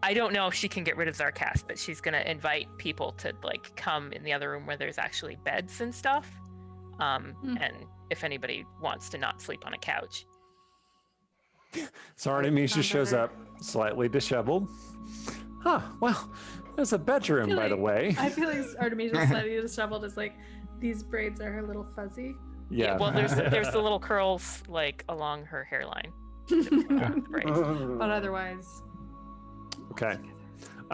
I don't know if she can get rid of Zarkast, but she's gonna invite people to like come in the other room where there's actually beds and stuff. And if anybody wants to not sleep on a couch. So Artemisia shows up, slightly disheveled. Huh, well, there's a bedroom, feel by the like- way. I feel like Artemisia's slightly disheveled is like, these braids are a little fuzzy. Yeah. Well, there's the little curls like along her hairline. Right. But otherwise, Okay.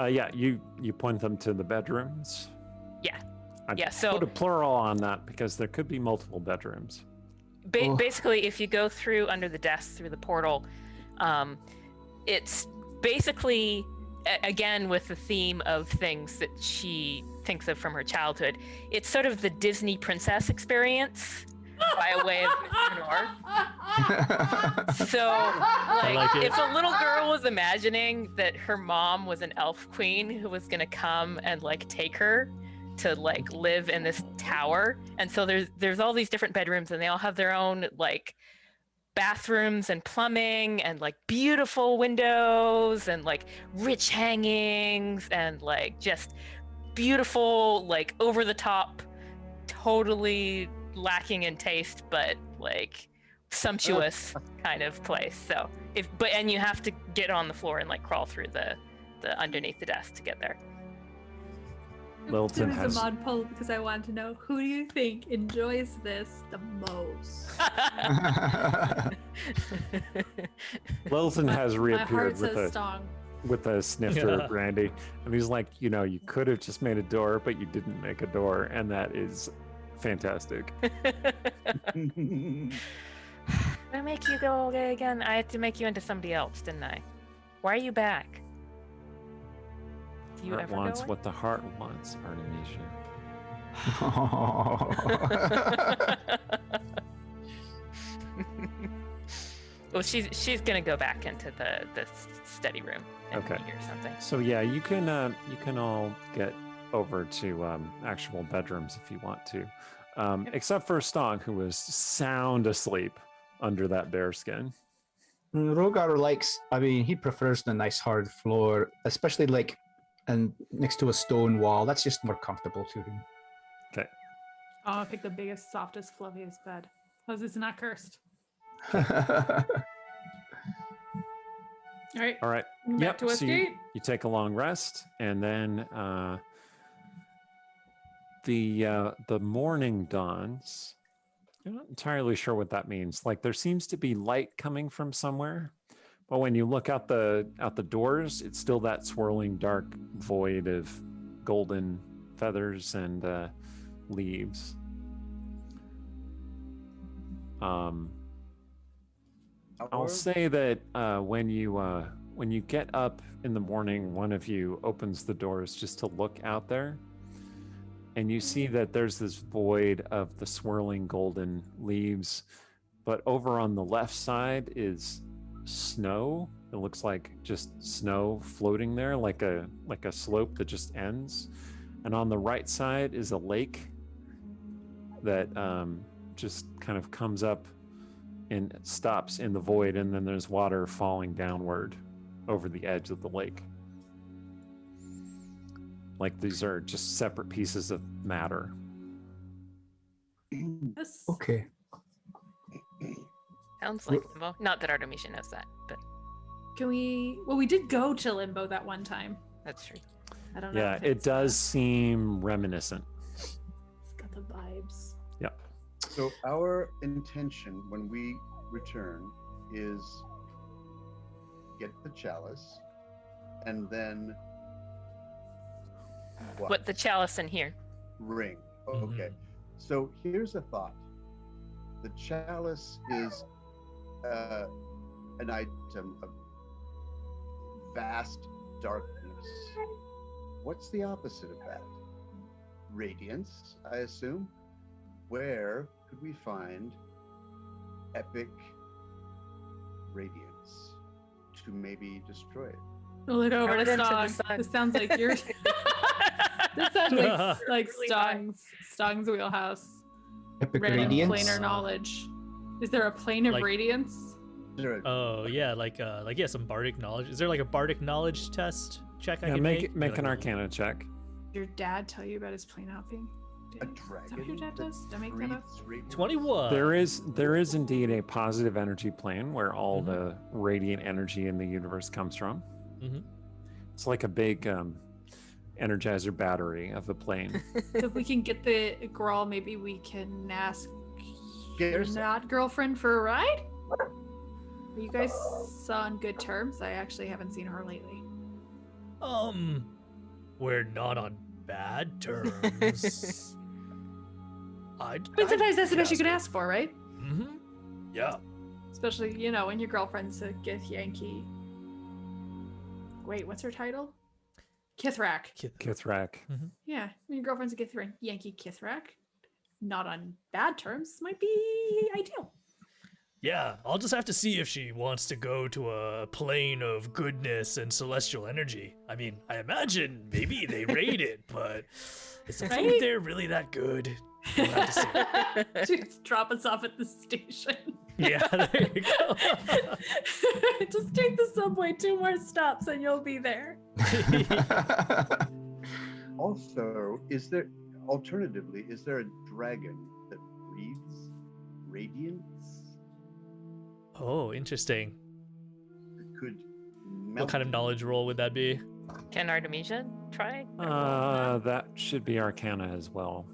Yeah, you point them to the bedrooms. Yeah. I Yeah, so- put a plural on that because there could be multiple bedrooms. Basically, if you go through under the desk through the portal, it's basically again with the theme of things that she thinks of from her childhood. It's sort of the Disney princess experience by way of Miss So, like it. if a little girl was imagining that her mom was an elf queen who was gonna come and like take her to like live in this tower, and so there's all these different bedrooms, and they all have their own like bathrooms and plumbing and like beautiful windows and like rich hangings and like just beautiful, like over the top, totally lacking in taste, but like sumptuous kind of place. So and you have to get on the floor and like crawl through the underneath the desk to get there. Lilton There has was a mod poll because I want to know, who do you think enjoys this the most? Lilton has My reappeared heart says Stong. with a snifter Yeah. of brandy, and he's like, you could have just made a door, but you didn't make a door, and that is fantastic. I make you go away again? I had to make you into somebody else, didn't I? Why are you back? Do you Heart ever wants go away? what the heart wants, Artemisia. Well, she's gonna go back into the study room and Okay. eat or something. So yeah, you can all get over to actual bedrooms if you want to, except for Stong, who was sound asleep under that bearskin. Rogar likes, he prefers the nice hard floor, especially like and next to a stone wall. That's just more comfortable to him. Okay. Oh, I'll pick the biggest, softest, fluffiest bed. Because it's not cursed. Oh, All right. All right. Back Yep. to So you, Westgate. you take a long rest, and then the morning dawns. I'm not entirely sure what that means. Like there seems to be light coming from somewhere, but when you look out the doors, it's still that swirling dark void of golden feathers and leaves. I'll say that when you get up in the morning, one of you opens the doors just to look out there, and you see that there's this void of the swirling golden leaves, but over on the left side is snow, It looks like just snow floating there, like a slope that just ends. And on the right side is a lake that just kind of comes up and stops in the void, and then there's water falling downward over the edge of the lake. Like these are just separate pieces of matter. Yes. Okay. Sounds like limbo. Not that Artemisia knows that, but Can we? Well, we did go to Limbo that one time. that's true. I don't know. Yeah, if it it's, does seem reminiscent. It's got the vibes. Yep. So our intention when we return is get the chalice and then What the chalice in here? ring. Okay. So here's a thought. The chalice is an item of vast darkness. What's the opposite of that? Radiance, I assume. Where could we find epic radiance to maybe destroy it? We'll look over Throw to it into the Stong. sun. This sounds like yours. This sounds like Really high. Stong's wheelhouse. Epic Random radiance. planar knowledge. Is there a plane of Like- radiance? Is there a- Oh yeah, like some bardic knowledge. Is there like a bardic knowledge test check I Yeah, can make make? an Arcana check. Did your dad tell you about his plane hopping? a Is that what dragon your dad does? Did I make that up? breathes radiance? 21. There is indeed a positive energy plane where all the radiant energy in the universe comes from. Mhm. It's like a big energizer battery of a plane. So if we can get the girl, maybe we can ask Get your yourself- not girlfriend for a ride? Are you guys on good terms? I actually haven't seen her lately. We're not on bad terms. But sometimes that's the best you can ask for, right? Mm-hmm. Yeah. Especially, when your girlfriend's a Gith Yankee. Wait, what's her title? Kithrak. Kithrak. Yeah, when your girlfriend's a Gith Yankee Kithrak. Not on bad terms. Might be ideal. Yeah, I'll just have to see if she wants to go to a plane of goodness and celestial energy. I mean, I imagine maybe they raid it, but is the food Right? there really that good? We'll have to see. Just drop us off at the station. Yeah, there you go. Just take the subway 2 more stops and you'll be there. Also, alternatively, is there a dragon that breathes radiance Oh, interesting. that could What melt kind of knowledge roll would that be? Can Artemisia try? That should be Arcana as well.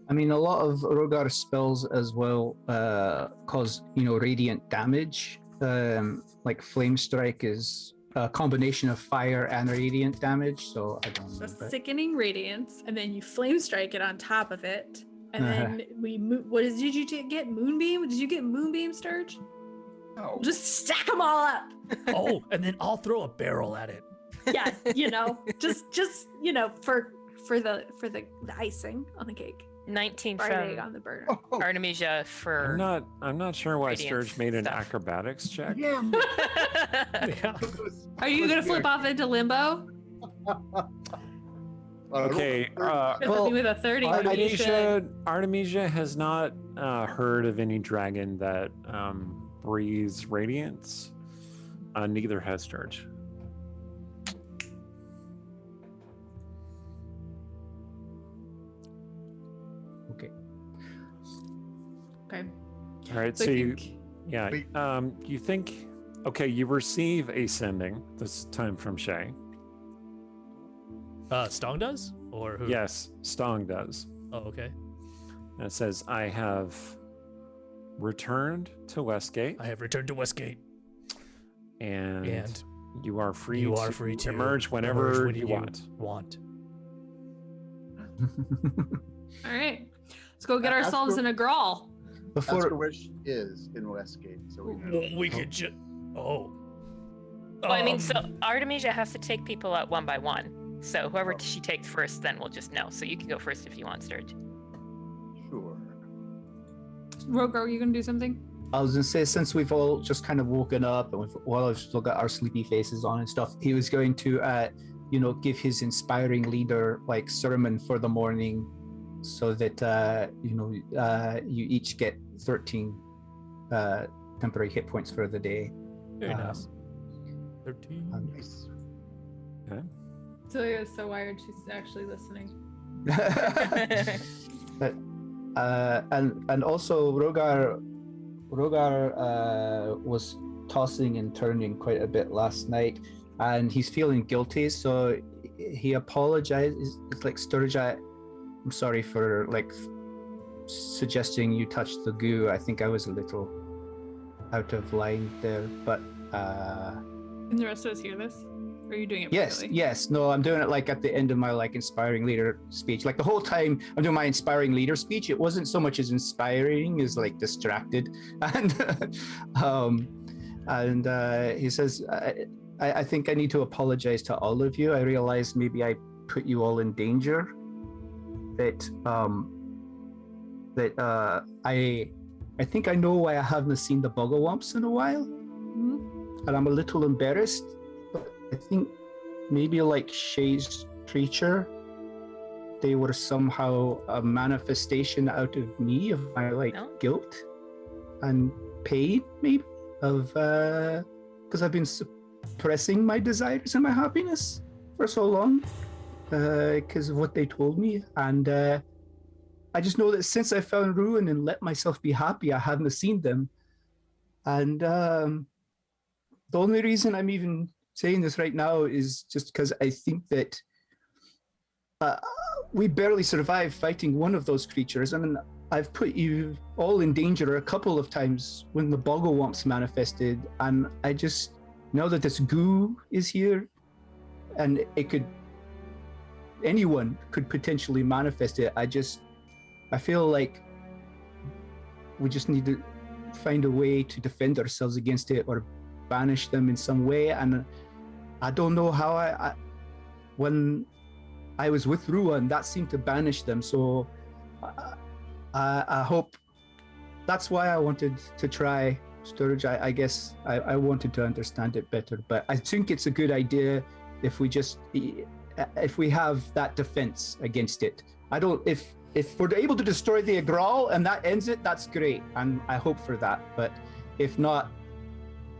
I mean, a lot of Rogar's spells as well cause, radiant damage. Like Flame Strike is a combination of fire and radiant damage, so I don't So know. but- sickening radiance, and then you flame strike it on top of it, and Uh-huh. then did you get? Moonbeam? Did you get Moonbeam, Sturge? No. Just stack them all up. Oh, and then I'll throw a barrel at it. Yeah, just for the icing on the cake. 19 Fried egg from on the burner. Oh, Artemisia for. I'm not sure why Radiance Sturge made an stuff. acrobatics check. yeah. Yeah. Are you gonna flip off into limbo? Okay, Well, With a 30. maybe you should. Artemisia has not heard of any dragon that breathes radiance. Neither has Sturge. Okay. Okay. All right, So so I you, think- yeah, Wait. you think, okay, you receive a sending this time from Shay. Stong does? Or who? Yes, Stong does. Oh, okay. And it says, I have returned to Westgate, I have returned to Westgate, and and you are free, you to, are free to emerge whenever when you want. Want. All right. Let's go get Ask ourselves her- an Agrol. Ask her Before where she is in Westgate, so we know. Well, we could just. Oh. Well, I mean, so Um, Artemisia has to take people out one by one. So whoever she takes first, then we'll just know. So you can go first if you want, Sturge. Sure. Rogar, are you gonna do something? I was gonna say, since we've all just kind of woken up and we've still got our sleepy faces on and stuff, he was going to, give his inspiring leader like sermon for the morning, so that you each get 13 temporary hit points for the day. Very nice. 13. Nice. Okay. Celia is so wired, she's actually listening. But, and also Rogar was tossing and turning quite a bit last night, and he's feeling guilty, so he apologizes. It's like, Sturge, I'm sorry for like suggesting you touch the goo. I think I was a little out of line there, but Can the rest of us hear this? Or are you doing it privately? yes. No, I'm doing it like at the end of my like inspiring leader speech. Like the whole time I'm doing my inspiring leader speech, it wasn't so much as inspiring as like distracted. And he says, I think I need to apologize to all of you. I realized maybe I put you all in danger. I think I know why I haven't seen the Bugglewumps in a while. Mhm. And I'm a little embarrassed, but I think maybe like Shay's creature, they were somehow a manifestation out of me, of my like guilt and pain, maybe, of because I've been suppressing my desires and my happiness for so long because of what they told me. And I just know that since I found Ruin and let myself be happy, I haven't seen them. And the only reason I'm even saying this right now is just because I think that we barely survived fighting one of those creatures. I mean, I've put you all in danger a couple of times when the Bogglewumps manifested, and I just know that this goo is here, and anyone could potentially manifest it. I feel like we just need to find a way to defend ourselves against it or banish them in some way. And I don't know how when I was with Ruan, that seemed to banish them. So I hope that's why I wanted to try Sturge. I guess I wanted to understand it better, but I think it's a good idea if we have that defense against it. If we're able to destroy the Agraal and that ends it, that's great, and I hope for that. But if not,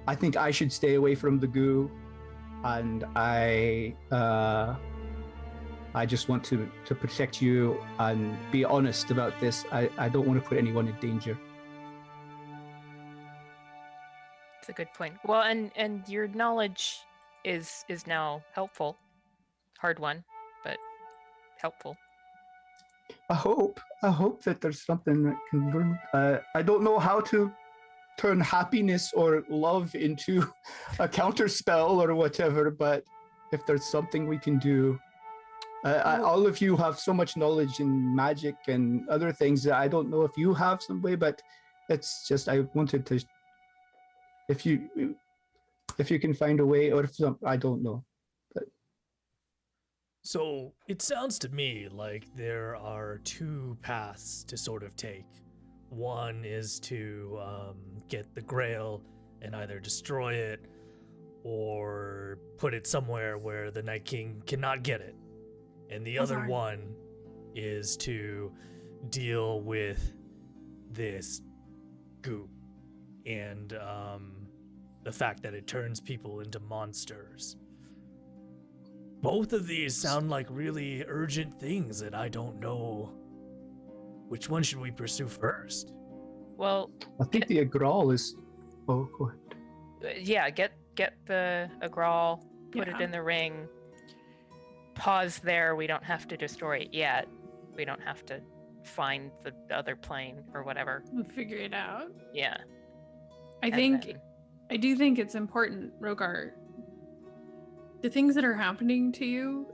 I think I should stay away from the goo, and I just want to protect you and be honest about this. I don't want to put anyone in danger. It's a good point. Well, and your knowledge is now helpful. Hard one, but helpful. I hope that there's something that can learn. I don't know how to turn happiness or love into a counter spell or whatever, but if there's something we can do. All of you have so much knowledge in magic and other things that I don't know if you have some way, but it's just I wanted to. If you can find a way, or I don't know. But. So it sounds to me like there are two paths to sort of take. One is to get the Grail and either destroy it or put it somewhere where the Night King cannot get it. And the other one is to deal with this goo and the fact that it turns people into monsters. Both of these sound like really urgent things that I don't know. Which one should we pursue first? Well, I think the Agraal is. Oh, go ahead. Yeah, get the Agraal, put it in the ring. Pause there. We don't have to destroy it yet. We don't have to find the other plane or whatever. We'll figure it out. Yeah. I do think it's important, Rogar. The things that are happening to you,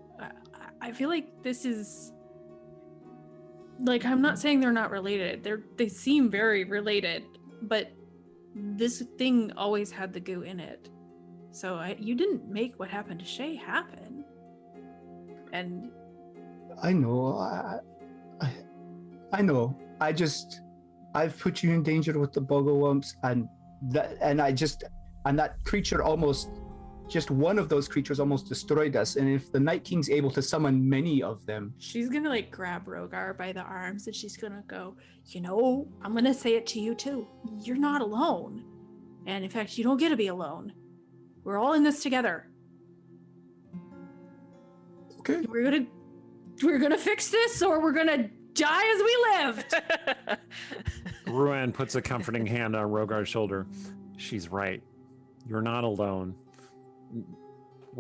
I feel like this is like, I'm not saying they're not related. They seem very related, but this thing always had the goo in it. So you didn't make what happened to Shay happen. And I know. I know. I I've put you in danger with the bogglewumps, and that creature almost, just one of those creatures almost destroyed us. And if the Night King's able to summon many of them, She's gonna like grab Rogar by the arms and she's gonna go, you know, I'm gonna say it to you too. You're not alone. And in fact, you don't get to be alone. We're all in this together. okay. We're gonna fix this or we're gonna die as we lived. Ruan puts a comforting hand on Rogar's shoulder. She's right. You're not alone.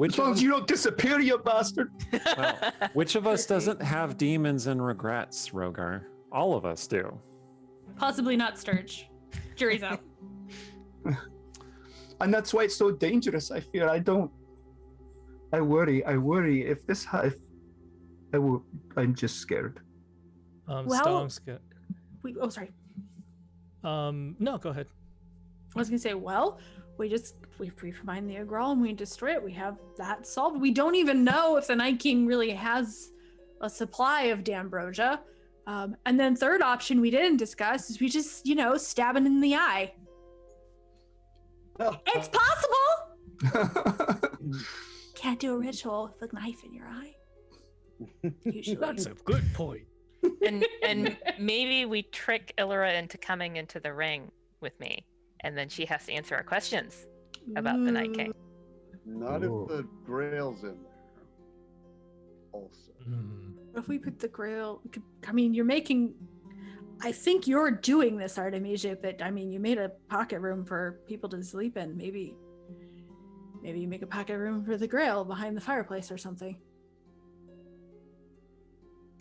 As long as you don't disappear, you bastard. Well, which of us doesn't have demons and regrets, Rogar? All of us do. Possibly not Sturge. Jury's out. And that's why it's so dangerous. I fear. I worry. If this, I'm just scared. Well- Stong's good. Oh, sorry. No, go ahead. I was gonna say, well, we find the Agraal and we destroy it. We have that solved. We don't even know if the Night King really has a supply of D'Ambrosia. And then third option we didn't discuss is we just, stab it in the eye. It's possible. Can't do a ritual with a knife in your eye. Usually. That's a good point. And maybe we trick Illyra into coming into the ring with me, and then she has to answer our questions about the Night King. Not if the Grail's in there. Also. What if we put the Grail? I mean, I think you're doing this, Artemisia, but I mean, you made a pocket room for people to sleep in. Maybe you make a pocket room for the Grail behind the fireplace or something.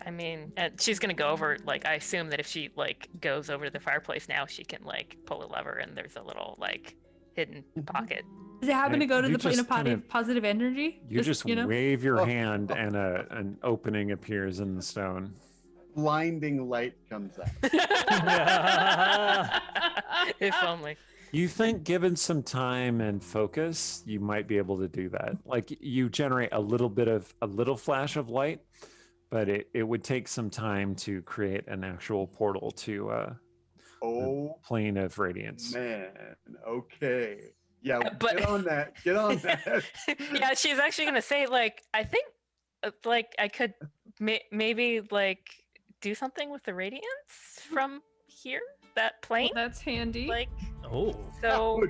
I mean, and she's gonna go over, I assume that if she, goes over to the fireplace now, she can, pull a lever and there's a little, hidden pocket. Does it happen to go to You the plane just of positive energy? You just wave your hand and an opening appears in the stone. Blinding light comes out. If only. You think given some time and focus, you might be able to do that. You generate a little flash of light, but it would take some time to create an actual portal to the plane of radiance. Man, okay. Yeah, But- get on that. Yeah, she's actually gonna say, I think, I could maybe, do something with the radiance from here, that plane. That's handy. Oh. So.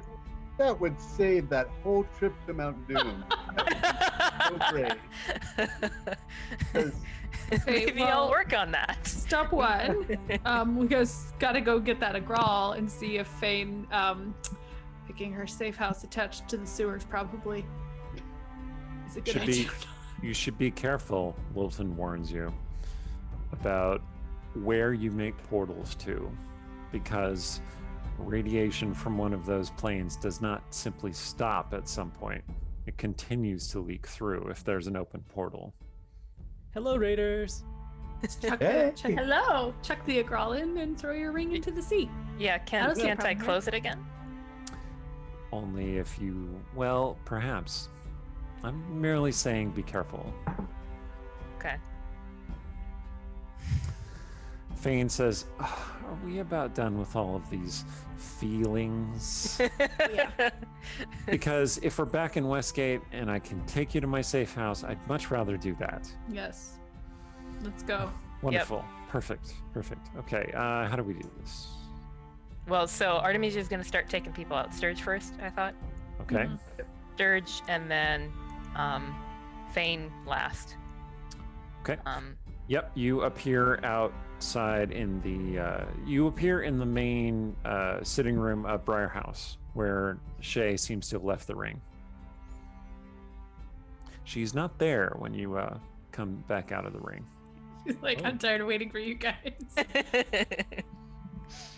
That would save that whole trip to Mount Doom. So great. 'Cause Maybe I'll work on that. Step one, we gotta go get that Agraal and see if Fayne, picking her safe house attached to the sewers probably is a good idea. You should be careful, Lilton warns you, about where you make portals to, because radiation from one of those planes does not simply stop at some point. It continues to leak through if there's an open portal. Hello, Raiders. Hey. Hello, chuck the Agraal in and throw your ring into the sea. Yeah, can't no I problem, close it again? Only if you, well, perhaps. I'm merely saying be careful. Okay. Fayne says, are we about done with all of these feelings? Yeah. Because if we're back in Westgate and I can take you to my safe house, I'd much rather do that. Yes. Let's go. Wonderful. Perfect. Okay, how do we do this? Well, so Artemisia is going to start taking people out. Sturge first, I thought. Okay. Sturge, and then Fayne last. Okay. Yep, you appear outside in the main sitting room of Briar House, where Shay seems to have left the ring. She's not there when you come back out of the ring. She's like, I'm tired of waiting for you guys.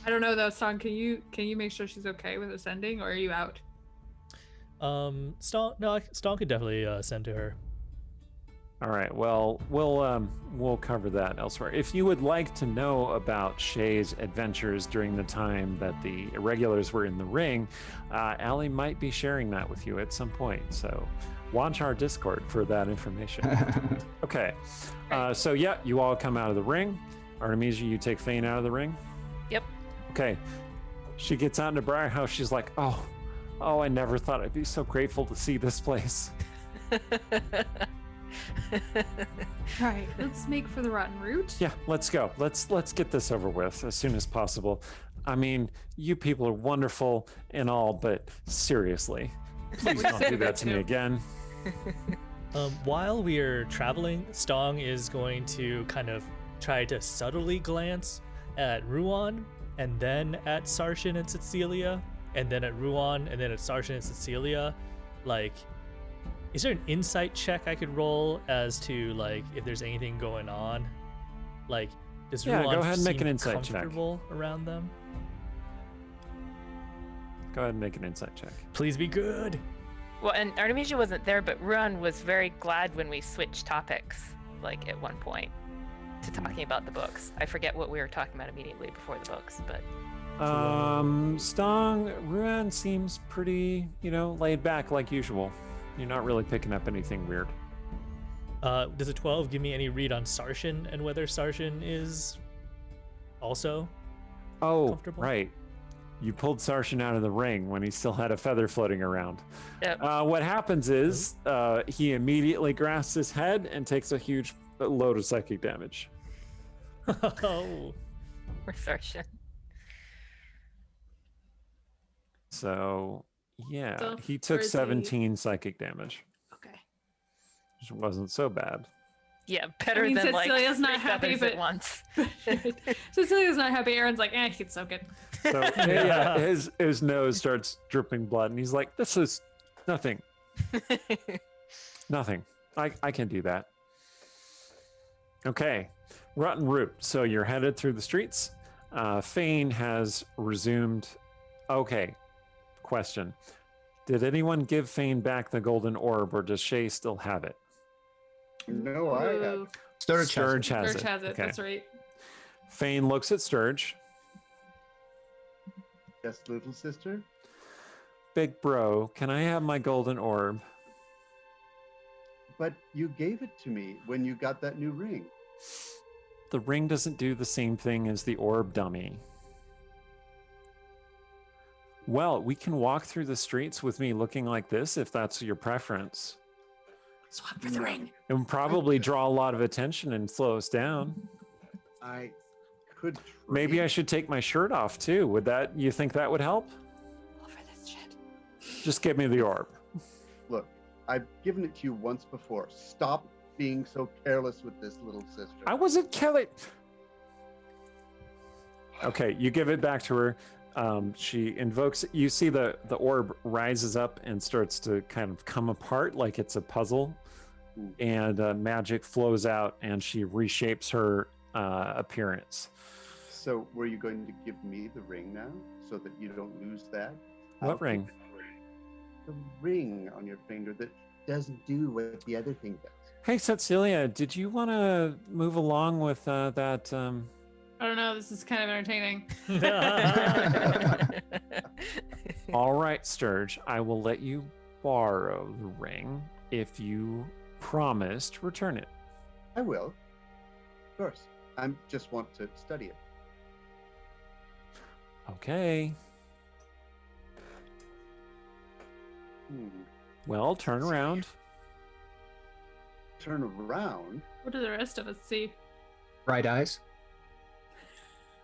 I don't know though, Song. Can you make sure she's okay with ascending, or are you out? Stonk could definitely send to her. All right. Well, we'll cover that elsewhere. If you would like to know about Shay's adventures during the time that the Irregulars were in the ring, Allie might be sharing that with you at some point. So, watch our Discord for that information. Okay. So yeah, you all come out of the ring. Artemisia, you take Fayne out of the ring. Yep. Okay. She gets out into Briar House. She's like, oh, I never thought I'd be so grateful to see this place. Right, let's make for the Rotten Root. Yeah, let's go. Let's get this over with as soon as possible. I mean, you people are wonderful and all, but seriously, please don't do that to me again. While we are traveling, Stong is going to kind of try to subtly glance at Ruan, and then at Sarshan and Cecilia, and then at Ruan, and then at Sarshan and Cecilia. Like, is there an insight check I could roll as to, like, if there's anything going on? Like, does Yeah, Ruan go ahead and make seem an insight check. comfortable around them? Go ahead and make an insight check. Please be good. Well, and Artemisia wasn't there, but Ruan was very glad when we switched topics, like at one point, to talking about the books. I forget what we were talking about immediately before the books, but Stong, Ruan seems pretty, laid back like usual. You're not really picking up anything weird. Does a 12 give me any read on Sarshan and whether Sarshan is also comfortable? Right. You pulled Sarshan out of the ring when he still had a feather floating around. Yep. What happens is he immediately grasps his head and takes a huge load of psychic damage. Oh. we're Sarshan. So, yeah, So, he took where is he? 17 psychic damage, Okay. which wasn't so bad. Yeah, better mean, than like Cecilia's three not happy, feathers at but- once. Cecilia's not happy. Aaron's like, it's so good. So, yeah, his nose starts dripping blood, and he's like, this is nothing. Nothing. I can do that. Okay, Rotten Root. So you're headed through the streets. Fayne has resumed. Okay, question. Did anyone give Fayne back the Golden Orb, or does Shay still have it? No, I have. Ooh, Sturge has it. Sturge has Sturge it. has it. Okay. That's right. Fayne looks at Sturge. Yes, little sister. Big bro, can I have my Golden Orb? But you gave it to me when you got that new ring. The ring doesn't do the same thing as the orb, dummy. Well, we can walk through the streets with me looking like this if that's your preference. Swap for the ring. It would probably draw a lot of attention and slow us down. I could. Maybe I should take my shirt off too. You think that would help? Over this shit. Just give me the orb. Look, I've given it to you once before. Stop being so careless with this, little sister. I wasn't killing. Okay, you give it back to her. She invokes. You see the orb rises up and starts to kind of come apart like it's a puzzle, and magic flows out, and she reshapes her appearance. So, were you going to give me the ring now, so that you don't lose that? What I'll ring? give it to you. The ring on your finger that doesn't do what the other thing does. Hey, Cecilia, did you want to move along with that? I don't know. This is kind of entertaining. All right, Sturge, I will let you borrow the ring if you promise to return it. I will. Of course. I just want to study it. Okay. Well, turn around. Turn around. What do the rest of us see? Bright eyes.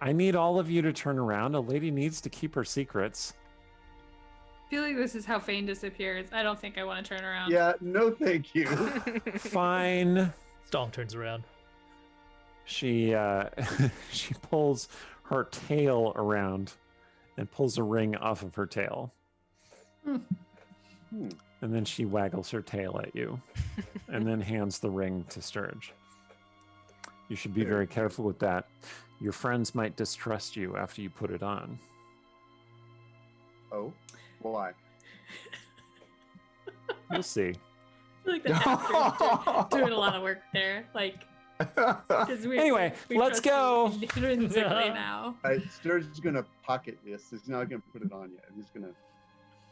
I need all of you to turn around. A lady needs to keep her secrets. I feel like this is how Fayne disappears. I don't think I want to turn around. Yeah, no thank you. Fine. Stong turns around. She she pulls her tail around and pulls a ring off of her tail. And then she waggles her tail at you and then hands the ring to Sturge. You should be very careful with that. Your friends might distrust you after you put it on. Oh, why? You'll see. I feel like the actor's doing a lot of work there. Like, 'cause Anyway, let's trust you go. intrinsically now. Sturge is gonna pocket this. He's not gonna put it on yet. He's gonna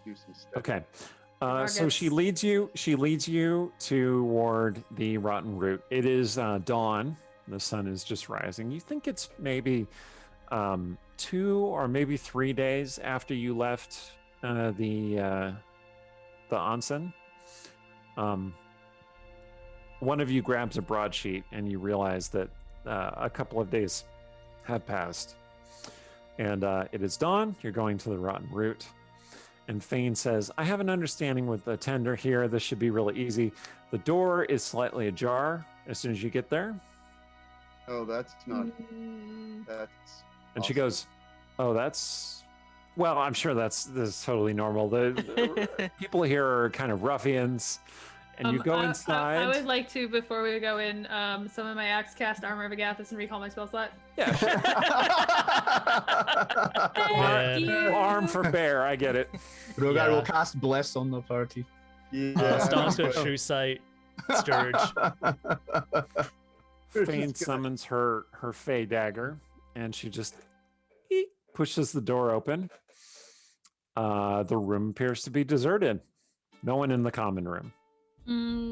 do some stuff. Okay. So Marcus. she leads you toward the Rotten Root. It is dawn. The sun is just rising. You think it's maybe 2 2 or maybe 3 days after you left the onsen, one of you grabs a broadsheet and you realize that a couple of days have passed. And it is dawn. You're going to the Rotten Root. And Fayne says, I have an understanding with the tender here. This should be really easy. The door is slightly ajar as soon as you get there. Oh, that's not. That's. And she awesome. goes, oh, that's, well, I'm sure that's totally normal. The people here are kind of ruffians. And you go inside. I would like to, before we go in, summon my axe, cast Armor of Agathis, and recall my spell slot. Yeah. Thank you. Arm for bear. I get it. Rogar Yeah. will cast Bless on the party. Yeah. Stone's gonna True Sight, Sturge. Fayne summons her Fey dagger, and she just pushes the door open. The room appears to be deserted. No one in the common room.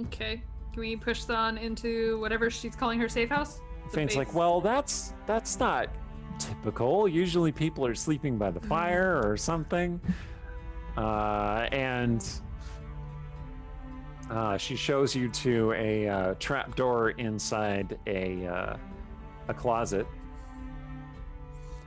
Okay. Can we push on into whatever she's calling her safe house? The Fayne's base? like, well, that's not typical. Usually people are sleeping by the fire or something. And she shows you to a trap door inside a closet.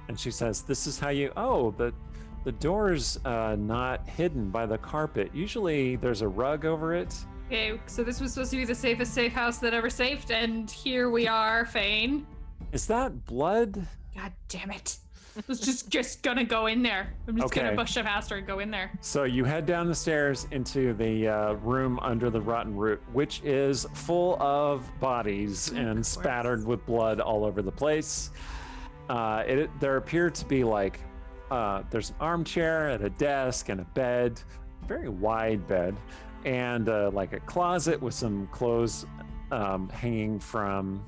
And she says, this is how you, the door's not hidden by the carpet. Usually there's a rug over it. Okay, so this was supposed to be the safest safe house that ever saved, and here we are, Fayne. Is that blood? God damn it. I was just gonna go in there. I'm just Okay. gonna push it faster and go in there. So you head down the stairs into the room under the Rotten Root, which is full of bodies and spattered with blood all over the place. There appear to be like, there's an armchair and a desk and a bed, very wide bed, and like a closet with some clothes hanging from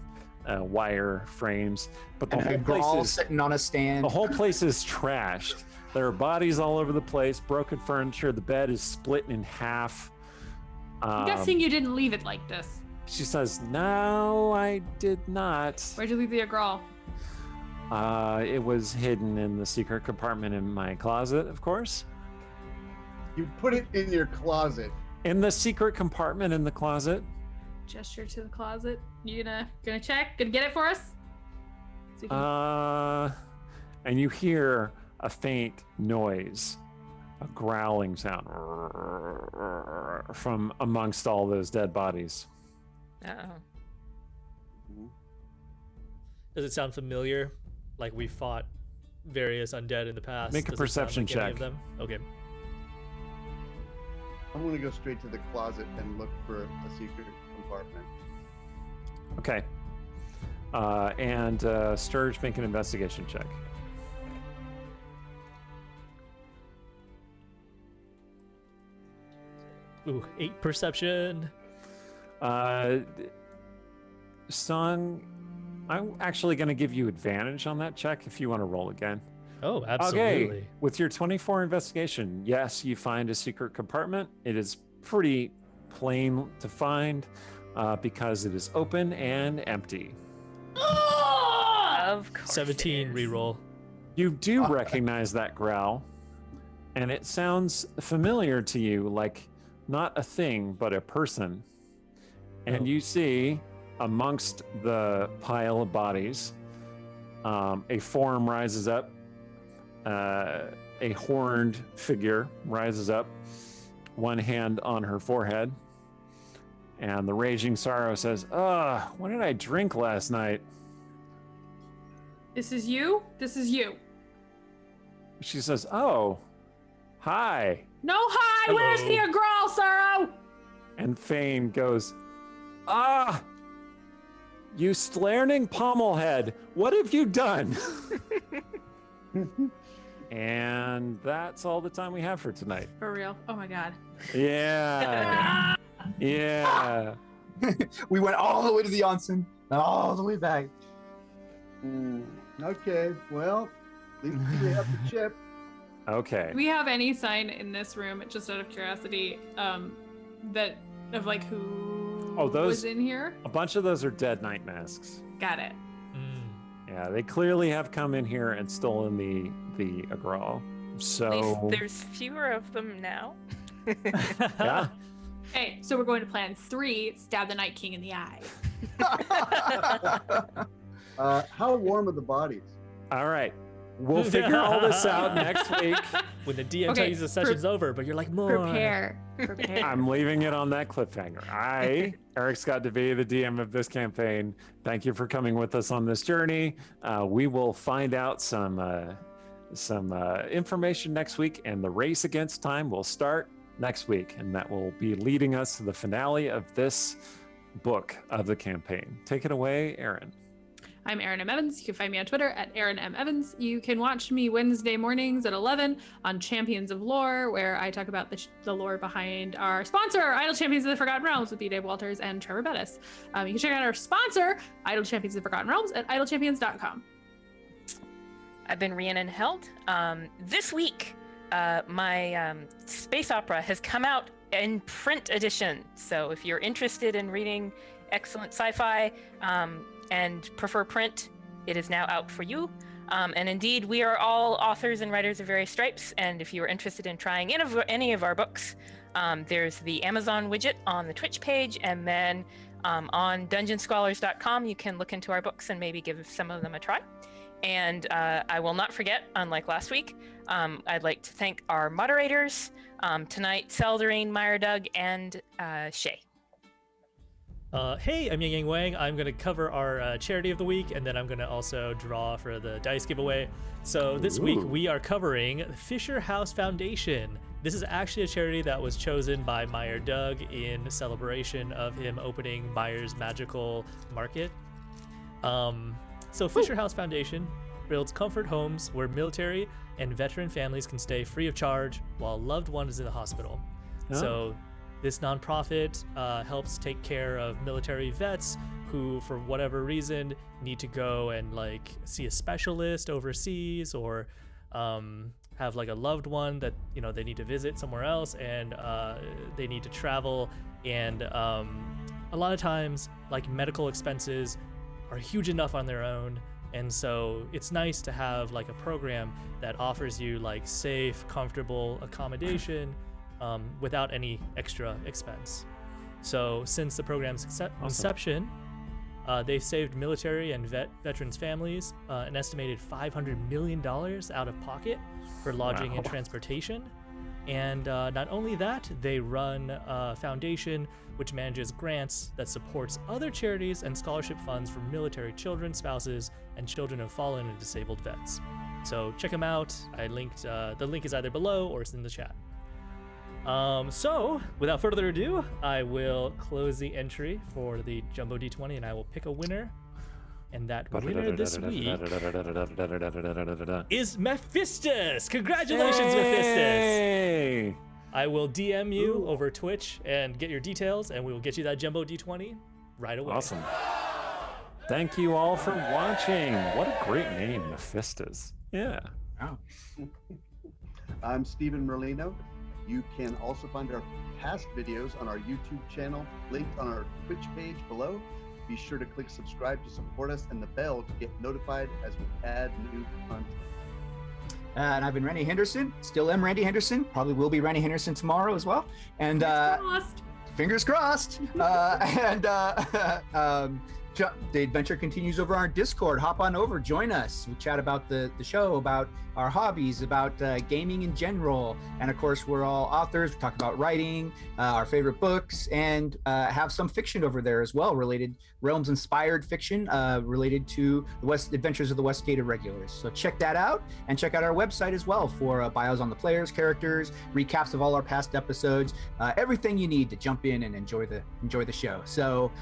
wire frames. But the And a whole place Graal is sitting on a stand. the whole place is trashed. There are bodies all over the place, broken furniture. The bed is split in half. I'm guessing you didn't leave it like this. She says, "No, I did not. Where'd you leave the Agraal? It was hidden in the secret compartment in my closet, of course. You put it in your closet. In the secret compartment in the closet." Gesture to the closet. You gonna check? Gonna get it for us? So you can- And you hear a faint noise, a growling sound from amongst all those dead bodies. Uh-oh. Does it sound familiar? Like we fought various undead in the past? Make a Does it sound perception like any of check. them? Okay. I'm gonna go straight to the closet and look for a secret compartment. Okay. And Sturge, make an investigation check. Ooh, 8 perception. Song, I'm actually going to give you advantage on that check if you want to roll again. Oh, absolutely. Okay, with your 24 investigation, yes, you find a secret compartment. It is pretty plain to find because it is open and empty. Of course. 17 it is. reroll. You do recognize that growl, and it sounds familiar to you, like not a thing, but a person. And Oh. you see amongst the pile of bodies, a form rises up, a horned figure rises up, one hand on her forehead, and the raging sorrow says, what did I drink last night? This is you? This is you. She says, oh, hi. No, hi! Where's the Hello. Agraal, Sorrow? And Fayne goes, you slarning pommelhead, what have you done? And that's all the time we have for tonight. For real. Oh my god. Yeah. Yeah. We went all the way to the onsen and all the way back. Okay, well, at least we have the chip. Okay. Do we have any sign in this room, just out of curiosity, that of like who Oh, those- was in here? A bunch of those are dead night masks. Got it. Yeah, they clearly have come in here and stolen the Agraal. At So least there's fewer of them now. yeah. Okay, so we're going to plan 3, stab the Night King in the eye. How warm are the bodies? All right. We'll figure all this out next week. When the DM Okay, tells you the session's over, but you're like, more. Prepare. I'm leaving it on that cliffhanger. Eric Scott DeVee, the DM of this campaign. Thank you for coming with us on this journey. We will find out some information next week, and the race against time will start next week, and that will be leading us to the finale of this book of the campaign. Take it away, Aaron. I'm Erin M. Evans. You can find me on Twitter at Erin M. Evans. You can watch me Wednesday mornings at 11 on Champions of Lore, where I talk about the lore behind our sponsor, Idle Champions of the Forgotten Realms, with B. Dave Walters and Trevor Bettis. You can check out our sponsor, Idle Champions of the Forgotten Realms, at idlechampions.com. I've been Rhiannon Held. This week, my space opera has come out in print edition. So if you're interested in reading excellent sci-fi and prefer print, it is now out for you. And indeed, we are all authors and writers of various stripes. And if you are interested in trying any of our books, there's the Amazon widget on the Twitch page. And then on dungeonscrawlers.com, you can look into our books and maybe give some of them a try. And I will not forget, unlike last week, I'd like to thank our moderators tonight, Seldarine, Meyer Doug, and Shay. Hey, I'm Yang Yang Wang. I'm going to cover our charity of the week, and then I'm going to also draw for the dice giveaway. So this week we are covering Fisher House Foundation. This is actually a charity that was chosen by Meyer Doug in celebration of him opening Meyer's Magical Market. So Fisher House Foundation builds comfort homes where military and veteran families can stay free of charge while a loved one is in the hospital. Oh. So this nonprofit helps take care of military vets who, for whatever reason, need to go and like see a specialist overseas, or have like a loved one that they need to visit somewhere else, and they need to travel. And a lot of times, like, medical expenses are huge enough on their own, and so it's nice to have like a program that offers you like safe, comfortable accommodation without any extra expense. So since the program's inception, they've saved military and veterans families an estimated $500 million out of pocket for lodging and transportation. And not only that, they run a foundation which manages grants that supports other charities and scholarship funds for military children, spouses, and children of fallen and disabled vets. So check them out. I linked, the link is either below or it's in the chat. So without further ado, I will close the entry for the Jumbo D20, and I will pick a winner. And that winner this week is Mephistus. Congratulations, Mephistus. I will DM you over Twitch and get your details, and we will get you that Jumbo D20 right away. Awesome. Thank you all for watching. What a great name, Mephistus. Yeah. Wow. I'm Stephen Merlino. You can also find our past videos on our YouTube channel, linked on our Twitch page below. Be sure to click subscribe to support us, and the bell to get notified as we add new content. And I've been Randy Henderson. Still am Randy Henderson. Probably will be Randy Henderson tomorrow as well. And fingers crossed. The adventure continues over on our Discord. Hop on over, join us. We chat about the show, about our hobbies, about gaming in general. And of course, we're all authors. We talk about writing, our favorite books, and have some fiction over there as well, related realms-inspired fiction related to the Adventures of the Westgate Irregulars. So check that out, and check out our website as well for bios on the players, characters, recaps of all our past episodes, everything you need to jump in and enjoy the show. So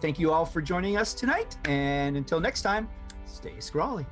thank you all for joining us tonight, and until next time, stay scrawly.